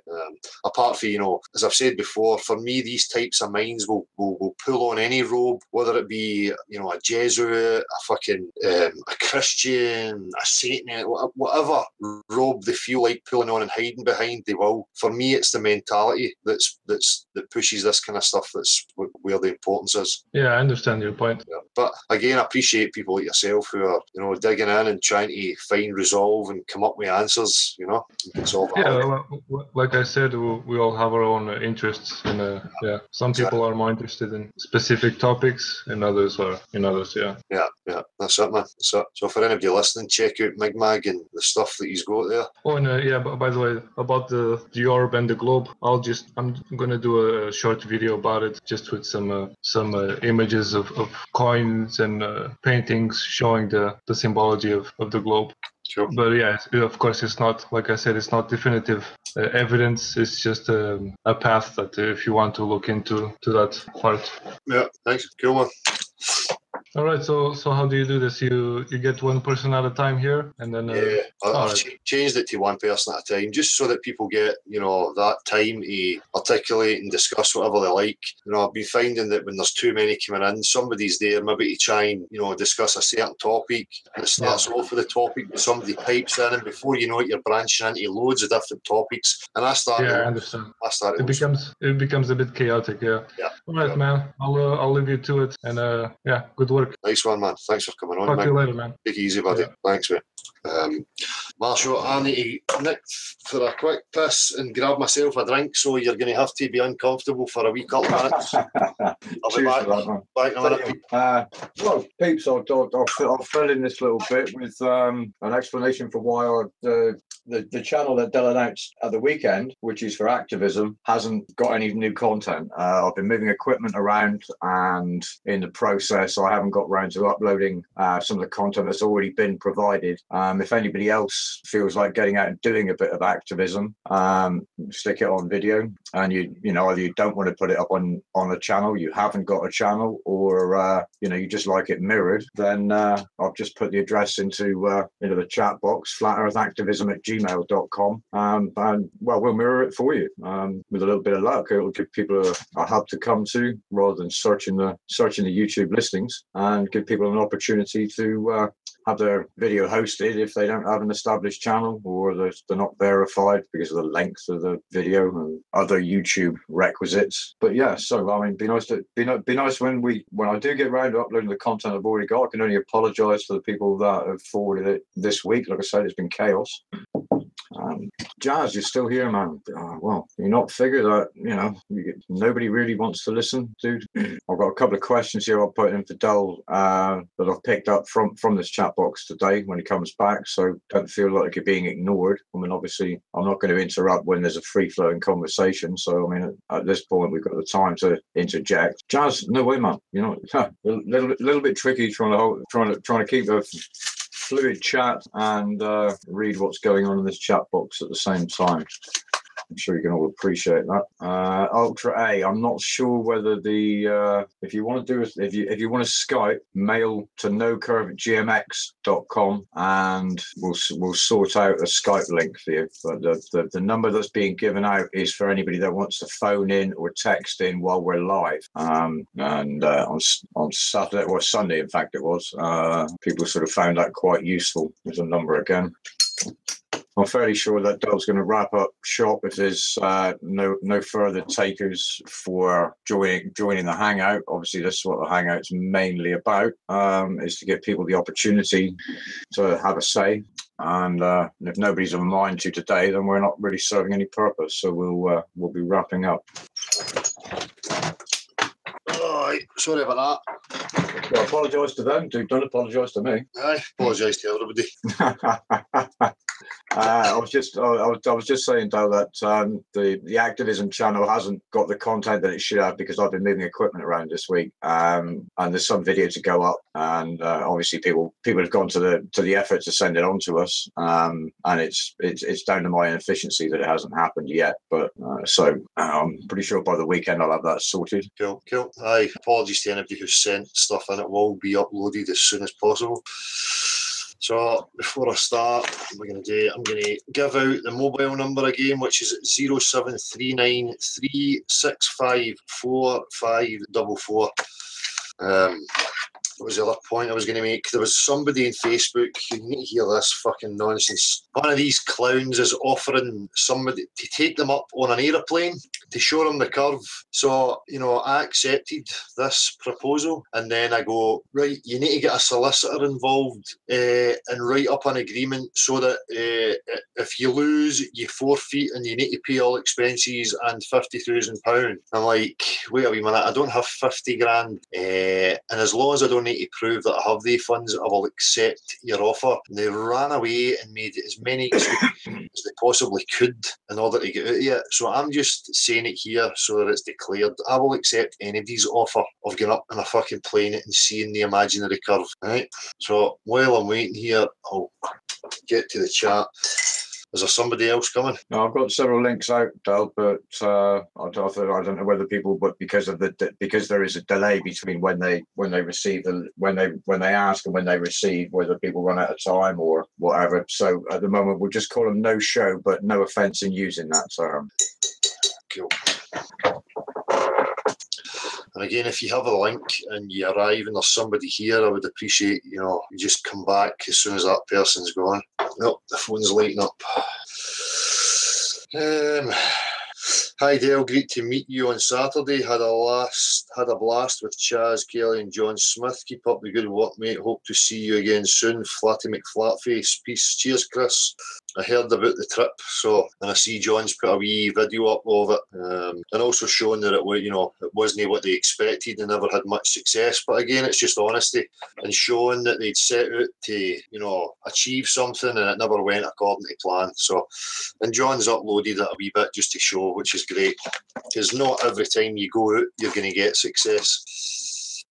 Apart from, as I've said before, for me these types of minds will pull on any robe, whether it be a Jesuit, a fucking a Christian, a Satanist, whatever robe they feel like pulling on and hiding behind, they will. For me, it's the mentality that pushes this kind of stuff. That's where the importance is. Yeah, I understand your point. Yeah. But again, I appreciate people like yourself who are, digging in and trying to find resolve and come up with answers. It's all valid. Yeah, like I said, we all have our own interests, and some people are more interested in specific topics, and others are in others. Yeah. Yeah, that's it, man. So for anybody listening, check out Migmag and the stuff that he's got there. Oh, and but by the way, about the orb and the globe, I'm gonna do a short video about it, just with some images of coins and paintings showing the symbology of the globe. Sure. But yeah, of course, it's not, like I said, it's not definitive evidence. It's just a path that if you want to look into that part. Yeah, thanks. Cool, man. All right, so how do you do this? You get one person at a time here, and then I've changed it to one person at a time, just so that people get that time to articulate and discuss whatever they like. I've been finding that when there's too many coming in, somebody's there maybe to try and discuss a certain topic, and it starts off with a topic, but somebody pipes in, and before you know it, you're branching into loads of different topics. And I understand. It becomes a bit chaotic. Yeah. All right, man. I'll leave you to it, and good work. Nice one, man. Thanks for coming on. Talk to you later, man. Take it easy, buddy. Yeah. Thanks, mate. Marshall, I need to nick for a quick piss and grab myself a drink, so you're going to have to be uncomfortable for a wee couple of minutes. I'll be back in a minute. Well, peeps, I'll fill in this little bit with an explanation for why the channel that Dell announced at the weekend, which is for activism, hasn't got any new content. I've been moving equipment around, and in the process, I haven't got round to uploading some of the content that's already been provided. If anybody else feels like getting out and doing a bit of activism, stick it on video, and either you don't want to put it up on a channel, you haven't got a channel, or you just like it mirrored, then I've just put the address into the chat box, flatearthactivism@gmail.com, and we'll mirror it for you. With a little bit of luck, it'll give people a hub to come to rather than searching the YouTube listings, and give people an opportunity to have their video hosted if they don't have an established channel, or they're not verified because of the length of the video and other YouTube requisites. But yeah, so I mean, be nice when I do get around to uploading the content I've already got. I can only apologise for the people that have forwarded it this week. Like I said, it's been chaos. Jazz, you're still here, man. Well, you not figure that nobody really wants to listen, dude. I've got a couple of questions here I'll put in for Dell that I've picked up from this chat box today when he comes back, so don't feel like you're being ignored. I mean, obviously, I'm not going to interrupt when there's a free-flowing conversation, so I mean, at this point, we've got the time to interject. Jazz, no way, man. A little bit tricky trying to keep a fluid chat and read what's going on in this chat box at the same time. I'm sure you can all appreciate that. Ultra A, I'm not sure whether if you want to Skype, mail to nocurve@gmx.com, and we'll sort out a Skype link for you. But the number that's being given out is for anybody that wants to phone in or text in while we're live. And on Saturday or Sunday, in fact, it was. People sort of found that quite useful. There's a number again. I'm fairly sure that Dell's going to wrap up shop if there's no further takers for joining the Hangout. Obviously, this is what the Hangout's mainly about, is to give people the opportunity to have a say. And if nobody's of a mind to today, then we're not really serving any purpose. So we'll be wrapping up. Alright, sorry about that. Well, I apologise to them. Don't apologise to me. I apologise to everybody. I was just saying, Dale, that the Activism channel hasn't got the content that it should have because I've been moving equipment around this week, and there's some video to go up, and obviously people have gone to the effort to send it on to us, and it's down to my inefficiency that it hasn't happened yet. But so I'm pretty sure by the weekend I'll have that sorted. Cool. Aye, apologies to anybody who's sent stuff in. It will be uploaded as soon as possible. So before I start, what I'm going to give out the mobile number again, which is 0739 365 4544. What was the other point I was going to make? There was somebody in Facebook, you need to hear this fucking nonsense. One of these clowns is offering somebody to take them up on an aeroplane to show them the curve. So, I accepted this proposal, and then I go, right, you need to get a solicitor involved and write up an agreement so that if you lose, you forfeit and you need to pay all expenses and £50,000. I'm like, wait a wee minute, I don't have 50 grand, and as long as I don't need to prove that I have the funds, I will accept your offer. And they ran away and made as many excuses as they possibly could in order to get out of it. So I'm just saying it here so that it's declared. I will accept anybody's offer of getting up on a fucking plane and seeing the imaginary curve. Right? So while I'm waiting here, I'll get to the chat. Is there somebody else coming? No, I've got several links out, Del, but I don't know whether people, but because there is a delay between when they receive when they ask and when they receive, whether people run out of time or whatever. So at the moment, we'll just call them no show, but no offence in using that term. Cool. And again, if you have a link and you arrive and there's somebody here, I would appreciate, you just come back as soon as that person's gone. Nope, the phone's lighting up. Hi Dale, great to meet you on Saturday. Had a blast with Chaz, Kelly and John Smith. Keep up the good work, mate. Hope to see you again soon. Flatty McFlatface. Peace. Cheers, Chris. I heard about the trip, and I see John's put a wee video up of it, and also showing that it wasn't what they expected. They never had much success, but again, it's just honesty and showing that they'd set out to, achieve something, and it never went according to plan. So, and John's uploaded it a wee bit just to show, which is great, because not every time you go out you're going to get success.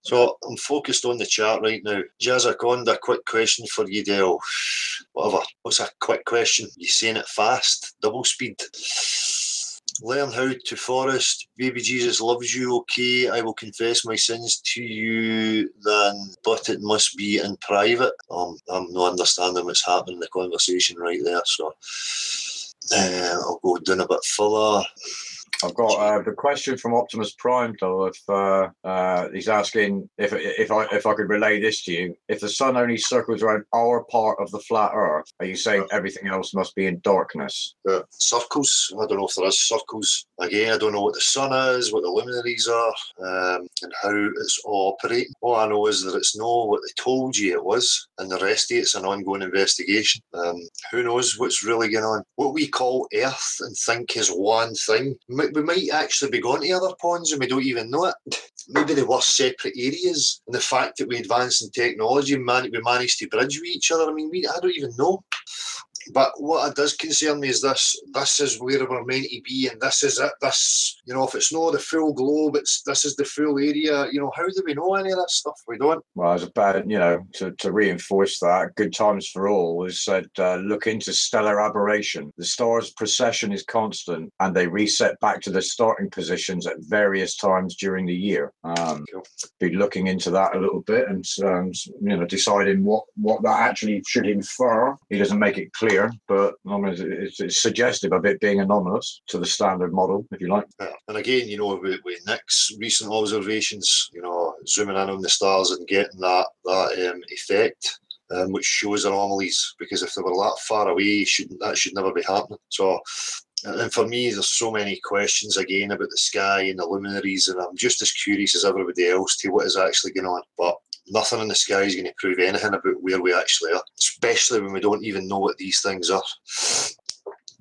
So I'm focused on the chat right now. Jazaconda, quick question for you, Dale. Whatever. What's a quick question? You saying it fast? Double speed. Learn how to forest. Baby Jesus loves you. Okay, I will confess my sins to you then, but it must be in private. I'm not understanding what's happening in the conversation right there. So I'll go down a bit further. I've got the question from Optimus Prime, though. If he's asking if I could relay this to you, if the sun only circles around our part of the flat Earth, are you saying everything else must be in darkness? Circles. I don't know if there is circles. Again, I don't know what the sun is, what the luminaries are, and how it's all operating. All I know is that it's not what they told you it was, and the rest of it's an ongoing investigation. Who knows what's really going on? What we call Earth and think is one thing. We might actually be going to other ponds and we don't even know it. Maybe they were separate areas, and the fact that we advance in technology, we managed to bridge with each other. I mean, I don't even know. But what it does concern me is this is where we're meant to be, and this is it. This, if it's not the full globe, this is the full area. How do we know any of this stuff? We don't. Well, it's about, to reinforce that, Good Times for All has said, look into stellar aberration. The stars' precession is constant, and they reset back to their starting positions at various times during the year. Cool. Be looking into that a little bit and, deciding what that actually should infer. He doesn't make it clear, but it's suggestive of it being anomalous to the standard model, if you like. Yeah. And again, with Nick's recent observations, zooming in on the stars and getting that effect, which shows anomalies, because if they were that far away, that should never be happening. So, and for me, there's so many questions again about the sky and the luminaries, and I'm just as curious as everybody else to what is actually going on. But nothing in the sky is going to prove anything about where we actually are, especially when we don't even know what these things are.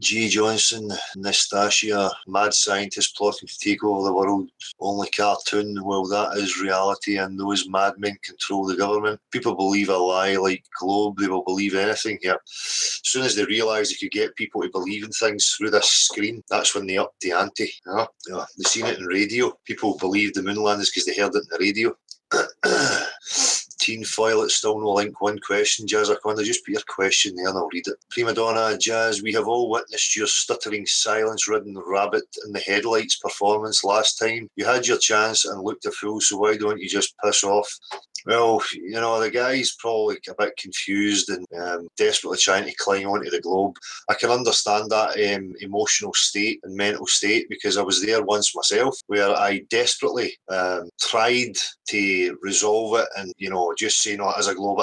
G. Johnson, Nastasia, mad scientist plotting to take over the world. Only cartoon, well, that is reality, and those madmen control the government. People believe a lie like Globe, they will believe anything here. As soon as they realise they could get people to believe in things through this screen, that's when they upped the ante. They seen it in radio. People believed the moon landings because they heard it in the radio. Teen Foil, it's still no link. One question, Jazz Aquanda, just put your question there and I'll read it. Prima Donna, Jazz, we have all witnessed your stuttering, silence-ridden rabbit in the headlights performance last time. You had your chance and looked a fool, so why don't you just piss off? Well, you know, the guy's probably a bit confused and desperately trying to climb onto the globe. I can understand that emotional state and mental state, because I was there once myself, where I desperately tried to resolve it and, you know, just say, no, it is a globe,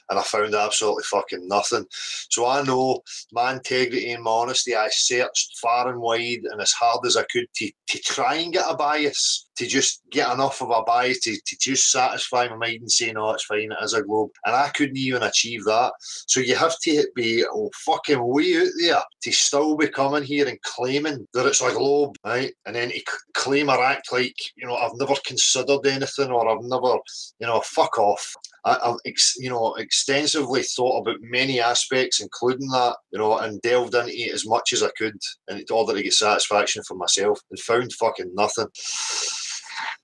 and I found absolutely fucking nothing. So I know my integrity and my honesty, I searched far and wide and as hard as I could to try and get a bias, to just get enough of a bias to just satisfy my mind and say, no, it's fine, it is a globe. And I couldn't even achieve that. So you have to be fucking way out there to still be coming here and claiming that it's a globe, right? And then to claim or act like, you know, I've never considered anything, or I've never, you know, fuck off. I've extensively thought about many aspects, including that, you know, and delved into it as much as I could in order to get satisfaction for myself, and found fucking nothing.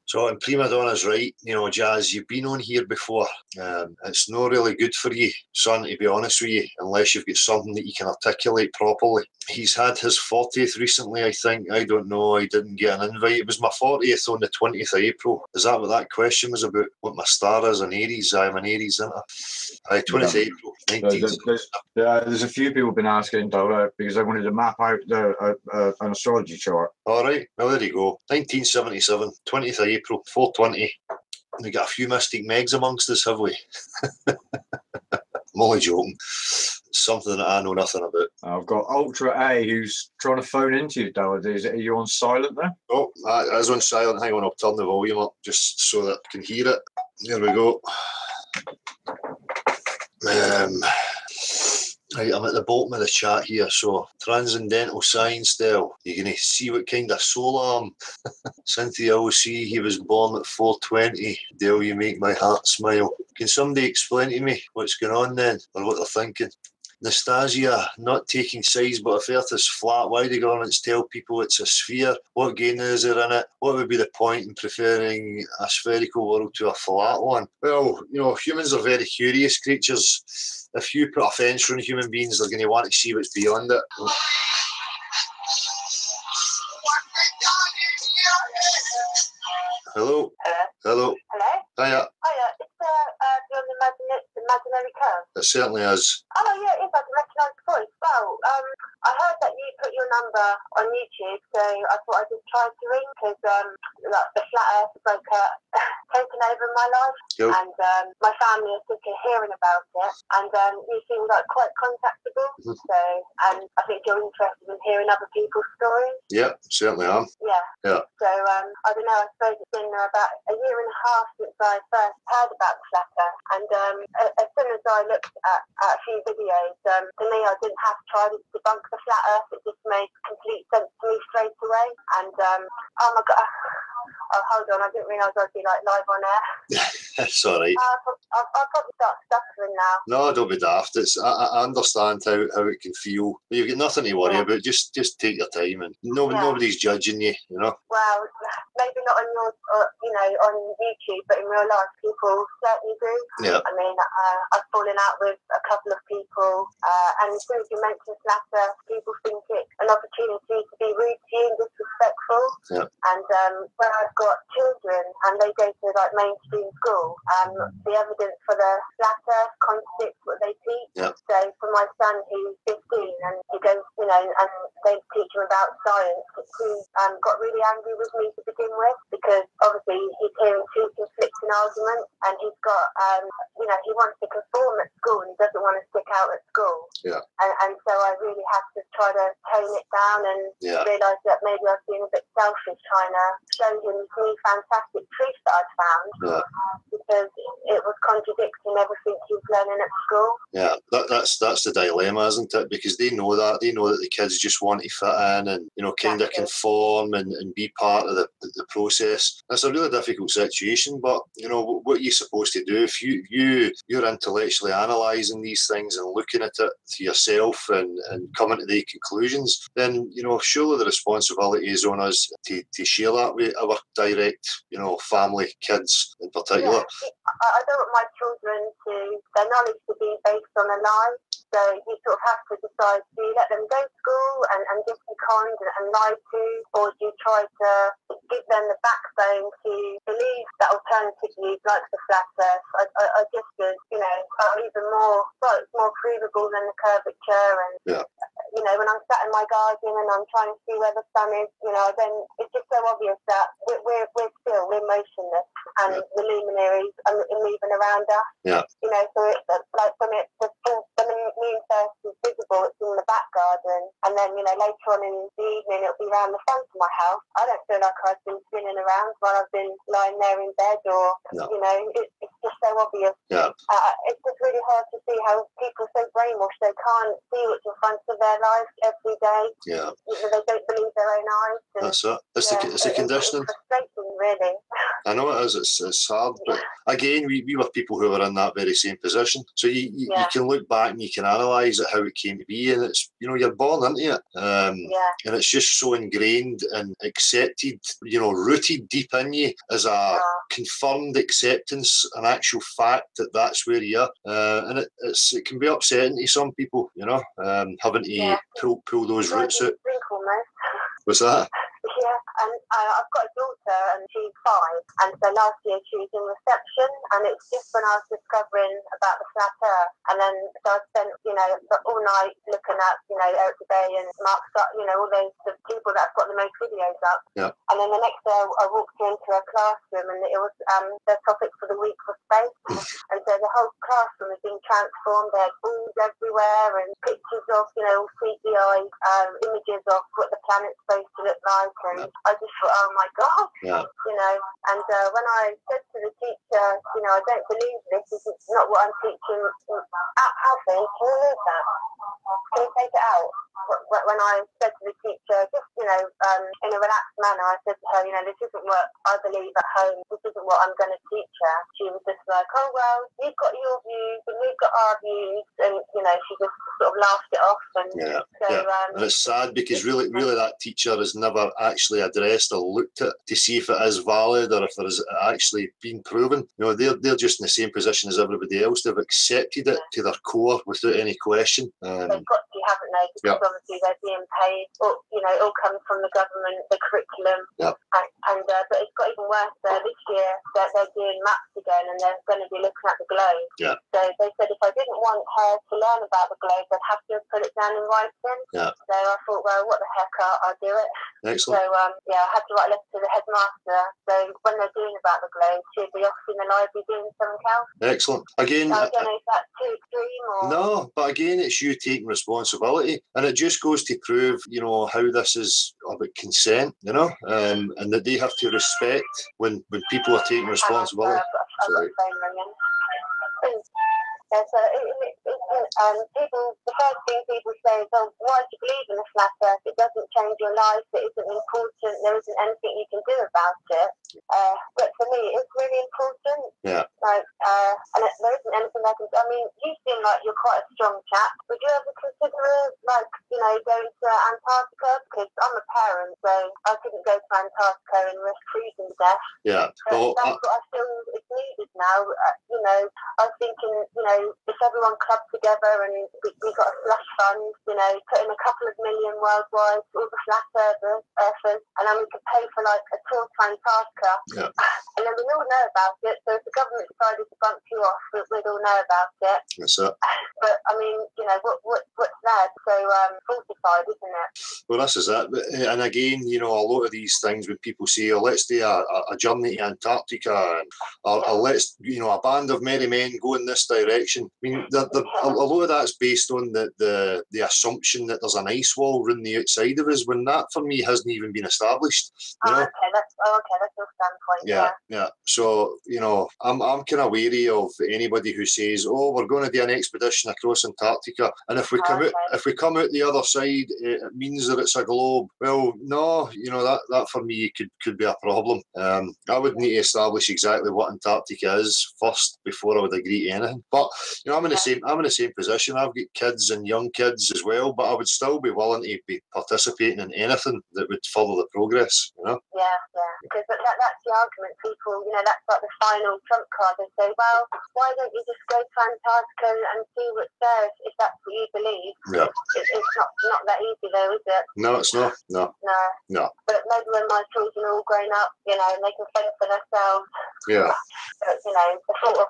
So, and Prima Donna's right, you know, Jazz, you've been on here before. It's not really good for you, son, to be honest with you, unless you've got something that you can articulate properly. He's had his 40th recently, I think. I don't know, I didn't get an invite. It was my 40th on the 20th of April. Is that what that question was about? What my star is, an Aries? I'm an Aries, isn't I? 20th April, 19th. There's a few people been asking, because I wanted to map out an astrology chart. All right, well, there you go. 1977, 20th of April, 4:20. We got a few Mystic Megs amongst us, have we? I'm only joking. Something that I know nothing about. I've got Ultra A who's trying to phone into you, Dawid. Are you on silent there? Oh, that is on silent. Hang on, I'll turn the volume up just so that I can hear it. There we go. Right, I'm at the bottom of the chat here. So, Transcendental Science Del, you're going to see what kind of soul I'm. Cynthia OC, he was born at 4:20. Del, you make my heart smile. Can somebody explain to me what's going on then, or what they're thinking? Nastasia, not taking sides, but if Earth is flat, why do governments tell people it's a sphere? What gain is there in it? What would be the point in preferring a spherical world to a flat one? Well, you know, humans are very curious creatures. If you put a fence around human beings, they're going to want to see what's beyond it. Hello? Hello? Hello? Hiya. Hiya, it's the imaginary curve. It certainly is. Oh yeah, it is. I can recognise the voice. Well, I heard that you put your number on YouTube, so I thought I'd just try to ring, because the flat earth is like taken over my life. Yep. And my family are sick of hearing about it, and you seem like quite contactable. Mm-hmm. So, and I think you're interested in hearing other people's stories. Yeah, certainly am. Yeah. Yeah. So I don't know. I suppose it's been about a year and a half since I first heard about the flat earth, and as soon as I looked at a few videos, to me, I didn't have to try to debunk the flat earth. It just made complete sense to me straight away. And oh my god. Oh, hold on, I didn't realise I'd be like live on air. It's all right. I'll probably start stuttering now. No, don't be daft. I understand how it can feel. You've got nothing to worry about. Just take your time, and nobody's judging you, you know. Well, maybe not on your, on YouTube, but in real life, people certainly do. Yeah. I mean, I've fallen out with a couple of people, and as soon as you mention flatter, people think it's an opportunity to be rude to you and disrespectful. Yeah. And when I've got children and they go to like mainstream school, the evidence for the flatter contradicts what they teach. Yeah. So for my son, who's 15, and he goes, and they teach him about science, he got really angry with me to begin with, because obviously he's hearing two conflicting arguments, and he's got, he wants to conform at school and he doesn't doesn't want to stick out at school. Yeah. And so I really had to try to tone it down and realise that maybe I was being a bit selfish, trying to show him this new fantastic truth that I'd found. Yeah. Because it was contradicting everything he was learning at school. Yeah, that's the dilemma, isn't it? Because they know that the kids just want to fit in and, you know, kind of conform and be part of the process. It's a really difficult situation, but, you know, what you're supposed to do if you're intellectually analysing these things and looking at it to yourself and coming to the conclusions, then, you know, surely the responsibility is on us to share that with our direct, you know, family, kids in particular. Yeah. I don't want my children their knowledge to be based on a lie. So you sort of have to decide, do you let them go to school and just be kind and lie to, or do you try to give them the backbone to believe that alternative views like the flat earth are just as, you know, are even more, well, it's more provable than the curvature. And, you know, when I'm sat in my garden and I'm trying to see where the sun is, you know, then it's just so obvious that we're motionless and the luminaries are moving around us. Yeah. You know, so it's like when the moon first is visible, it's in the back garden, and then, you know, later on in the evening it'll be around the front of my house. I don't feel like I've been spinning around while I've been lying there in bed, or you know, it's just so obvious. Yeah. It's just really hard to see how people are so brainwashed they can't see what's in front of their lives every day. Yeah. You know, they don't believe their own eyes. And, that's it. It's the conditioning. It's frustrating, really. I know it is. It's hard, but again, we were people who were in that very same position. So you can look back and you can analyse it how it came to be, and it's, you know, you're born into it, and it's just so ingrained and accepted, you know, rooted deep in you as a confirmed acceptance, an actual fact that that's where you are, and it can be upsetting to some people, you know, having to pull those roots out. What's that? Yeah, and I've got a daughter and she's 5, and so last year she was in reception, and it's just when I was discovering about the flat earth, and then so I spent, you know, all night looking at, you know, Eric Bay and Mark Scott, you know, all those the people that have got the most videos up. Yeah. And then the next day I walked into a classroom and it was the topic for the week was space, and so the whole classroom has been transformed. There are balls everywhere and pictures of, you know, CGI images of what the planet's supposed to look like. And I just thought, oh my God, you know. And when I said to the teacher, you know, I don't believe this is not what I'm teaching. Alfie, can you move that? Can you take it out? When I said to the teacher, just, you know, in a relaxed manner, I said to her, you know, this isn't what I believe at home. This isn't what I'm going to teach her. She was just like, oh, well, you've got your views and we've got our views. And, you know, she just sort of laughed it off. And and it's sad because really that teacher has never actually addressed or looked at to see if it is valid or if there is actually been proven. You know, they're just in the same position as everybody else. They've accepted it to their core without any question. They've got to, haven't they? Because obviously they're being paid, or, you know, it all comes from the government, the curriculum. And but it's got even worse. This year they're doing maths again, and they're going to be looking at the globe. So they said if I didn't want her to learn about the globe, I'd have to put it down in writing. So I thought, well, what the heck, I'll do it. Excellent. So I had to write a letter to the headmaster. So when they're doing about the globe, she'll be off in the library doing something else. Excellent. Again, I don't know if that's too extreme or no, but again, it's you taking responsibility, and it just goes to prove, you know, how this is about consent, you know, and that they have to respect when people are taking responsibility. I've got the phone ringing. Yeah, so people, the first thing people say is, oh, why do you believe in the flat earth? It doesn't change your life, it isn't important, there isn't anything you can do about it. But for me, it's really important. Like, and there isn't anything I can do. I mean, you seem like you're quite a strong chap. Would you ever consider, like, you know, going to Antarctica? Because I'm a parent, so I couldn't go to Antarctica and risk freezing to death. Well, that's what I feel is needed now. You know, I was thinking, you know, if everyone clubbed together and we got a slush fund, you know, put in a couple of million worldwide, all the flat earthers, and then we could pay for like a tour to Antarctica. And then we'd all know about it. So if the government decided to bump you off, we'd all know about it. That's it. But I mean, you know, what's that? So falsified, isn't it? Well, this is it. And again, a lot of these things when people say, oh, let's do a journey to Antarctica, or let's, a band of merry men go in this direction. I mean, a lot of that's based on the assumption that there's an ice wall running the outside of us, when that, for me, hasn't even been established. Okay, that's your standpoint. Yeah. So, I'm kind of wary of anybody who says, oh, we're going to do an expedition across Antarctica, and if we come out the other side, it means that it's a globe. Well, no, that for me could be a problem. I would need to establish exactly what Antarctica is first before I would agree to anything. But I'm in the same position. I've got kids and young kids as well, but I would still be willing to be participating in anything that would further the progress. Yeah, because that's the argument. People, that's like the final trump card. They say, well, why don't you just go to Antarctica and see what's there if that's what you believe? Yeah. It's not that easy though, is it? No, it's not. No. But maybe when my children are all grown up, and they can fend for themselves. Yeah. But, the thought of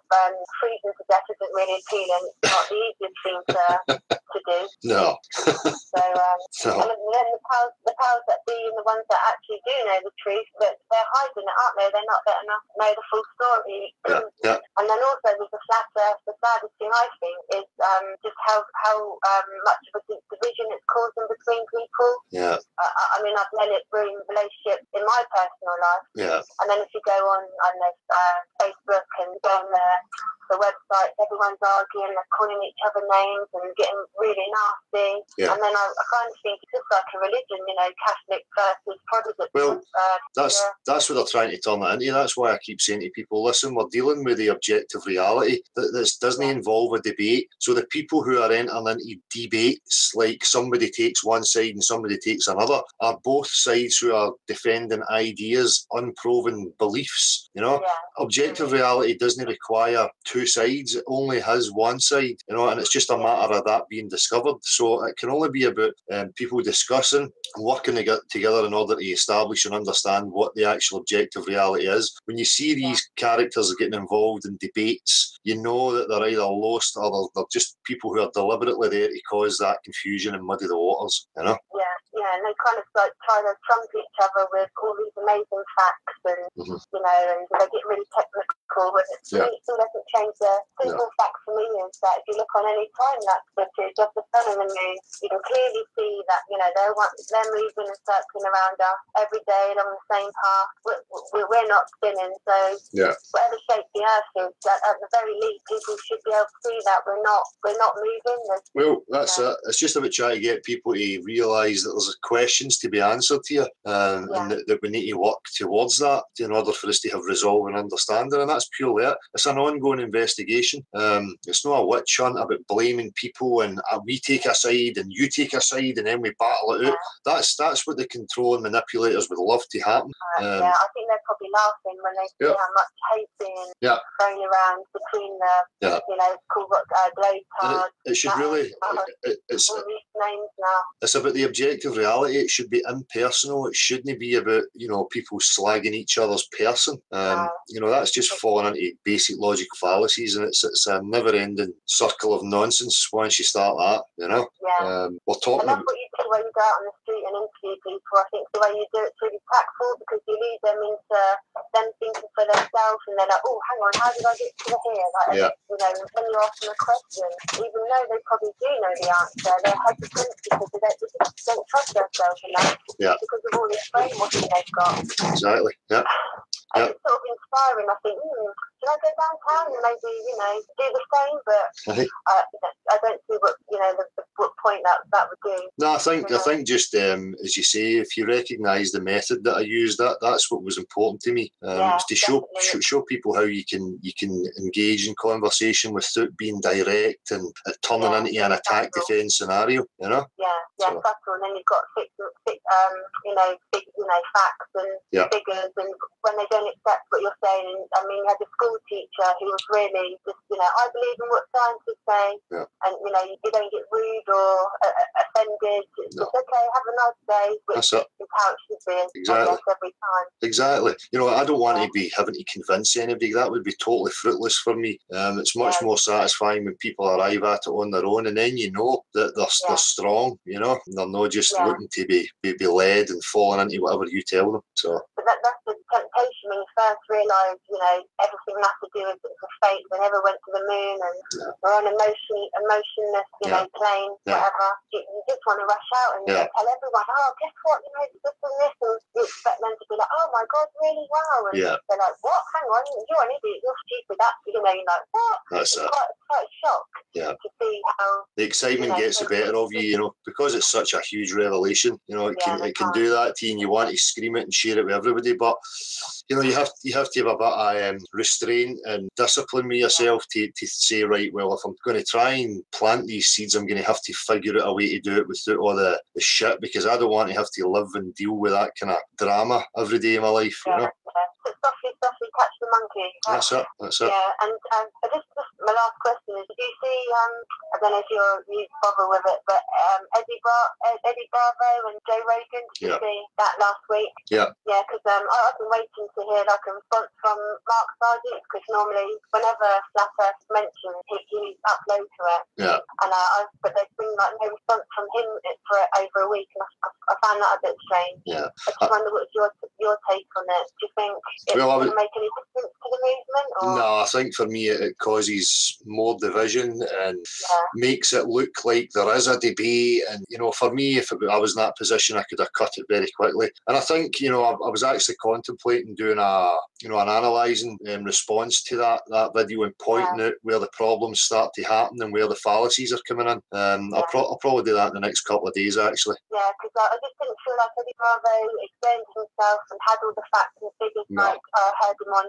freezing to death isn't really appealing. It's not the easiest thing to do. No. So, and then the powers that be and the ones that actually do know the truth, but they're hiding it, aren't they? They're not letting us know the full story. Yeah. And then also with the flat earth, the saddest thing I think is just how much of a division it's causing between people. Yeah. I mean, I've let it ruin relationships in my personal life. Yeah. And then if you go on, Facebook and go on the websites, everyone's arguing, they're calling each other names and getting really nasty. Yeah. And then I kind of think it's just like a religion, Catholic versus Protestant. Well, that's what they're trying to turn it into. That's why I keep saying to people, listen, we're dealing with the objective reality. This doesn't involve a debate. So the people who are entering into debates, like somebody takes one side and somebody takes another, are both sides who are defending ideas, unproven beliefs. Objective reality doesn't require two sides. It only has one side, and it's just a matter of that being discovered. So it can only be about people discussing, working together in order to establish and understand what the actual objective reality is. When you see these characters getting involved in debates, you know that they're either lost or they're just people who are deliberately there to cause that confusion and muddy the waters. Yeah, and they kind of like try to trump each other with all these amazing facts, and and they get really technical. But it still doesn't change the simple fact for me is that if you look on any time lapse footage of the sun and the moon, you can clearly see that they're moving and circling around us every day along the same path. We're not spinning, so whatever shape the Earth is, at the very least, people should be able to see that we're not moving. Well, that's it. It's just about trying to get people to realise that there's questions to be answered here, and that we need to work towards that in order for us to have resolve and understanding. And that's purely it. It's an ongoing investigation. It's not a witch hunt about blaming people and we take a side and you take a side and then we battle it out. That's what the control and manipulators would love to happen. I think they're probably laughing when they see how much hate being thrown around between the globe cards. It should really. It's all these names now. It's about the objective reality. It should be impersonal. It shouldn't be about people slagging each other's person. That's just falling into basic logic fallacies, and it's a never-ending circle of nonsense once you start that. We're talking about. What you do when you go out on the street and interview people. I think the way you do it's really tactful because you lead them into them thinking for themselves, and they're like, "Oh, hang on, how did I get to here?" When you ask them a question, even though they probably do know the answer, they're hesitant because they just don't trust themselves enough because of all this brainwashing they've got. Exactly. Yeah. And it's sort of inspiring. I think, should I go downtown and maybe, do the same? But I don't see what point that would do. No, I think just as you say, if you recognise the method that I used, that's what was important to me. Is to show people how you can engage in conversation without being direct and turning into an attack defence scenario. Subtle. And then you've got facts and figures, and when they don't accept what you're saying. I mean, you had a school teacher who was really just, I believe in what scientists say, and you don't get rude or offended. It's okay, have a nice day, which is how it should consistency, Exactly. I guess, every time. Exactly. You know, I don't want to be having to convince anybody. That would be totally fruitless for me. It's much more satisfying when people arrive at it on their own, and then you know that they're strong. You know, and they're not just looking to be led and falling into whatever you tell them. So. But that's the temptation when you first realise, you know, everything we have to do is a fake. We never went to the moon, and we're on emotionless, you know, plane, whatever. You just want to rush out and tell everyone, oh, guess what, you know, this and this, and you expect them to be like, oh my God, really, wow, and they're like, what? Hang on, you're an idiot, you're stupid. You know, you're like, what? That's it. Quite a shock to see how the excitement gets the better of you, you know, because it's such a huge revelation. You know, it can do that to you, and you want to scream it and share it with everybody. But you know, you have to have a bit of restraint and discipline with yourself to say, right, well, if I'm going to try and plant these seeds, I'm going to have to figure out a way to do it without all the shit, because I don't want to have to live and deal with that kind of drama every day of my life. You know. So softly catch the monkey. That's it. Yeah, and just my last question is: did you see? I don't know if you bother with it, but Eddie Bravo and Joe Rogan. Did you see that last week? Yeah. Yeah, because I've been waiting to hear like a response from Mark Sargent, because normally whenever Flat Earth is mentioned, he uploads to it. Yeah. And but there's been like no response from him for over a week, and I found that a bit strange. Yeah. I just wonder what's your take on it. Do you think it's going to make any difference to the movement? Or? No, I think for me it causes more division and makes it look like there is a debate. And you know, for me, if I was in that position, I could have cut it very quickly. And I think, you know, I was actually contemplating doing an analysing response to that video and pointing out where the problems start to happen and where the fallacies are coming in. I'll probably do that in the next couple of days, actually. Yeah, because I just didn't feel like Eddie Bravo explained himself and had all the facts and figures. Like I heard him on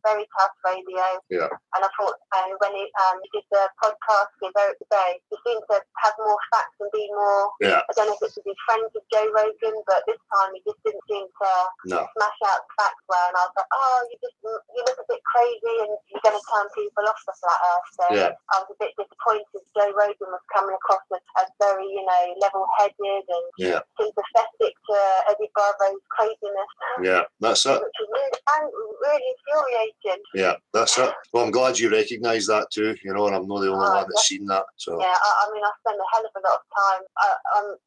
Very Tough Radio. Yeah. And I thought when he did the podcast with Eric today, he seemed to have more facts and be more. Yeah. I don't know if it's to be friends with Joe Rogan, but this time he just didn't seem to smash out the facts well. And I was like, oh, you look a bit crazy, and you're going to turn people off the Flat Earth. So I was a bit disappointed. Joe Rogan was coming across as very, you know, level-headed and sympathetic to Eddie Bravo's craziness. Yeah, that's it. Which is really infuriating. Yeah, that's it. Well, I'm glad you recognise that too, you know, and I'm not the only one that's seen that. So. Yeah, I mean, I spend a hell of a lot of time.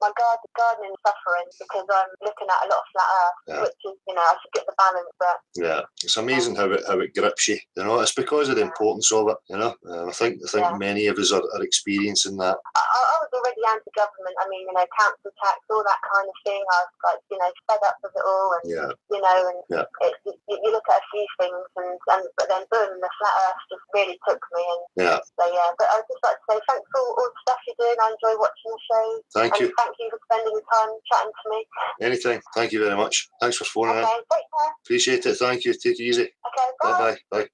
My gardening is suffering because I'm looking at a lot of Flat Earth, which is, you know, I should get the balance. But yeah, it's amazing how it grips you. You know, it's because of the importance of it. You know, I think many of us are experiencing that. I was already anti-government. I mean, you know, council tax, all that kind of thing. I was like, you know, fed up with it all, and you know, and you look at a few things, but then boom, the Flat Earth just really took me. And so but I'd just like to say thanks for all the stuff you're doing. I enjoy watching the show. Thank you. Thank you for spending the time chatting to me. Anytime. Thank you very much. Thanks for phoning in. Take care. Appreciate it. Thank you. Take it easy. Okay, bye. Bye.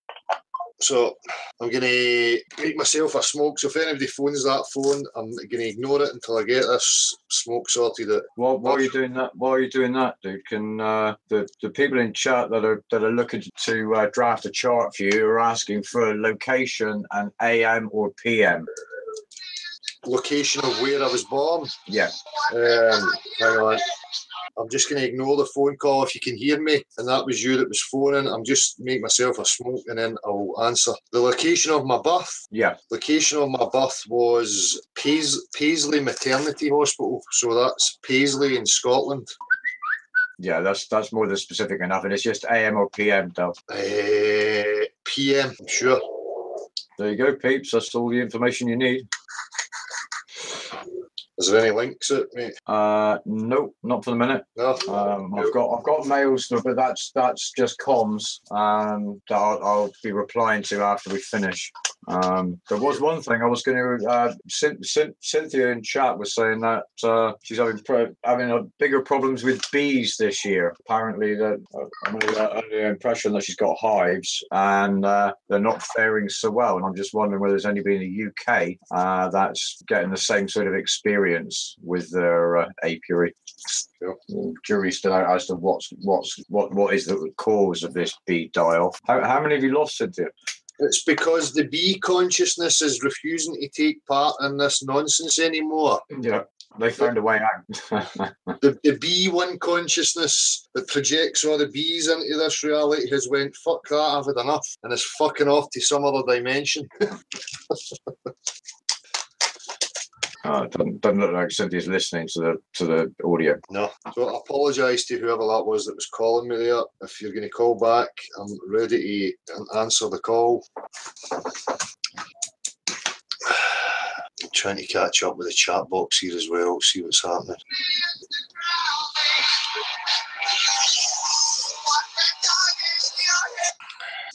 So I'm going to make myself a smoke. So if anybody phones that phone, I'm going to ignore it until I get this smoke sorted out. While are you doing that, dude? Can the people in chat that are looking to draft a chart for you are asking for a location and AM or PM? Location of where I was born? Yeah. Hang on. I'm just going to ignore the phone call if you can hear me, and that was you that was phoning. I'm just make myself a smoke and then I'll answer. The location of my birth? Yeah. Location of my birth was Paisley Maternity Hospital, so that's Paisley in Scotland. Yeah, that's more than specific enough, and it's just AM or PM, Dov. PM, I'm sure. There you go, peeps. That's all the information you need. Is there any links at mate? No, not for the minute. No. I've got mails, but that's just comms that I'll be replying to after we finish. There was one thing I was going to. Cynthia in chat was saying that she's having bigger problems with bees this year. Apparently, I'm under the impression that she's got hives and they're not faring so well. And I'm just wondering whether there's anybody in the UK that's getting the same sort of experience with their apiary. Sure. Jury's still out as to what is the cause of this bee die-off. How many have you lost, Cynthia? It's because the bee consciousness is refusing to take part in this nonsense anymore. Yeah. They found a way out. The B1 consciousness that projects all the Bs into this reality has went, fuck that, I've had enough, and is fucking off to some other dimension. Doesn't look like Cynthia's listening to the audio. No. So I apologise to whoever that was calling me there. If you're going to call back, I'm ready to answer the call. I'm trying to catch up with the chat box here as well, see what's happening.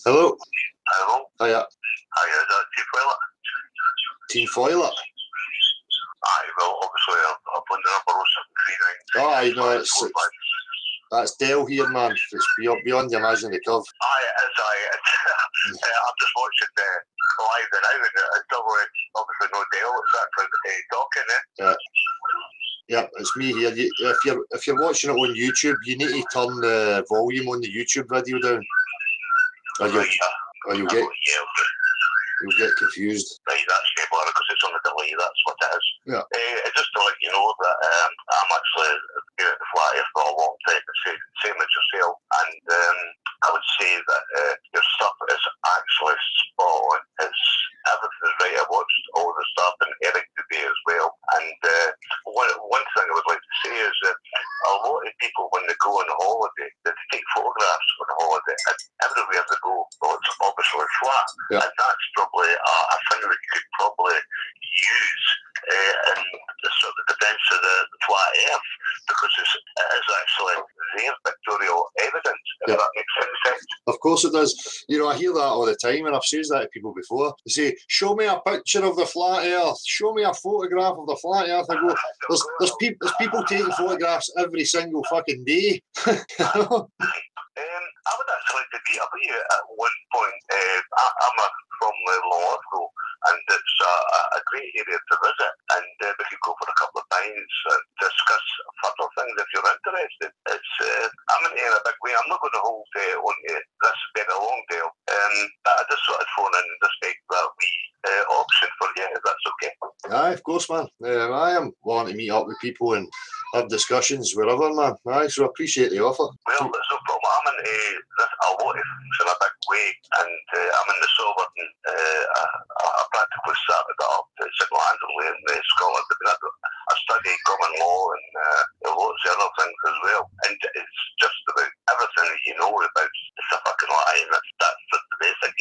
Hello? Hello? Hiya. Hiya, is that Chief Foiler? Team Foiler? Aye, well, obviously, I've phoned the number 0739. Oh, I know, that's Dell here, man. It's beyond your imaginary curve. Aye, it is, aye. I'm just watching the live now, and it's obviously no Dale, it's actually talking, eh? Yeah, it's me here. If you're watching it on YouTube, you need to turn the volume on the YouTube video down, or you'll get confused. Right, that's stable because it's on the delay, that's what it is. Yeah. Just to let you know that I'm actually here at the flat here for a long time, same as yourself, and I would say that your stuff is actually spot on. Everything's right. I watched all the stuff and Eric today as well, and one thing I would like to say is that a lot of people, when they go on holiday, they take photographs on holiday, and everywhere they go, well, it's obviously flat, and that's probably a thing that you could probably use in the sort of defence of the flat earth, because it is actually their pictorial evidence, if that makes any sense. Of course it does. You know, I hear that all the time, and I've said that to people before. They say, show me a picture of the flat earth, show me a photograph of the flat earth. I go, there's people taking photographs every single fucking day. I would actually like to meet up with you at one point. I'm from Longford, and it's a great area to visit, and we could go for a couple of pints and discuss further things if you're interested. I'm in here in a big way. I'm not going to hold on to this very long, Dale. I just sort of phone in and just make that wee option for you, if that's okay. Aye, of course, man. I am wanting to meet up with people and have discussions wherever, man. Aye, so I appreciate the offer. Well, there's no problem. I'm in a lot of things in a big way, and I'm in the Sovereign. I practically started up single-handedly in Scotland. I studied common law and lots of other things as well. And it's just about everything that you know about the fucking line. That's the basic,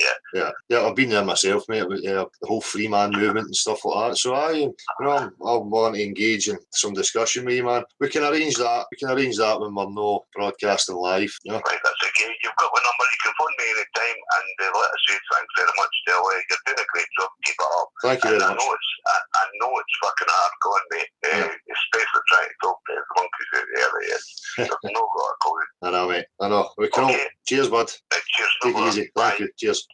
Yeah, I've been there myself, mate. About the whole free man movement and stuff like that. So I'm willing to engage in some discussion with you, man. We can arrange that. When we're no broadcasting live. Yeah. Right, that's okay. You've got my number. You can phone me any time, and let us say thanks very much, Del. You're doing a great job. Keep it up. Thank you very much. I know it's fucking hard going, mate. Especially trying to talk to the monkeys out there. There's no got a clue. I know, mate. I know. We can all. Cheers, bud. Cheers. Take it easy. Thank you. Cheers.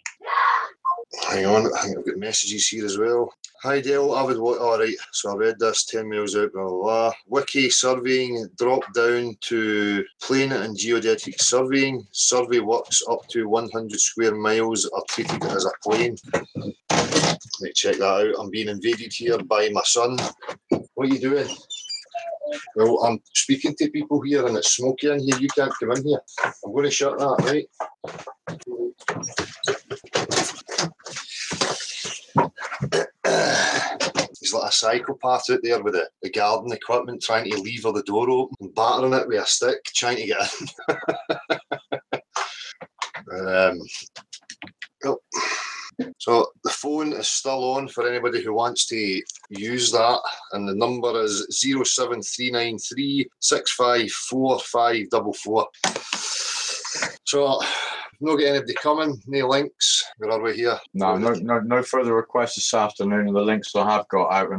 Hang on, I think I've got messages here as well. Hi Dale, alright, so I read this, 10 miles out, blah, blah, blah. Wiki surveying, drop down to planet and geodetic surveying. Survey works up to 100 square miles are treated as a plane. Let me check that out. I'm being invaded here by my son. What are you doing? Well, I'm speaking to people here and it's smoky in here. You can't come in here. I'm going to shut that, right? He's like a psychopath out there with the garden equipment, trying to lever the door open and battering it with a stick, trying to get in. So the phone is still on for anybody who wants to use that, and the number is 07393 654 544. So not getting anybody coming, no links. Where are we here? No further requests this afternoon, and the links I have got are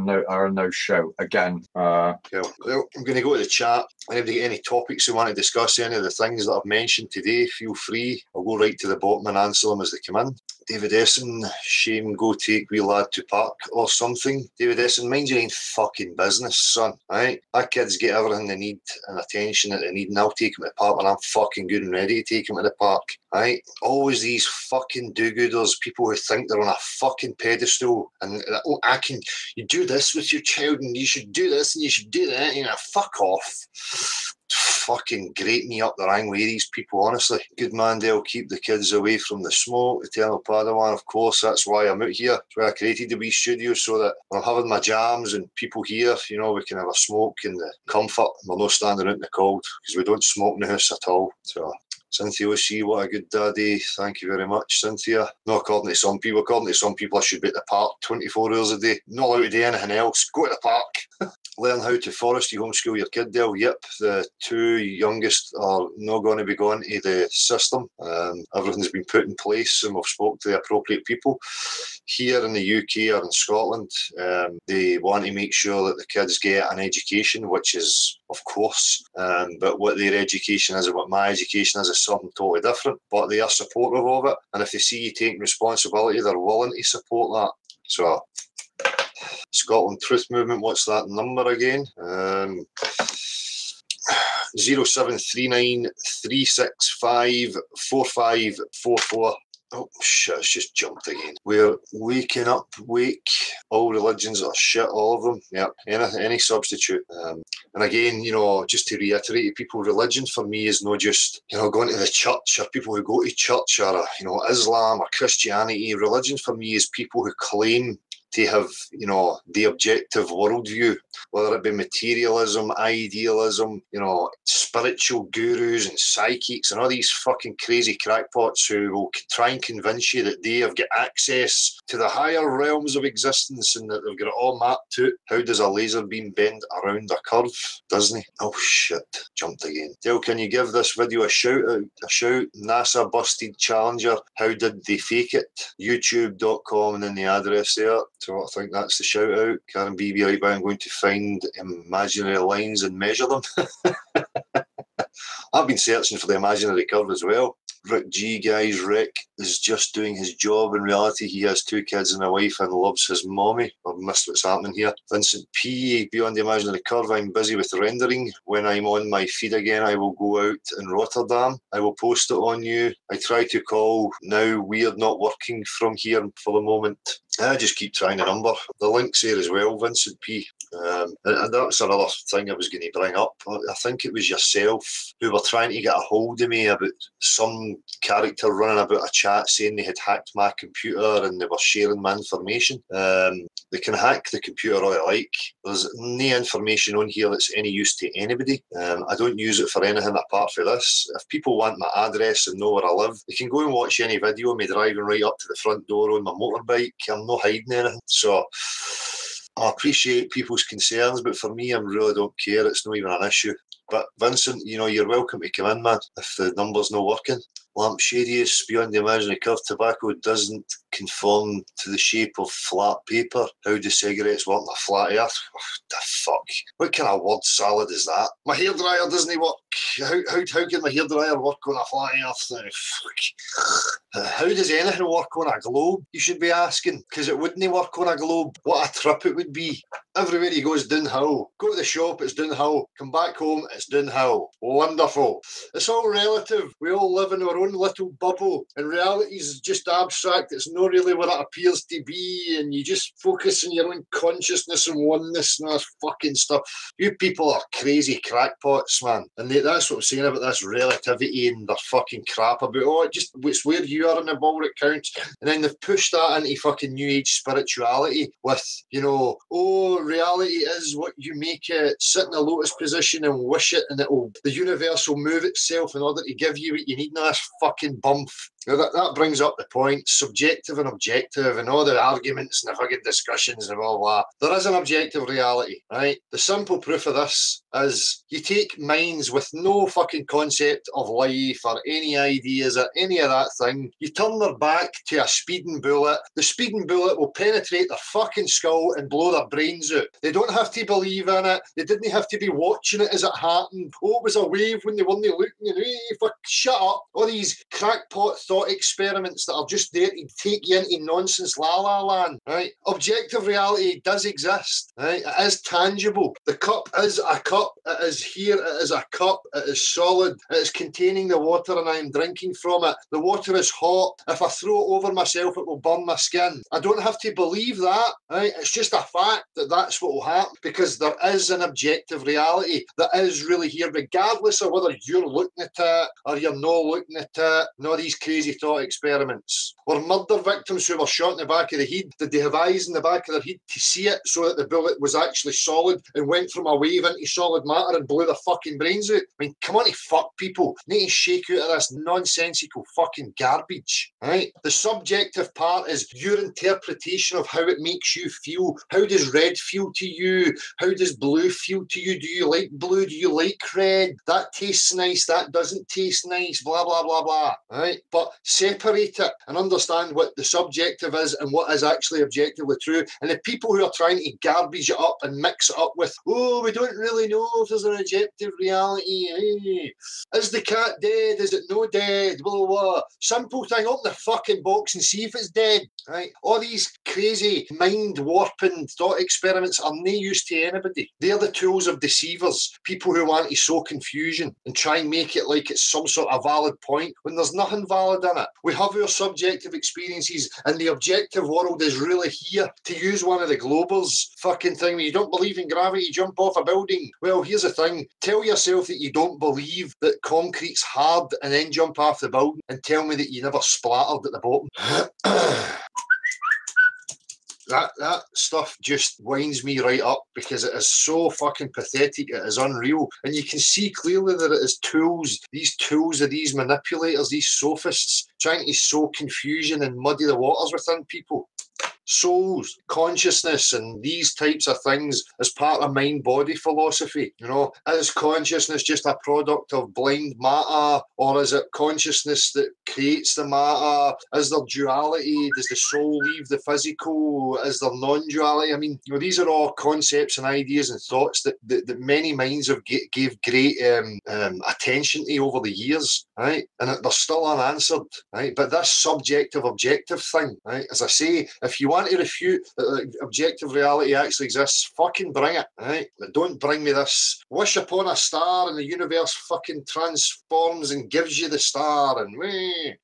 a no show again. Okay. Well, I'm going to go to the chat. Anybody got any topics you want to discuss, any of the things that I've mentioned today, feel free. I'll go right to the bottom and answer them as they come in. David Esson, shame, go take wee lad to park or something. David Esson, mind your own fucking business, son. Right? Our kids get everything they need and attention that they need, and I'll take them to the park when I'm fucking good and ready to take them to the park. Right? Always these fucking do-gooders hooders, people who think they're on a fucking pedestal and you do this with your child and you should do this and you should do that, fuck off. Fucking grate me up the wrong way, these people, honestly. Good man, they'll keep the kids away from the smoke. Eternal Padawan, of course, that's why I'm out here. That's why I created the wee studio, so that when I'm having my jams and people here, we can have a smoke in the comfort. We're not standing out in the cold, because we don't smoke in the house at all. So Cynthia OC, what a good daddy. Thank you very much, Cynthia. No, according to some people, I should be at the park 24 hours a day. Not allowed to do anything else. Go to the park. Learn how to forestry homeschool your kid, Dale. Yep, the two youngest are not going to be going to the system. Everything's been put in place and we've spoke to the appropriate people. Here in the UK or in Scotland, they want to make sure that the kids get an education, which is, of course, but what their education is and what my education is something totally different. But they are supportive of it, and if they see you taking responsibility, they're willing to support that. So, Scotland Truth Movement, what's that number again? 0739 365 4544. Oh shit, it's just jumped again. We're waking up, wake. All religions are shit, all of them. Yep, any substitute. And again, just to reiterate to people, religion for me is not just, going to the church or people who go to church or, Islam or Christianity. Religion for me is people who claim to have, the objective worldview, whether it be materialism, idealism, spiritual gurus and psychics and all these fucking crazy crackpots who will try and convince you that they have got access to the higher realms of existence and that they've got it all mapped to. How does a laser beam bend around a curve? Doesn't he? Oh shit, jumped again. Dale, can you give this video a shout out? A shout. NASA busted Challenger. How did they fake it? YouTube.com and then the address there. So I think that's the shout out. Karen B, be right back. I'm going to find imaginary lines and measure them. I've been searching for the imaginary curve as well. Rick G, guys, Rick is just doing his job. In reality, he has 2 kids and a wife and loves his mommy. I've missed what's happening here. Vincent P, beyond the imaginary curve, I'm busy with rendering. When I'm on my feed again, I will go out in Rotterdam. I will post it on you. I try to call now. Weird not working from here for the moment. I just keep trying the number. The link's here as well, Vincent P. And that's another thing I was going to bring up. I think it was yourself who were trying to get a hold of me about some character running about a chat saying they had hacked my computer and they were sharing my information. They can hack the computer all they like. There's no information on here that's any use to anybody. I don't use it for anything apart from this. If people want my address and know where I live, they can go and watch any video of me driving right up to the front door on my motorbike. I'm not hiding anything. So I appreciate people's concerns, but for me, I really don't care. It's not even an issue. But Vincent, you're welcome to come in, man, if the number's not working. Lampshadius, beyond the imaginary curve, tobacco doesn't conform to the shape of flat paper. How do cigarettes work on a flat earth? Oh, the fuck? What kind of word salad is that? My hairdryer doesn't work. How can my hairdryer work on a flat earth now? Fuck. How does anything work on a globe? You should be asking, because it wouldn't work on a globe. What a trip it would be. Everywhere he goes downhill. Go to the shop, it's downhill. Come back home, it's downhill. Wonderful. It's all relative. We all live in our own little bubble, and reality is just abstract. It's not really what it appears to be, and you just focus on your own consciousness and oneness and all this fucking stuff. You people are crazy crackpots, man. And that's what I'm saying about this relativity and their fucking crap about, it's where you are in the ball that counts. And then they've pushed that into fucking new age spirituality with, reality is what you make it. Sit in a lotus position and wish it, and the universe will move itself in order to give you what you need. Now this fucking bump. Now that brings up the point, subjective and objective and all the arguments and the fucking discussions and all that. There is an objective reality, right? The simple proof of this is you take minds with no fucking concept of life or any ideas or any of that thing, you turn their back to a speeding bullet. The speeding bullet will penetrate their fucking skull and blow their brains out. They don't have to believe in it. They didn't have to be watching it as it happened. Oh, it was a wave when they weren't looking. Shut up. All these crackpot thought experiments that are just there to take you into nonsense la land, right? Objective reality does exist, right? It is tangible. The cup is a cup. cup. It is here. It is a cup. It is solid. It is containing the water and I am drinking from it. The water is hot. If I throw it over myself, it will burn my skin. I don't have to believe that, right? It's just a fact that that's what will happen because there is an objective reality that is really here, regardless of whether you're looking at it or you're not looking at it. No, these crazy thought experiments. Or murder victims who were shot in the back of the head. Did they have eyes in the back of their head to see it so that the bullet was actually solid and went from a wave into solid matter and blew their fucking brains out? I mean, come on, to fuck people. Need to shake out of this nonsensical fucking garbage, right? The subjective part is your interpretation of how it makes you feel. How does red feel to you? How does blue feel to you? Do you like blue? Do you like red? That tastes nice. That doesn't taste nice. Blah, blah, blah, blah, right? But separate it and understand what the subjective is and what is actually objectively true. And the people who are trying to garbage it up and mix it up with, oh, we don't really know if there's an objective reality. Hey, is the cat dead? Is it no dead? Blah, blah, blah. Simple thing, open the fucking box and see if it's dead, right? All these crazy mind-warping thought experiments are no use to anybody. They're the tools of deceivers, people who want to sow confusion and try and make it like it's some sort of valid point when there's nothing valid in it. We have our subjective experiences and the objective world is really here. To use one of the Globers fucking thing, when you don't believe in gravity, jump off a building. Well, here's the thing. Tell yourself that you don't believe that concrete's hard and then jump off the building and tell me that you never splattered at the bottom. That stuff just winds me right up because it is so fucking pathetic. It is unreal. And you can see clearly that it is tools. These tools of these manipulators, these sophists, trying to sow confusion and muddy the waters within people. Souls, consciousness, and these types of things as part of mind-body philosophy. You know, is consciousness just a product of blind matter, or is it consciousness that creates the matter? Is there duality? Does the soul leave the physical? Is there non-duality? I mean, you know, these are all concepts and ideas and thoughts that many minds have gave great attention to over the years, right? And they're still unanswered, right? But this subjective objective thing, right? As I say, if you want to refute that objective reality actually exists, fucking bring it, right? But don't bring me this wish upon a star and the universe fucking transforms and gives you the star and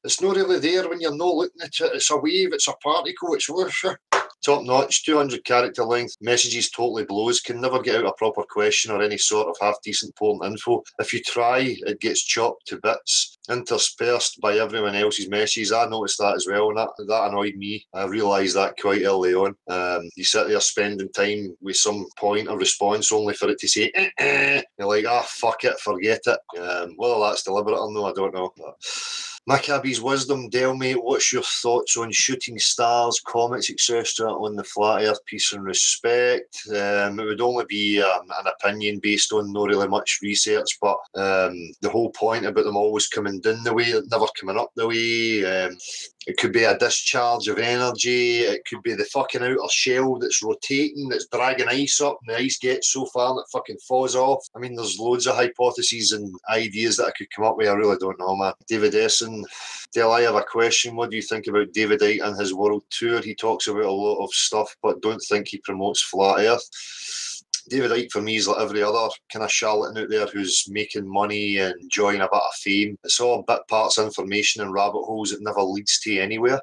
it's not really there when you're not looking at it. It's a wave, it's a particle, it's whoosh. Top notch, 200 character length, messages totally blows, can never get out a proper question or any sort of half decent important info. If you try, it gets chopped to bits, interspersed by everyone else's messages. I noticed that as well, and that annoyed me. I realised that quite early on. You sit there spending time with some point of response only for it to say, You're like, fuck it, forget it. Whether that's deliberate or no, I don't know. But Maccabee's Wisdom, Del, mate, what's your thoughts on shooting stars, comets, etc. on the flat earth? Peace and respect. It would only be an opinion based on not really much research, but the whole point about them always coming down the way, never coming up the way. It could be a discharge of energy. It could be the fucking outer shell that's rotating, that's dragging ice up, and the ice gets so far that it fucking falls off. I mean, there's loads of hypotheses and ideas that I could come up with. I really don't know, man. David Essen, Del, I have a question. What do you think about David Icke and his world tour? He talks about a lot of stuff, but don't think he promotes flat earth. David Icke for me is like every other kind of charlatan out there who's making money and enjoying a bit of fame. It's all bit parts information and rabbit holes that never leads to anywhere.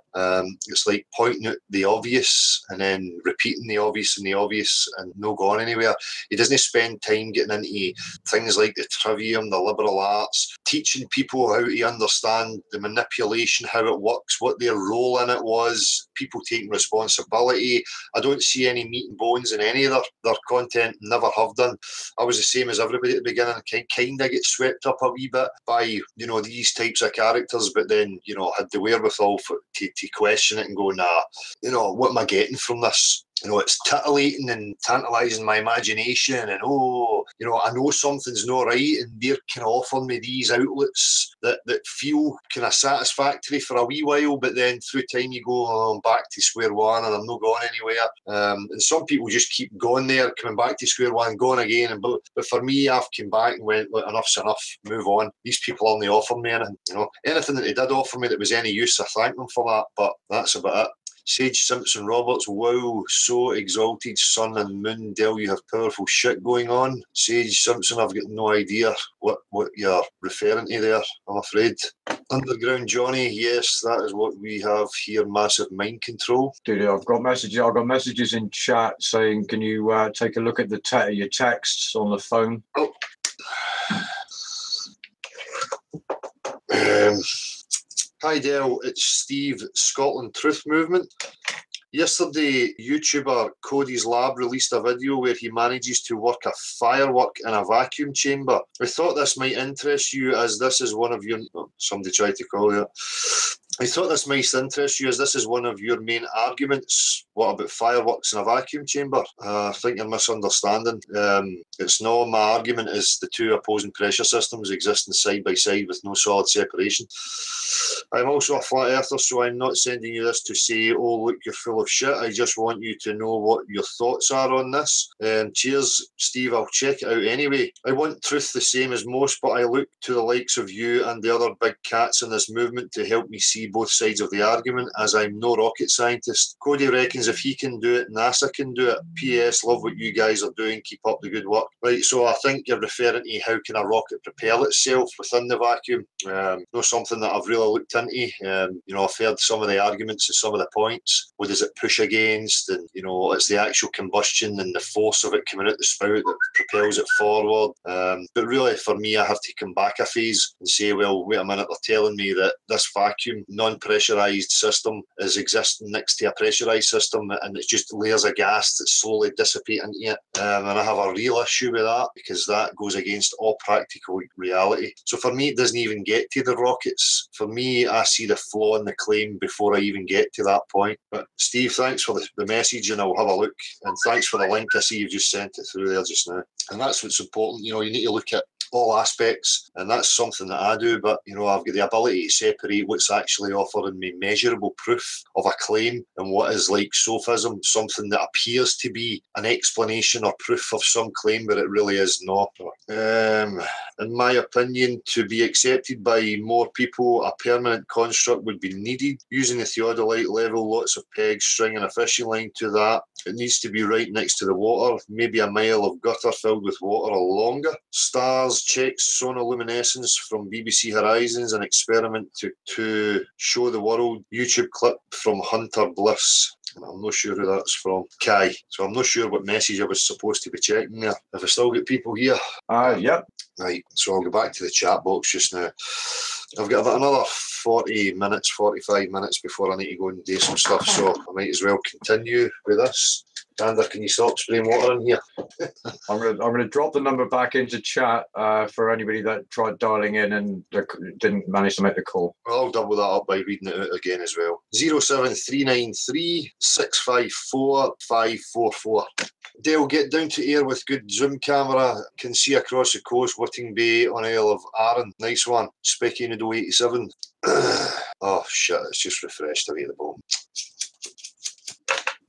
It's like pointing out the obvious and then repeating the obvious and no going anywhere. He doesn't spend time getting into things like the trivium, the liberal arts, teaching people how to understand the manipulation, how it works, what their role in it was, people taking responsibility. I don't see any meat and bones in any of their content. Never have done. I was the same as everybody at the beginning. I kind of get swept up a wee bit by, you know, these types of characters, but then, you know, had the wherewithal to question it and go, nah, you know, what am I getting from this? You know, it's titillating and tantalising my imagination, and you know, I know something's not right, and they're kind of offering me these outlets that feel kind of satisfactory for a wee while, but then through time you go, I'm back to square one, and I'm not going anywhere. And some people just keep going there, coming back to square one, going again. But for me, I've come back and went, look, enough's enough, move on. These people only offer me anything. You know, anything that they did offer me that was any use, I thank them for that. But that's about it. Sage Simpson Roberts, wow, so exalted, sun and moon. Del, you have powerful shit going on. Sage Simpson, I've got no idea what you're referring to there, I'm afraid. Underground Johnny, yes, that is what we have here, massive mind control. Dude, I've got messages in chat saying, can you take a look at your texts on the phone? Oh. Hi Del, it's Steve, Scotland Truth Movement. Yesterday, YouTuber Cody's Lab released a video where he manages to work a firework in a vacuum chamber. I thought this might interest you as this is one of your... Oh, somebody tried to call you. I thought this might interest you as this is one of your main arguments. What about fireworks in a vacuum chamber? I think you're misunderstanding. It's not. My argument is the two opposing pressure systems existing side by side with no solid separation. I'm also a flat earther, so I'm not sending you this to say, oh, look, you're full of shit. I just want you to know what your thoughts are on this. Cheers, Steve. I'll check it out anyway. I want truth the same as most, but I look to the likes of you and the other big cats in this movement to help me see both sides of the argument, as I'm no rocket scientist. Cody reckons if he can do it, NASA can do it. P.S. Love what you guys are doing. Keep up the good work. Right, so I think you're referring to how can a rocket propel itself within the vacuum. Not something that I've really looked into. I've heard some of the arguments and some of the points. What does it push against? And, it's the actual combustion and the force of it coming out the spout that propels it forward. But really, for me, I have to come back a phase and say, well, wait a minute, they're telling me that this vacuum, non-pressurised system is existing next to a pressurised system, and it's just layers of gas that slowly dissipate into it. And I have a real issue with that because that goes against all practical reality. So for me, it doesn't even get to the rockets. For me, I see the flaw in the claim before I even get to that point. But Steve, thanks for the message, and I'll have a look. And thanks for the link. I see you've just sent it through there just now. And that's what's important. You need to look at all aspects, and that's something that I do, but I've got the ability to separate what's actually offering me measurable proof of a claim and what is like sophism, something that appears to be an explanation or proof of some claim, but it really is not. In my opinion, to be accepted by more people, a permanent construct would be needed. Using the theodolite level, lots of pegs, string and a fishing line to that. It needs to be right next to the water, maybe a mile of gutter filled with water or longer. Stars, checks, sonoluminescence from BBC Horizons, an experiment to show the world. YouTube clip from Hunter Bliss. I'm not sure who that's from. Kai. So I'm not sure what message I was supposed to be checking there. Have I still got people here? Yep. Right, so I'll go back to the chat box just now. I've got about another 40 minutes, 45 minutes before I need to go and do some stuff, so I might as well continue with this. Gander, can you stop spraying water in here? I'm gonna drop the number back into chat for anybody that tried dialing in and didn't manage to make the call. Well, I'll double that up by reading it out again as well. 07393 654 544. Dale, get down to air with good zoom camera. Can see across the coast, Whitting Bay on Isle of Arran. Nice one. Specky Noodle 87. Oh shit, it's just refreshed away the bottom.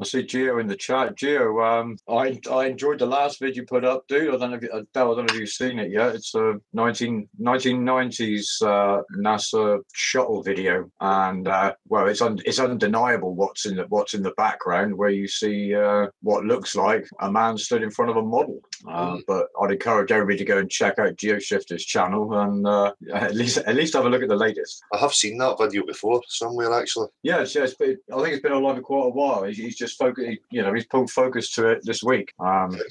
I see Gio in the chat. Gio, I enjoyed the last video you put up, dude. I don't know if you've seen it yet. It's a 1990s NASA shuttle video, and it's undeniable what's in the background, where you see what looks like a man stood in front of a model. But I'd encourage everybody to go and check out GeoShifter's channel and at least have a look at the latest. I have seen that video before somewhere actually. Yeah, I think it's been alive for quite a while. He's just focused. He's pulled focus to it this week,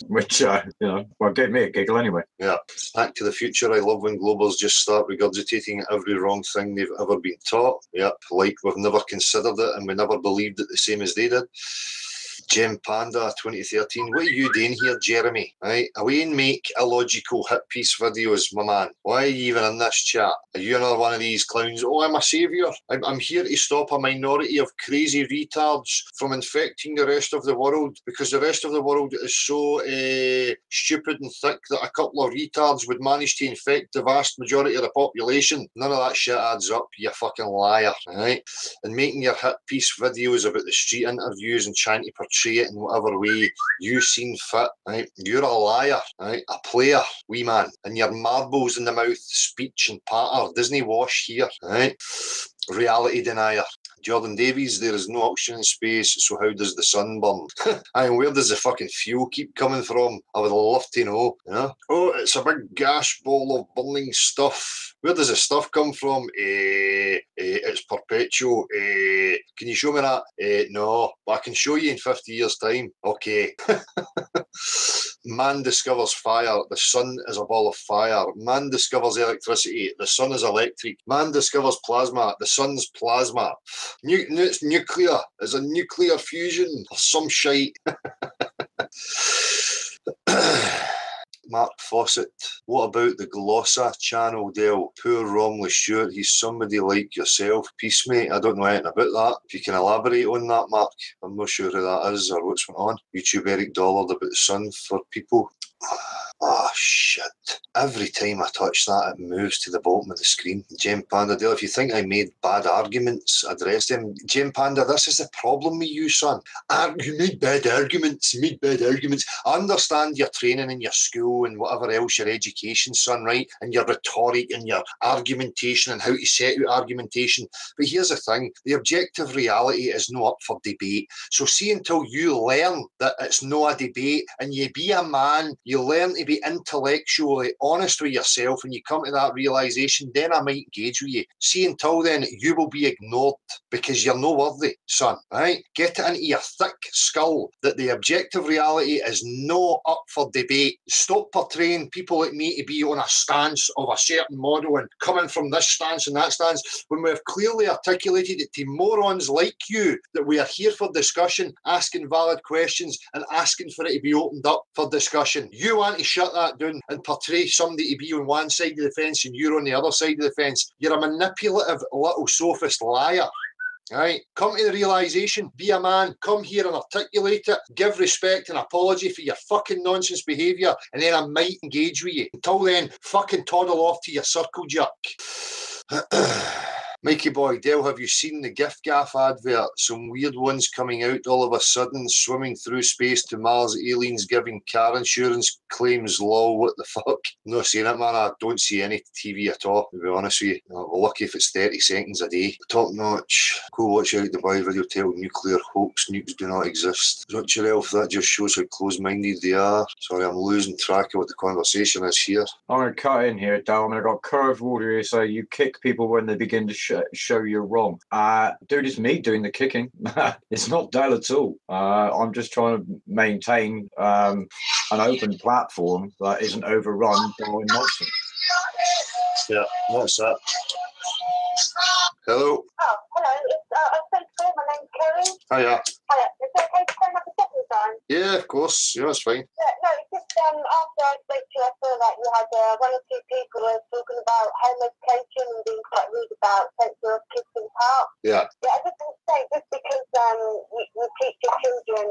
which gave me a giggle anyway. Yeah. Back to the Future. I love when globals just start regurgitating every wrong thing they've ever been taught. Yep, like we've never considered it and we never believed it the same as they did. Gem Panda 2013. What are you doing here, Jeremy? Right? Away and make illogical hit piece videos, my man. Why are you even in this chat? Are you another one of these clowns? Oh, I'm a saviour. I'm here to stop a minority of crazy retards from infecting the rest of the world because the rest of the world is so stupid and thick that a couple of retards would manage to infect the vast majority of the population. None of that shit adds up, you fucking liar. Right? And making your hit piece videos about the street interviews and trying to portray it in whatever way you seen fit, right? You're a liar, right? A player, wee man, and your marbles in the mouth, speech and patter, Disney wash here, right? Reality denier. Jordan Davies, there is no oxygen in space, so how does the sun burn? And where does the fucking fuel keep coming from? I would love to know. Yeah? Oh, it's a big gas ball of burning stuff. Where does the stuff come from? It's perpetual. Can you show me that? No, but I can show you in 50 years' time. Okay. Man discovers fire. The sun is a ball of fire. Man discovers electricity. The sun is electric. Man discovers plasma. The sun's plasma. It's nuclear. It's a nuclear fusion or some shite. Mark Fawcett. What about the Glossa channel, Dale? Poor Romley Stewart. He's somebody like yourself. Peace, mate. I don't know anything about that. If you can elaborate on that, Mark. I'm not sure who that is or what's going on. YouTube Eric Dollard about the sun for people. Ah, shit. Every time I touch that, it moves to the bottom of the screen. Gem Panda, Dale, if you think I made bad arguments, address them. Gem Panda, this is the problem with you, son. You made bad arguments. You made bad arguments. I understand your training in your school and whatever else, your education, son, right? And your rhetoric and your argumentation and how to set out argumentation. But here's the thing. The objective reality is not up for debate. So see until you learn that it's not a debate and you be a man, you learn to be intellectually honest with yourself and you come to that realisation, then I might engage with you. See, until then, you will be ignored because you're no worthy, son, right? Get it into your thick skull that the objective reality is not up for debate. Stop portraying people like me to be on a stance of a certain model and coming from this stance and that stance when we have clearly articulated it to morons like you that we are here for discussion, asking valid questions and asking for it to be opened up for discussion. You want to shut that down and portray somebody to be on one side of the fence and you're on the other side of the fence. You're a manipulative little sophist liar. Right? Come to the realisation, be a man, come here and articulate it, give respect and apology for your fucking nonsense behaviour, and then I might engage with you. Until then, fucking toddle off to your circle jerk. Mikey boy, Dale, have you seen the Gift Gaff advert? Some weird ones coming out all of a sudden, swimming through space to Mars, aliens giving car insurance claims, lol, what the fuck? Not seeing it, man. I don't see any TV at all, to be honest with you. We're lucky if it's 30 seconds a day. Top notch. Go watch out Dubai video tell nuclear hoax, nukes do not exist. Watch your elf, that just shows how close-minded they are. Sorry, I'm losing track of what the conversation is here. I'm going to cut in here, Dale. I mean, I've got curved water here, so you kick people when they begin to show you're wrong. Dude, it's me doing the kicking. It's not Dale at all. I'm just trying to maintain an open platform that isn't overrun by nonsense. Yeah, what's that? Hello. Oh, hello. I'm so sorry. My name's Kerry. Hiya. Hiya. Is it okay to phone up a second time? Yeah, of course. Yeah, that's fine. Yeah, no, it's just after I spoke to you, I saw that you had one or two people were talking about home education and being quite rude about censor of kids in the park. Yeah. Yeah, I just want to say, just because you teach your children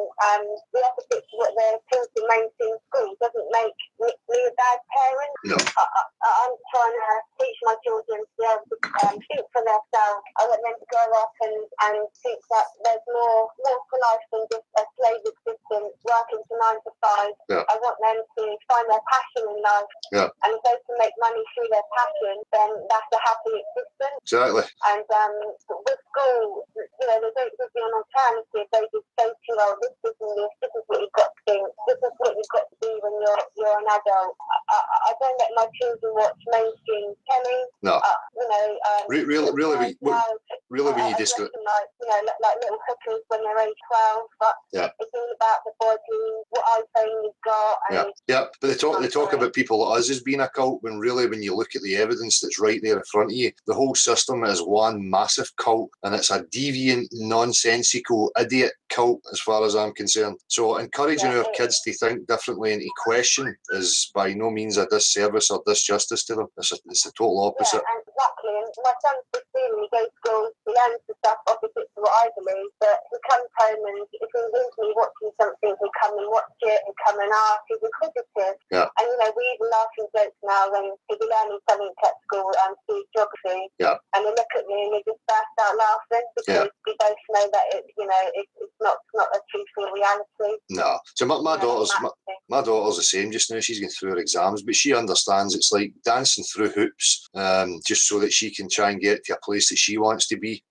the opposite to what they're taught in mainstream schools doesn't make me a bad parent. No. I'm trying to teach my children to be able to think for themselves. I want them to grow up and think that there's more to life than just a slave existence working to 9 to 5. Yeah. I want them to find their passion in life. Yeah. And if they can make money through their passion, then that's a happy existence. Exactly. And with school, you know, there don't be an alternative. They just say to you, oh, this isn't this. This is what you've got to do. This is what you've got to do when you're an adult. I don't let my children watch mainstream telly. No. You know, really, when you discuss, like little hookers when they're age 12. But yeah, it's all about the body, what iPhone you've got. And yeah. But they talk about people like us as being a cult when really, when you look at the evidence that's right there in front of you, the whole system is one massive cult, and it's a deviant, nonsensical, idiot cult as far as I'm concerned. So encouraging our kids to think differently and to question is by no means a disservice or disjustice to them. It's the total opposite. Yeah, and exactly. And my son's 15 and he goes to school, he learns the stuff opposite to what I believe, but he comes home and if he leaves me watching something, he'll come and watch it, he'll come and ask, he's inquisitive. Yeah. And, you know, we even laugh and joke now when he'll be learning something at school, geography, Yeah. and they look at me and they just burst out laughing because we both know that it's not a truthful reality. No. So my daughter's the same just now. She's going through her exams, but she understands it's like dancing through hoops, just so that she can try and get to a place that she wants to be.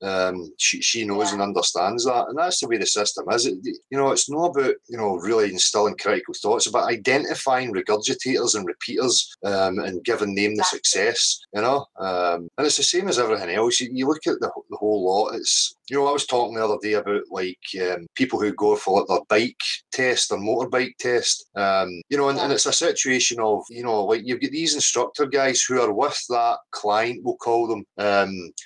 She knows and understands that, and that's the way the system is. It's not about really instilling critical thoughts. It's about identifying regurgitators and repeaters, and giving them the success. And it's the same as everything else. You look at the whole lot. It's I was talking the other day about people who go for their bike test or motorbike test, and it's a situation of you've got these instructor guys who are with that client, we'll call them,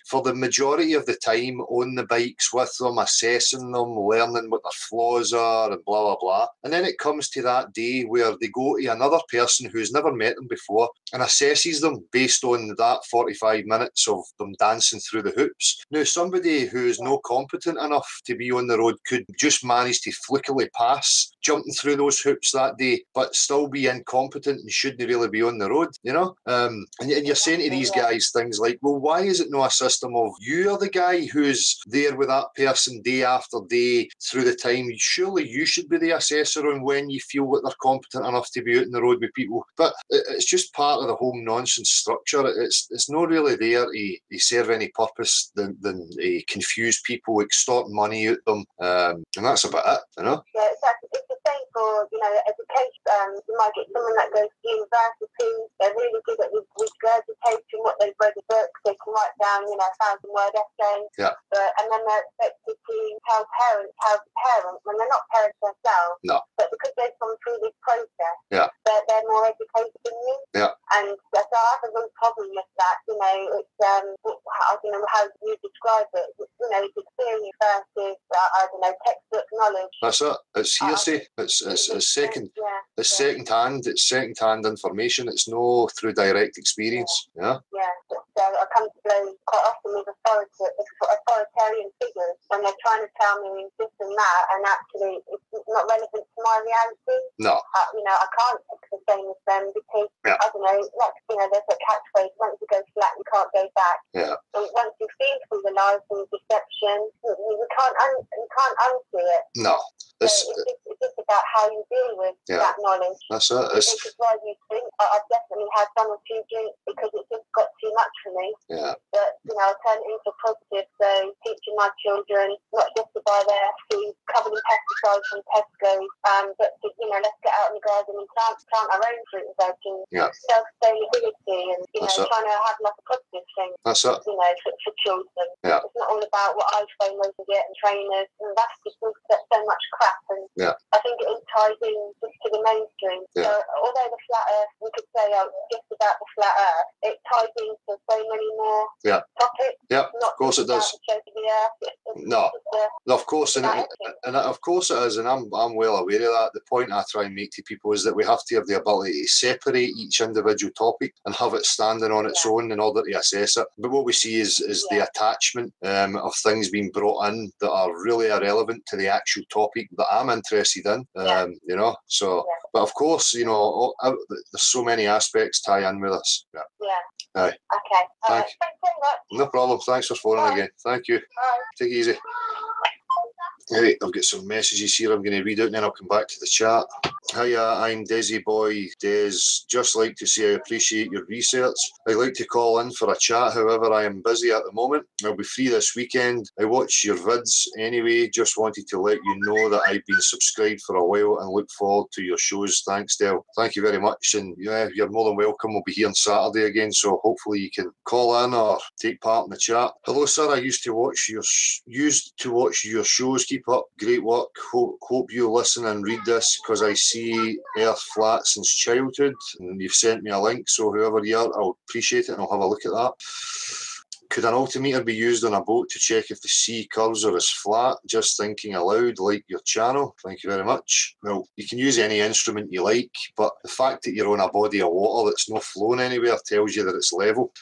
for the majority of the time on the bikes with them, assessing them, learning what their flaws are and blah blah blah, and then it comes to that day where they go to another person who's never met them before and assesses them based on that 45 minutes of them dancing through the hoops. Now somebody who's not competent enough to be on the road could just manage to flickily pass jumping through those hoops that day, but still be incompetent and shouldn't really be on the road, and you're saying to these guys things like, well, why is it not a system of you're the guy who's there with that person day after day through the time? Surely you should be the assessor on when you feel that they're competent enough to be out on the road with people. But it's just part of the whole nonsense structure. It's not really there to serve any purpose than confuse people, extort money out them, and that's about it, Yeah, it's the same for, education. You might get someone that goes to university, they're really good at regurgitating what they've read in books, they can write down, 1,000-word essays, and then they're expected to tell parents how to parent when they're not parents themselves. No. But because they've gone through this process, they're more educated than you. Yeah. And so I have a real problem with that. It's I don't know how you describe it. It's experience versus textbook knowledge. That's it. It's hearsay. It's second. It's second-hand. It's second-hand information. It's no through direct experience. Yeah. Yeah. So I come to blows quite often with authoritarian figures when they're trying to tell me this and that, and actually it's not relevant to my reality. No. I can't think the same as them because I don't know. There's a catchphrase: once you go flat, you can't go back. Yeah. And once you've been through the lies and the deception, you can't unsee it. No. It's just about how you deal with that knowledge. That's it. Which is why you drink. I've definitely had one or two drinks because it just got too much for me. Yeah. But I turned it into positive. So teaching my children not just to buy their food covered in pesticides from Tesco, but to let's get out in the garden and plant our own fruit and veg and self-sustainability and trying to have a positive thing. That's it. For children. Yeah. It's not all about what iPhone they get and trainers, and that's just so much crap. And I think it ties in just to the mainstream. Yeah. So although the flat Earth, we could say just about the flat Earth, it ties into so many more topics. Yeah, of course it does. No, of course, and of course it is, and I'm well aware of that. The point I try and make to people is that we have to have the ability to separate each individual topic and have it standing on its own in order to assess it. But what we see is the attachment of things being brought in that are really irrelevant to the actual topic that I'm interested in. So, but of course, there's so many aspects tie in with us. Yeah. Aye. Okay. Thanks very much. No problem. Thanks for phoning again. Thank you. Bye. Take it easy. Right, I've got some messages here I'm going to read out and then I'll come back to the chat. Hiya, I'm Desi Boy Des. Just like to say I appreciate your research. I'd like to call in for a chat, however I am busy at the moment. I'll be free this weekend. I watch your vids anyway, just wanted to let you know that I've been subscribed for a while and look forward to your shows. Thanks, Del. Thank you very much, and you're more than welcome. We'll be here on Saturday again, so hopefully you can call in or take part in the chat. Hello sir, I used to watch your shows. Keep up, great work. Hope you listen and read this because I see Earth flat since childhood, and you've sent me a link, so whoever you are, I'll appreciate it and I'll have a look at that. Could an altimeter be used on a boat to check if the sea curves or is flat? Just thinking aloud, like your channel. Thank you very much. Well, you can use any instrument you like, but the fact that you're on a body of water that's not flowing anywhere tells you that it's level.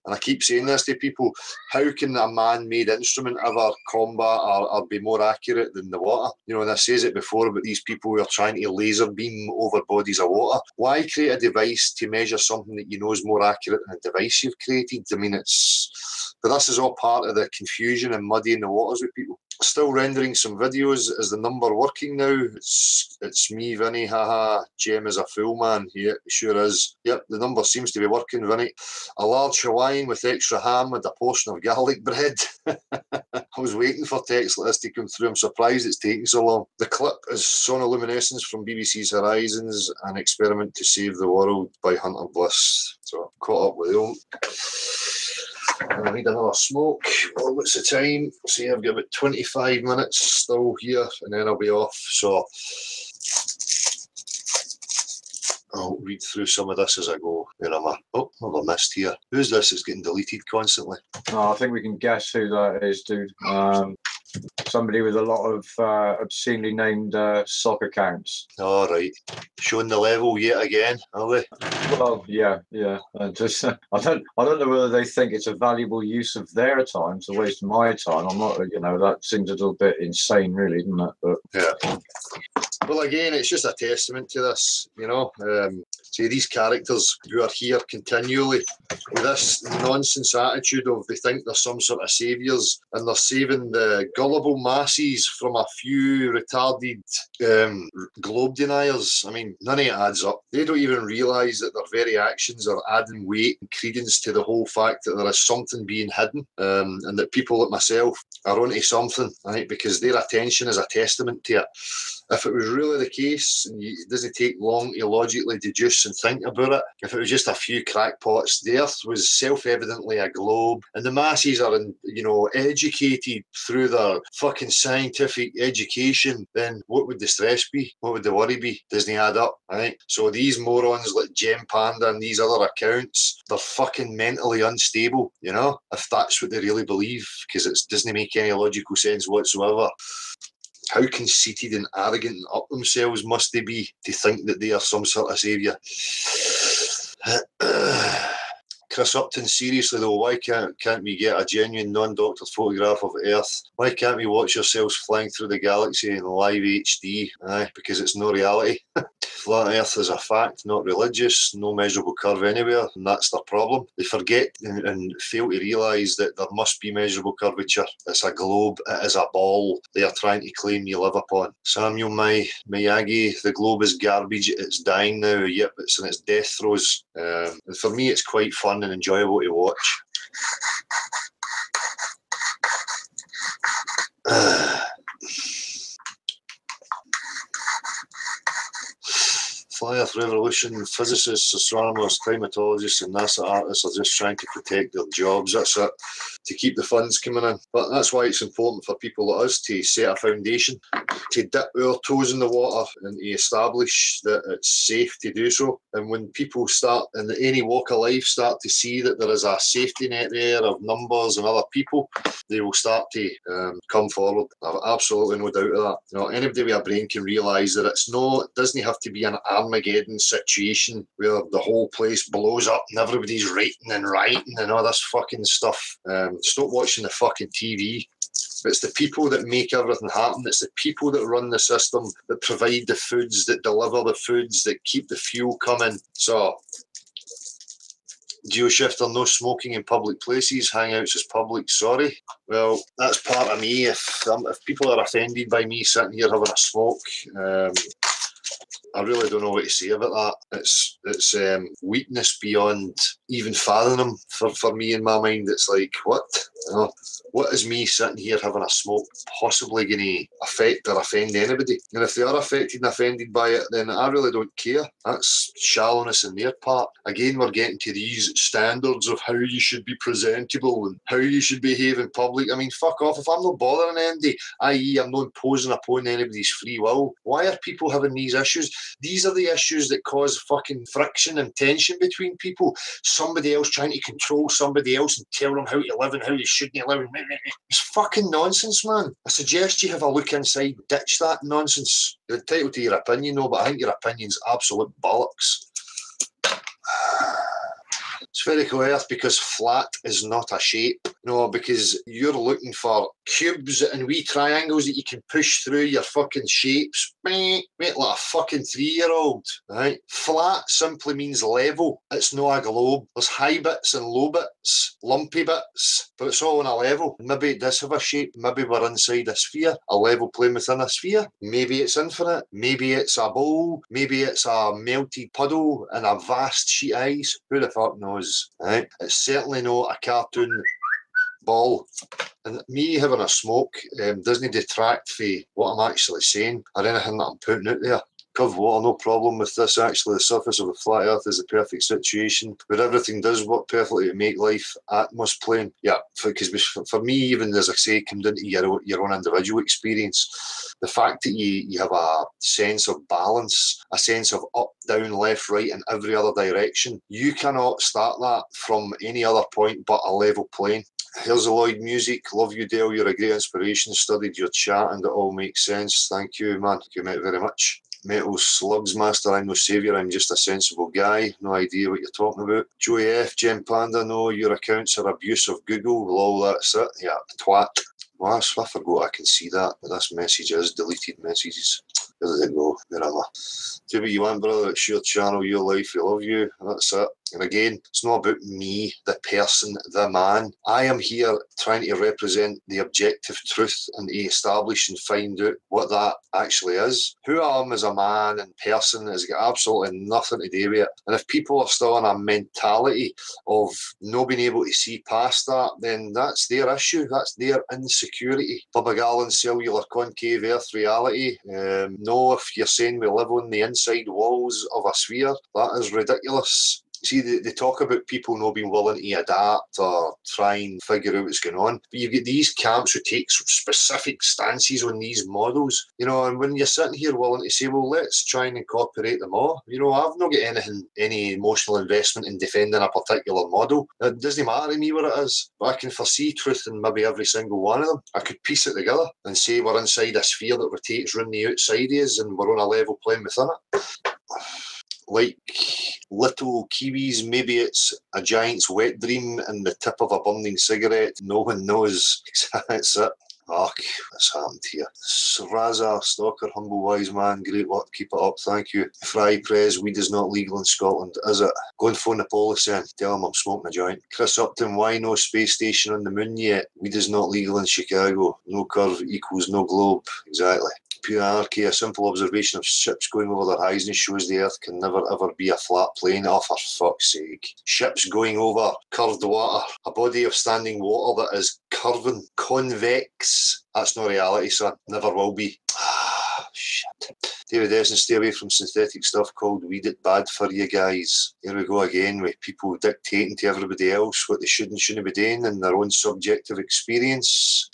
And I keep saying this to people, how can a man-made instrument ever combat or be more accurate than the water? You know, and I says it before about these people who are trying to laser beam over bodies of water. Why create a device to measure something that you know is more accurate than a device you've created? I mean, but this is all part of the confusion and muddying the waters with people. Still rendering some videos. Is the number working now? It's me, Vinny. Haha. Jem is a fool, man. Yeah, sure is. Yep, the number seems to be working, Vinny. A large Hawaiian with extra ham and a portion of garlic bread. I was waiting for text like this to come through. I'm surprised it's taking so long. The clip is Sonoluminescence from BBC's Horizons, an experiment to save the world by Hunter Bliss. So I've caught up with them. I need another smoke. Well, what's the time? See, I've got about 25 minutes still here, and then I'll be off. So I'll read through some of this as I go. Where am I? Oh, I've missed here. Who's this? It's getting deleted constantly. Oh, I think we can guess who that is, dude. Somebody with a lot of obscenely named sock accounts. All right. Showing the level yet again, are they? Well, yeah. Just I don't know whether they think it's a valuable use of their time to waste my time. I'm not, that seems a little bit insane, really, doesn't it? But yeah. Well, again, it's just a testament to this, See, these characters who are here continually with this nonsense attitude of they think they're some sort of saviours and they're saving the gullible masses from a few retarded globe deniers. I mean, none of it adds up. They don't even realise that their very actions are adding weight and credence to the whole fact that there is something being hidden, and that people like myself are onto something, right? Because their attention is a testament to it. If it was really the case, and it doesn't take long to logically deduce and think about it, if it was just a few crackpots, the Earth was self-evidently a globe, and the masses are, educated through their fucking scientific education, then what would the stress be? What would the worry be? Doesn't add up, right? So these morons like Gem Panda and these other accounts, they're fucking mentally unstable, if that's what they really believe, because it doesn't make any logical sense whatsoever. How conceited and arrogant and up themselves must they be to think that they are some sort of saviour? Chris Upton, seriously though, why can't we get a genuine non-doctored photograph of Earth? Why can't we watch ourselves flying through the galaxy in live HD? Because it's no reality. Flat Earth is a fact, not religious, no measurable curve anywhere, and that's their problem. They forget and fail to realise that there must be measurable curvature. It's a globe, it is a ball they are trying to claim you live upon. Samuel Miyagi, the globe is garbage, it's dying now, yep, it's in its death throes. And for me, it's quite fun and enjoyable to watch. Fly Earth Revolution, physicists, astronomers, climatologists and NASA artists are just trying to protect their jobs. That's it, to keep the funds coming in. But that's why it's important for people like us to set a foundation, to dip our toes in the water and to establish that it's safe to do so. And when people start, in any walk of life, start to see that there is a safety net there of numbers and other people, they will start to come forward. I've absolutely no doubt of that. Anybody with a brain can realise that it doesn't have to be an Armageddon situation where the whole place blows up and everybody's writing and writing and all this fucking stuff. Stop watching the fucking TV. It's the people that make everything happen. It's the people that run the system, that provide the foods, that deliver the foods, that keep the fuel coming. So, GeoShifter, no smoking in public places, hangouts is public, sorry. Well, that's part of me. If people are offended by me sitting here having a smoke, I really don't know what to say about that. It's weakness beyond even fathoming for me in my mind. It's like, what? What is me sitting here having a smoke possibly going to affect or offend anybody? And if they are affected and offended by it, then I really don't care. That's shallowness on their part. Again, we're getting to these standards of how you should be presentable and how you should behave in public. I mean, fuck off. If I'm not bothering anybody, i.e. I'm not imposing upon anybody's free will, why are people having these issues? These are the issues that cause fucking friction and tension between people. Somebody else trying to control somebody else and tell them how to live and how they shouldn't live. It's fucking nonsense, man. I suggest you have a look inside, ditch that nonsense. You're entitled to your opinion, though, but I think your opinion's absolute bollocks. Spherical Earth because flat is not a shape. No, because you're looking for cubes and wee triangles that you can push through your fucking shapes. Mate, like a fucking 3-year-old, right? Flat simply means level. It's not a globe. There's high bits and low bits, lumpy bits, but it's all on a level. Maybe it does have a shape. Maybe we're inside a sphere, a level plane within a sphere. Maybe it's infinite. Maybe it's a bowl. Maybe it's a melted puddle in a vast sheet of ice. Who the fuck knows, right? It's certainly not a cartoon ball. And me having a smoke doesn't detract from what I'm actually saying or anything that I'm putting out there. Cove water, no problem with this. Actually, the surface of the flat Earth is the perfect situation where everything does work perfectly to make life atmosphere. Yeah, because for me, even as I say, come down to your own individual experience. The fact that you have a sense of balance, a sense of up, down, left, right, in every other direction, you cannot start that from any other point but a level plane. Here's the Lloyd music. Love you, Dale. You're a great inspiration. Studied your chat and it all makes sense. Thank you, man. Thank you, mate, very much. Metal Slugs Master, I'm no saviour, I'm just a sensible guy. No idea what you're talking about. Joey F, Gem Panda, no, your accounts are abuse of Google. Lol, that's it. Yeah, twat. Well, I forgot I can see that, but this message is deleted messages. Where did it go? Wherever. Do what you want, brother. It's your channel, your life. We love you. That's it. And again, it's not about me, the person, the man. I am here trying to represent the objective truth and to establish and find out what that actually is. Who I am as a man and person has got absolutely nothing to do with it. And if people are still in a mentality of not being able to see past that, then that's their issue. That's their insecurity. Bubba Gallon, cellular concave earth reality. No, if you're saying we live on the inside walls of a sphere, that is ridiculous. See, they talk about people not being willing to adapt or try and figure out what's going on. But you get these camps who take specific stances on these models, you know, and when you're sitting here willing to say, well, let's try and incorporate them all. You know, I've not got any emotional investment in defending a particular model. It doesn't matter to me what it is, but I can foresee truth in maybe every single one of them. I could piece it together and say we're inside a sphere that rotates around the outside of us and we're on a level plane within it. Like little kiwis, maybe it's a giant's wet dream in the tip of a burning cigarette. No one knows. That's it. Fuck, what's happened here? Raza, Stalker, Humble Wise Man, great work, keep it up, thank you. Fry Prez, weed is not legal in Scotland, is it? Go and phone the police then, tell them I'm smoking a joint. Chris Upton, why no space station on the moon yet? Weed is not legal in Chicago. No curve equals no globe, exactly. Pure anarchy, a simple observation of ships going over their horizon shows the Earth can never ever be a flat plane. Oh, for fuck's sake. Ships going over curved water, a body of standing water that is curving, convex. That's not reality, son. Never will be. Ah, shit. David Essen, stay away from synthetic stuff called weed. It's bad for you guys. Here we go again with people dictating to everybody else what they should and shouldn't be doing in their own subjective experience.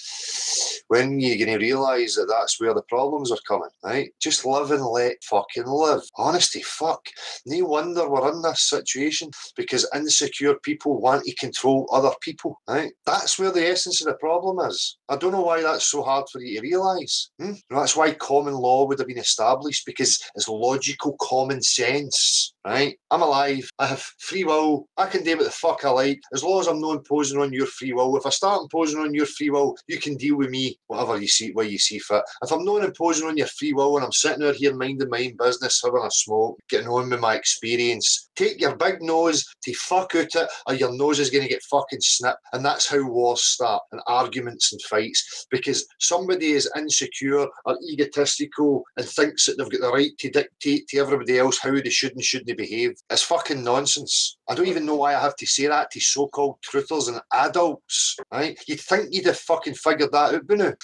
When you're going to realise that that's where the problems are coming, right? Just live and let fucking live. Honesty, fuck. No wonder we're in this situation because insecure people want to control other people, right? That's where the essence of the problem is. I don't know why that's so hard for you to realise. That's why common law would have been established, because it's logical common sense, right? I'm alive. I have free will. I can do what the fuck I like as long as I'm not imposing on your free will. If I start imposing on your free will, you can deal with me whatever you see, way you see fit. If I'm not imposing on your free will and I'm sitting out here minding my own business, having a smoke, getting on with my experience, take your big nose to fuck out it, or your nose is going to get fucking snipped. And that's how wars start, and arguments and fights, because somebody is insecure or egotistical and thinks that they've got the right to dictate to everybody else how they should and shouldn't behave. It's fucking nonsense. I don't even know why I have to say that to so-called truthers and adults, right? You'd think you'd have fucking figured that out, wouldn't you?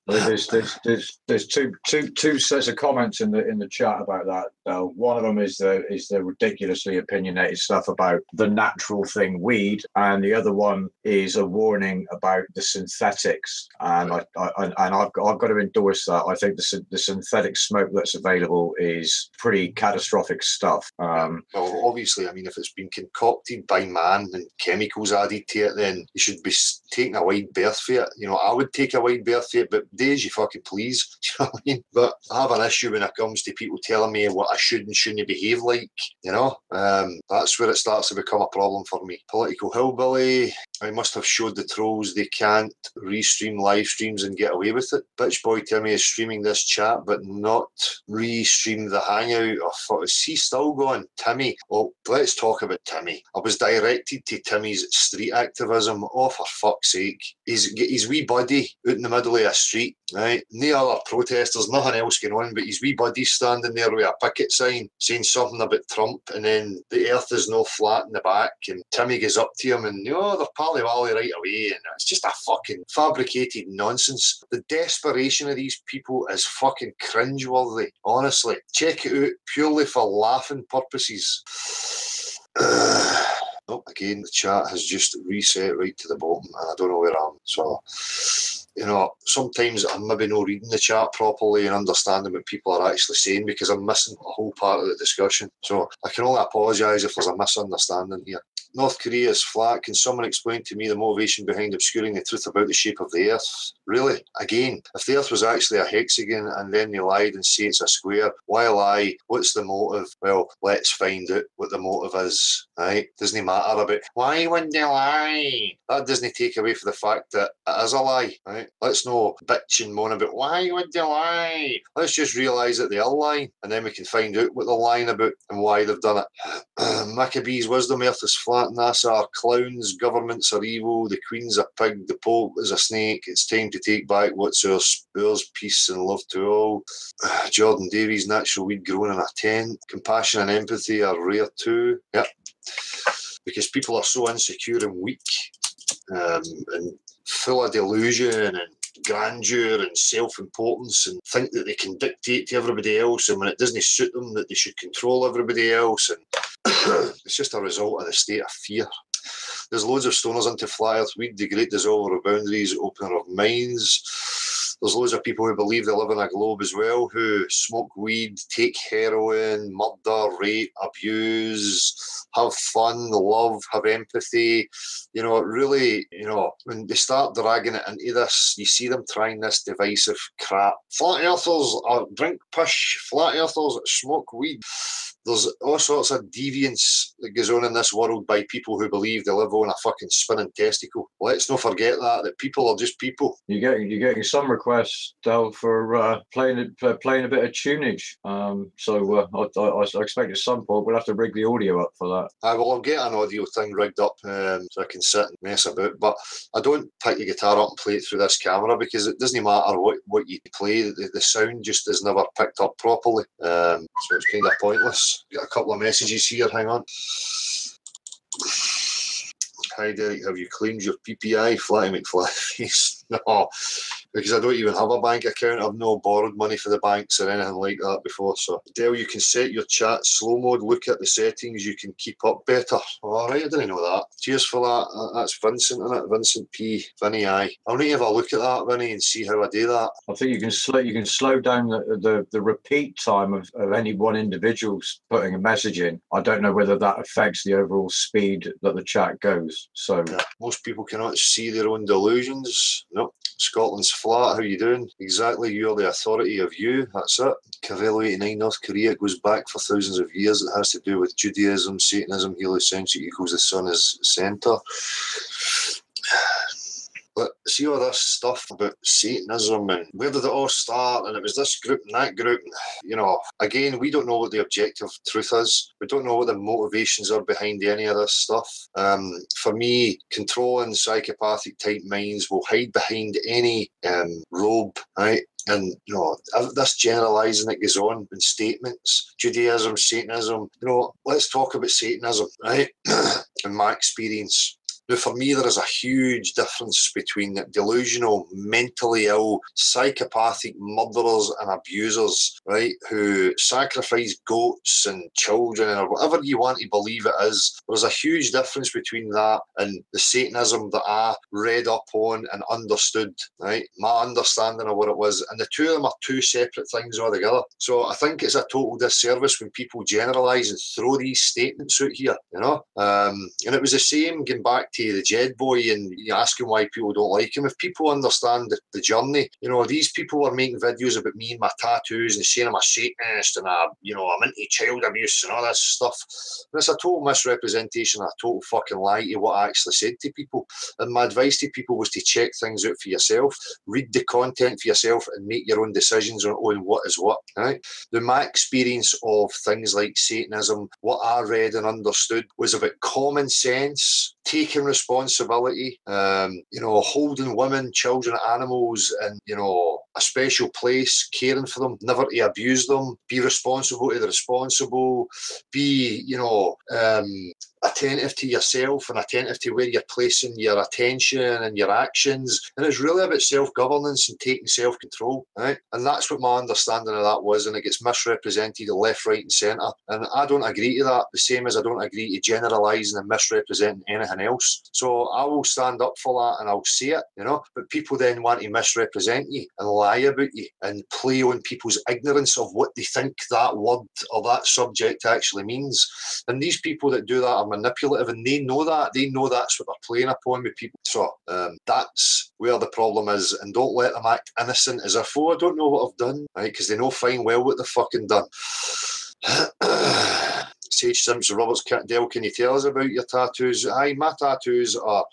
There's two sets of comments in the chat about that. One of them is the ridiculously opinionated stuff about the natural thing, weed, and the other one is a warning about the synthetics. And I've got to endorse that. I think the synthetic smoke that's available is pretty catastrophic stuff. Well, obviously, I mean, if it's been concocted by man and chemicals added to it, then you should be taking a wide berth for it. You know, I would take a wide berth for it, but do as you fucking please. Do you know what I mean? But I have an issue when it comes to people telling me what I should and shouldn't behave like. You know, that's where it starts to become a problem for me. Political hillbilly. I must have showed the trolls they can't restream live streams and get away with it. Bitch boy Timmy is streaming this chat, but not restream the hangout. Oh, is he still going? Timmy. Well, let's talk about Timmy. I was directed to Timmy's street activism. Oh, for fuck's sake. His wee buddy out in the middle of a street, right? No other protesters, nothing else going on, but his wee buddy standing there with a picket sign saying something about Trump, and then the earth is no flat in the back, and Timmy goes up to him and, they're pally-wally right away, and it's just a fucking fabricated nonsense. The desperation of these people is fucking cringeworthy, honestly. Check it out purely for laughing purposes. Oh, again, the chat has just reset right to the bottom, and I don't know where I am. So, sometimes I'm maybe not reading the chat properly and understanding what people are actually saying because I'm missing a whole part of the discussion. So I can only apologise if there's a misunderstanding here. North Korea is flat. Can someone explain to me the motivation behind obscuring the truth about the shape of the Earth? Really? Again, if the Earth was actually a hexagon and then they lied and say it's a square, why lie? What's the motive? Well, let's find out what the motive is. Right? Doesn't matter about why would they lie? That doesn't take away from the fact that it is a lie. Right? Let's no bitch and moan about why would they lie. Let's just realise that they are lying, and then we can find out what they're lying about and why they've done it. Maccabees wisdom, Earth is flat. NASA are clowns, governments are evil, the Queen's a pig, the Pope is a snake. It's time to take back what's ours, peace and love to all. Jordan Davies, natural weed growing in a tent. Compassion and empathy are rare too. Yep. Because people are so insecure and weak and full of delusion and grandeur and self-importance, and think that they can dictate to everybody else, and when it doesn't suit them that they should control everybody else, and it's just a result of the state of fear. There's loads of stoners into flat earth weed, the great dissolver of boundaries, opener of minds. There's loads of people who believe they live in a globe as well, who smoke weed, take heroin, murder, rape, abuse, have fun, love, have empathy. It really, when they start dragging it into this, you see them trying this divisive crap. Flat earthers drink pish, flat earthers smoke weed. There's all sorts of deviance that goes on in this world by people who believe they live on a fucking spinning testicle. Let's not forget that people are just people. You're getting some requests, Del, for playing a bit of tunage. So I expect at some point we'll have to rig the audio up for that. I'll get an audio thing rigged up so I can sit and mess about. But I don't pick the guitar up and play it through this camera because it doesn't matter what you play. The sound just is never picked up properly. So it's kind of pointless. Got a couple of messages here, hang on. Hi Derek, have you claimed your PPI? Flatty McFlyface. No, because I don't even have a bank account. I've no borrowed money for the banks or anything like that before. So Dale, you can set your chat slow mode, look at the settings, you can keep up better. Alright, I didn't know that. Cheers for that. That's Vincent, isn't it? Vincent P. Vinny I. I'll need to have a look at that, Vinny, and see how I do that. I think you can slow down the repeat time of any one individual's putting a message in. I don't know whether that affects the overall speed that the chat goes. So yeah, most people cannot see their own delusions. Nope. Scotland's flat. How you doing? Exactly. You're the authority of you. That's it. Cavello 89. North Korea goes back for thousands of years. It has to do with Judaism, Satanism, heliocentric equals the sun is centre. But see all this stuff about Satanism and where did it all start, and it was this group and that group, again, we don't know what the objective truth is. We don't know what the motivations are behind any of this stuff. For me, controlling psychopathic type minds will hide behind any robe, right? And this generalising that goes on in statements, Judaism, Satanism. Let's talk about Satanism, right? In my experience, Now, for me, there is a huge difference between delusional, mentally ill, psychopathic murderers and abusers, right, who sacrifice goats and children or whatever you want to believe it is. There's a huge difference between that and the Satanism that I read up on and understood, right? My understanding of what it was. And the two of them are two separate things altogether. So I think it's a total disservice when people generalise and throw these statements out here, you know? And it was the same going back to the Jed boy and asking why people don't like him. If people understand the journey, you know, these people were making videos about me and my tattoos and saying I'm a Satanist and I'm into child abuse and all this stuff. And it's a total misrepresentation, a total fucking lie to what I actually said to people. And my advice to people was to check things out for yourself, read the content for yourself and make your own decisions on what is what, right? Now, my experience of things like Satanism, what I read and understood was about common sense, taking responsibility, holding women, children, animals in, a special place, caring for them, never to abuse them, be responsible to the responsible, be, attentive to yourself and attentive to where you're placing your attention and your actions. And it's really about self-governance and taking self-control, right? And that's what my understanding of that was, and it gets misrepresented left, right and centre. And I don't agree to that, the same as I don't agree to generalising and misrepresenting anything else. So I will stand up for that and I'll say it, but people then want to misrepresent you and lie about you and play on people's ignorance of what they think that word or that subject actually means. And these people that do that are manipulative, and they know that. They know that's what they're playing upon with people. So that's where the problem is, and don't let them act innocent as if, I don't know what I've done, right? Because they know fine well what they've fucking done. Sage Simpson, Roberts, Dale, can you tell us about your tattoos? Aye, my tattoos are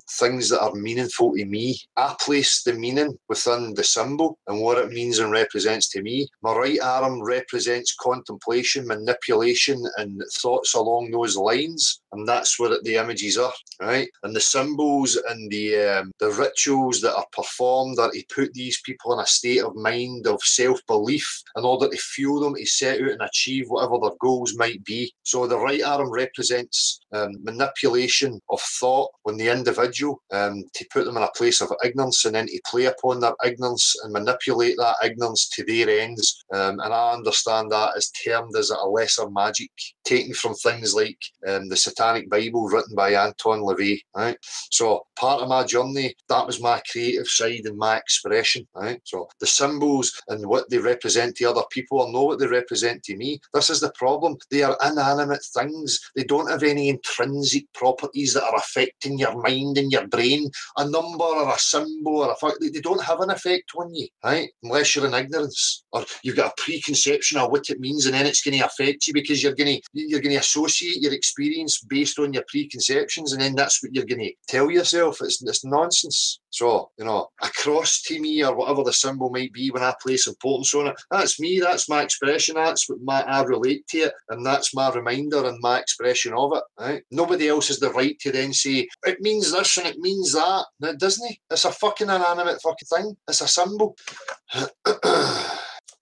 things that are meaningful to me. I place the meaning within the symbol and what it means and represents to me. My right arm represents contemplation, manipulation, and thoughts along those lines, and that's what the images are, right? And the symbols and the rituals that are performed are to put these people in a state of mind of self-belief in order to fuel them to set out and achieve whatever their goals might be. So the right arm represents manipulation of thought on the individual to put them in a place of ignorance and then to play upon that ignorance and manipulate that ignorance to their ends. And I understand that is termed as a lesser magic, taken from things like the Satanic Bible written by Anton LaVey, right? So part of my journey, that was my creative side and my expression, right? So the symbols and what they represent to other people or know what they represent to me. This is the problem. They are inanimate things. They don't have any intrinsic properties that are affecting your mind and your brain. A number or a symbol or they don't have an effect on you, right? Unless you're in ignorance or you've got a preconception of what it means, and then it's going to affect you because you're going to associate your experience based on your preconceptions, and then that's what you're going to tell yourself. It's nonsense. So, a cross to me or whatever the symbol might be when I place importance on it, that's me, that's my expression, that's what I relate to it, and that's my reminder and my expression of it, right? Nobody else has the right to then say, it means this and it means that. No, it doesn't. It's a fucking inanimate fucking thing. It's a symbol.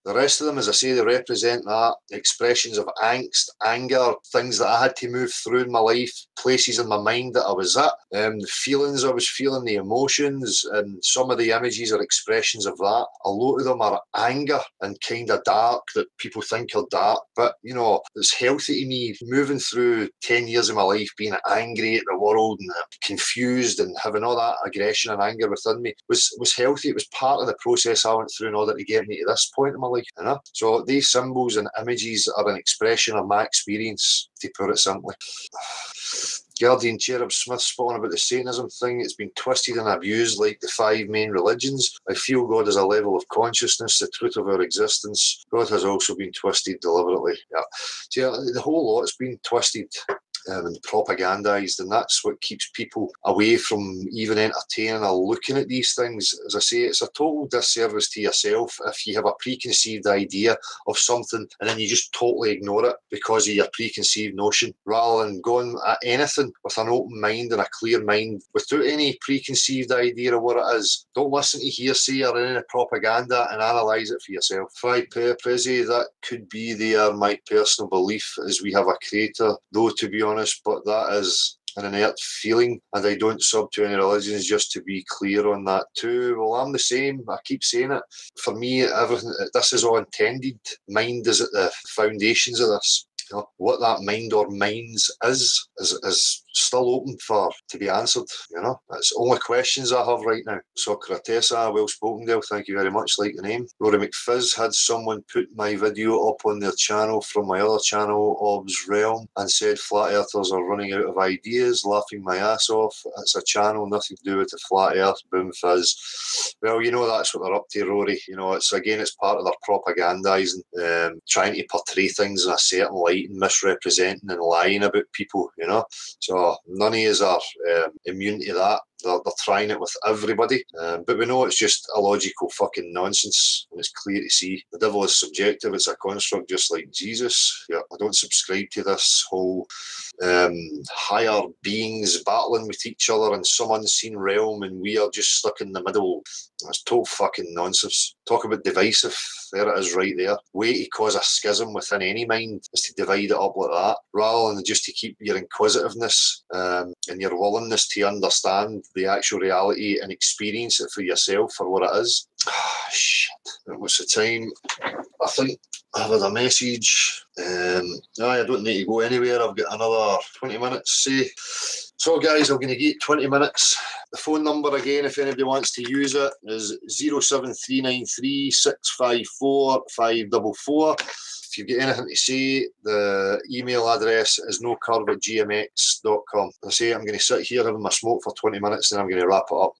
The rest of them, as I say, they represent that, expressions of angst, anger, things that I had to move through in my life, places in my mind that I was at, the feelings I was feeling, the emotions, and some of the images are expressions of that. A lot of them are anger and kind of dark, that people think are dark, but, it's healthy to me. Moving through 10 years of my life being angry at the world and confused and having all that aggression and anger within me was healthy. It was part of the process I went through in order to get me to this point in my life. So these symbols and images are an expression of my experience, to put it simply. Guardian Cherub Smith spot on about the Satanism thing. It's been twisted and abused like the 5 main religions. I feel God is a level of consciousness, the truth of our existence. God has also been twisted deliberately. See, the whole lot's been twisted and propagandised, and that's what keeps people away from even entertaining or looking at these things. As I say, it's a total disservice to yourself if you have a preconceived idea of something and then you just totally ignore it because of your preconceived notion, rather than going at anything with an open mind and a clear mind without any preconceived idea of what it is. Don't listen to hearsay or any propaganda and analyse it for yourself. Prezi, that could be my personal belief, is we have a creator, though, to be honest, but that is an innate feeling, and I don't sub to any religions, just to be clear on that too. Well, I'm the same. I keep saying it. For me, everything, this is all intended. Mind is at the foundations of this. You know, what that mind or minds is still open for to be answered. You know, it's only questions I have right now. Socratesa, well spoken, Dale. Thank you very much. Like the name. Rory McFizz, had someone put my video up on their channel from my other channel, Ob's Realm, and said flat earthers are running out of ideas, laughing my ass off. It's a channel, nothing to do with the flat earth. Boom fizz. Well, you know that's what they're up to, Rory. You know, it's part of their propagandising, trying to portray things in a certain light and misrepresenting and lying about people. You know, so none of us are immune to that. They're trying it with everybody, but we know it's just illogical fucking nonsense, and it's clear to see. The devil is subjective, it's a construct just like Jesus. Yeah, I don't subscribe to this whole higher beings battling with each other in some unseen realm, and we are just stuck in the middle. That's total fucking nonsense. Talk about divisive. There it is right there. Way to cause a schism within any mind is to divide it up like that, rather than just to keep your inquisitiveness and your willingness to understand the actual reality and experience it for yourself for what it is. Shit. What's the time? I think I've had a message. I don't need to go anywhere. I've got another 20 minutes, say. So guys, I'm going to get 20 minutes. The phone number again, if anybody wants to use it, is 07393 654 544. If you've got anything to say, the email address is nocurve@gmx.com. I say I'm going to sit here having my smoke for 20 minutes, then I'm going to wrap it up.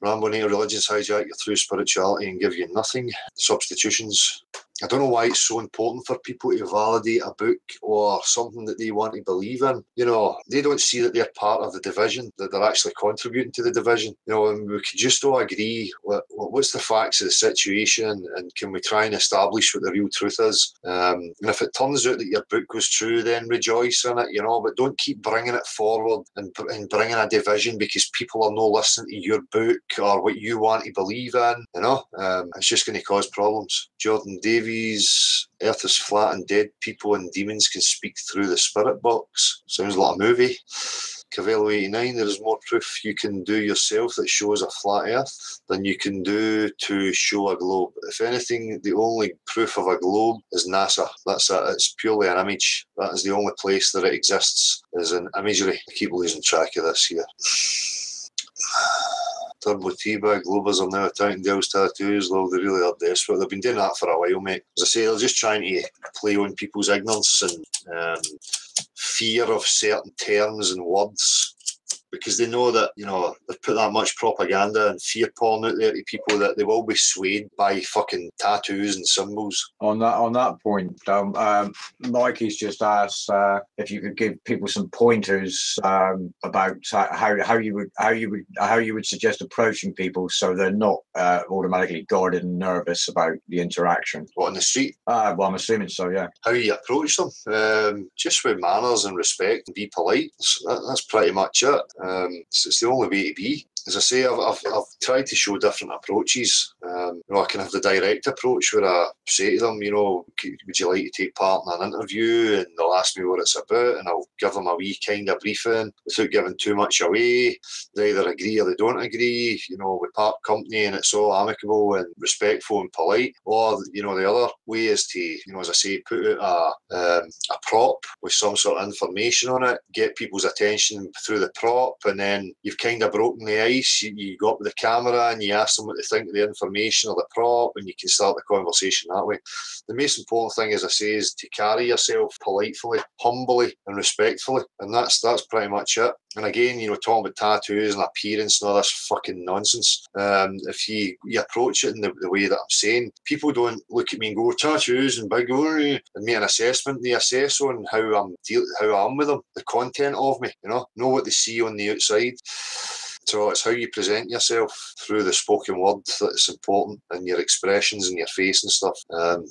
Rambling into religions hijack your true spirituality and give you nothing. Substitutions. I don't know why it's so important for people to validate a book or something that they want to believe in. You know, they don't see that they're part of the division, that they're actually contributing to the division. You know, and we could just all agree what's the facts of the situation, and can we try and establish what the real truth is. And if it turns out that your book was true, then rejoice in it, you know, but don't keep bringing it forward and bringing a division because people are not listening to your book or what you want to believe in, you know. It's just going to cause problems. Jordan Davies, Earth is flat and dead people and demons can speak through the spirit box. Sounds like a movie. Cavello 89, there is more proof you can do yourself that shows a flat earth than you can do to show a globe. If anything, the only proof of a globe is NASA. That's it. It's purely an image. That is the only place that it exists, is in imagery. I keep losing track of this here. Turbo T-Bag, Globers are now attacking Dell's tattoos. Well, they really are desperate. They've been doing that for a while, mate. As I say, they're just trying to play on people's ignorance and fear of certain terms and words, because they know that, you know, they've put that much propaganda and fear porn out there to people that they will be swayed by fucking tattoos and symbols. On that point, Mikey's just asked if you could give people some pointers about how you would suggest approaching people so they're not automatically guarded and nervous about the interaction. What, on the street? Well, I'm assuming so, yeah. How you approach them? Just with manners and respect and be polite. That's pretty much it. It's the only way to be. As I say, I've tried to show different approaches. You know, I can have the direct approach where I say to them, you know, would you like to take part in an interview? And they'll ask me what it's about, and I'll give them a wee kind of briefing without giving too much away. They either agree or they don't agree. You know, we part company and it's all amicable and respectful and polite. Or, you know, the other way is to, you know, as I say, put out a prop with some sort of information on it, get people's attention through the prop, and then you've kind of broken the ice. You go up with the camera and you ask them what they think of the information or the prop, and you can start the conversation that way. The most important thing, as I say, is to carry yourself politely, humbly and respectfully, and that's pretty much it. And again, you know, talking about tattoos and appearance and all this fucking nonsense, if you approach it in the way that I'm saying, people don't look at me and go, tattoos and big, and make an assessment. They assess on how I'm with them, the content of me, you know what they see on the outside. So it's how you present yourself through the spoken word that's important, and your expressions and your face and stuff.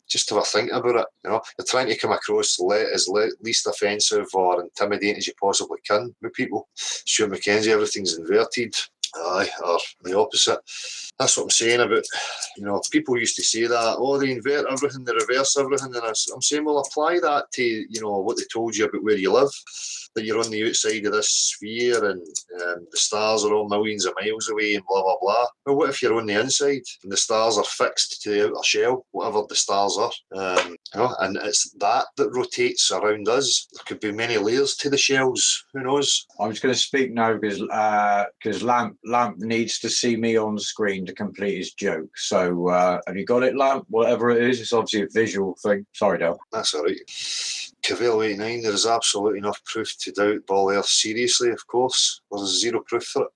Just have a think about it. You know, you're trying to come across as least offensive or intimidating as you possibly can with people. Stuart McKenzie, everything's inverted. Aye, or the opposite. that's what I'm saying about, people used to say that, oh, they invert everything, they reverse everything, and I'm saying, well, apply that to, what they told you about where you live, that you're on the outside of this sphere and the stars are all millions of miles away and blah, blah, blah. Well, what if you're on the inside and the stars are fixed to the outer shell, whatever the stars are, and it's that rotates around us. There could be many layers to the shells, who knows? I'm just going to speak now because Lamp needs to see me on screen to complete his joke. So have you got it, Lamp? Whatever it is, it's obviously a visual thing. Sorry, Del. That's all right. Cavello89, there is absolutely enough proof to doubt Ball Earth seriously, of course. There's zero proof for it.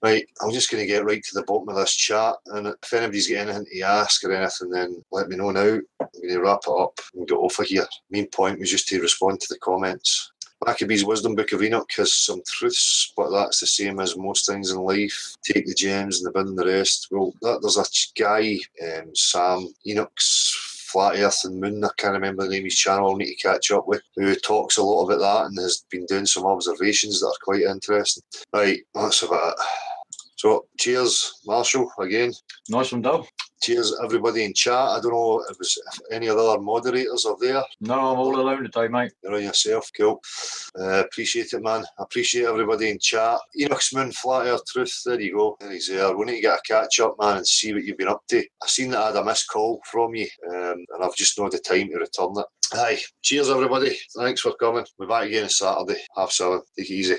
Right, I'm just going to get right to the bottom of this chat, and if anybody's got anything to ask or anything, then let me know now. I'm going to wrap it up and get off of here. Main point was just to respond to the comments. Maccabee's Wisdom Book of Enoch has some truths, but that's the same as most things in life. Take the gems and the bin the rest. Well, there's a guy, Sam, Enoch's Flat Earth and Moon, I can't remember the name of his channel, I'll need to catch up with, who talks a lot about that and has been doing some observations that are quite interesting. Right, that's about it. So, cheers, Marshall, again. Nice one, Del. Cheers, everybody in chat. I don't know if any other moderators are there. No, I'm all alone today, mate. You're on yourself, cool. Appreciate it, man. I appreciate everybody in chat. Enoch's Moon, Flat Earth Truth, there you go. There he's there. We need to get a catch up, man, and see what you've been up to. I seen that I had a missed call from you, and I've just not the time to return it. Aye, cheers, everybody. Thanks for coming. We're back again on Saturday, 7:30. Take it easy.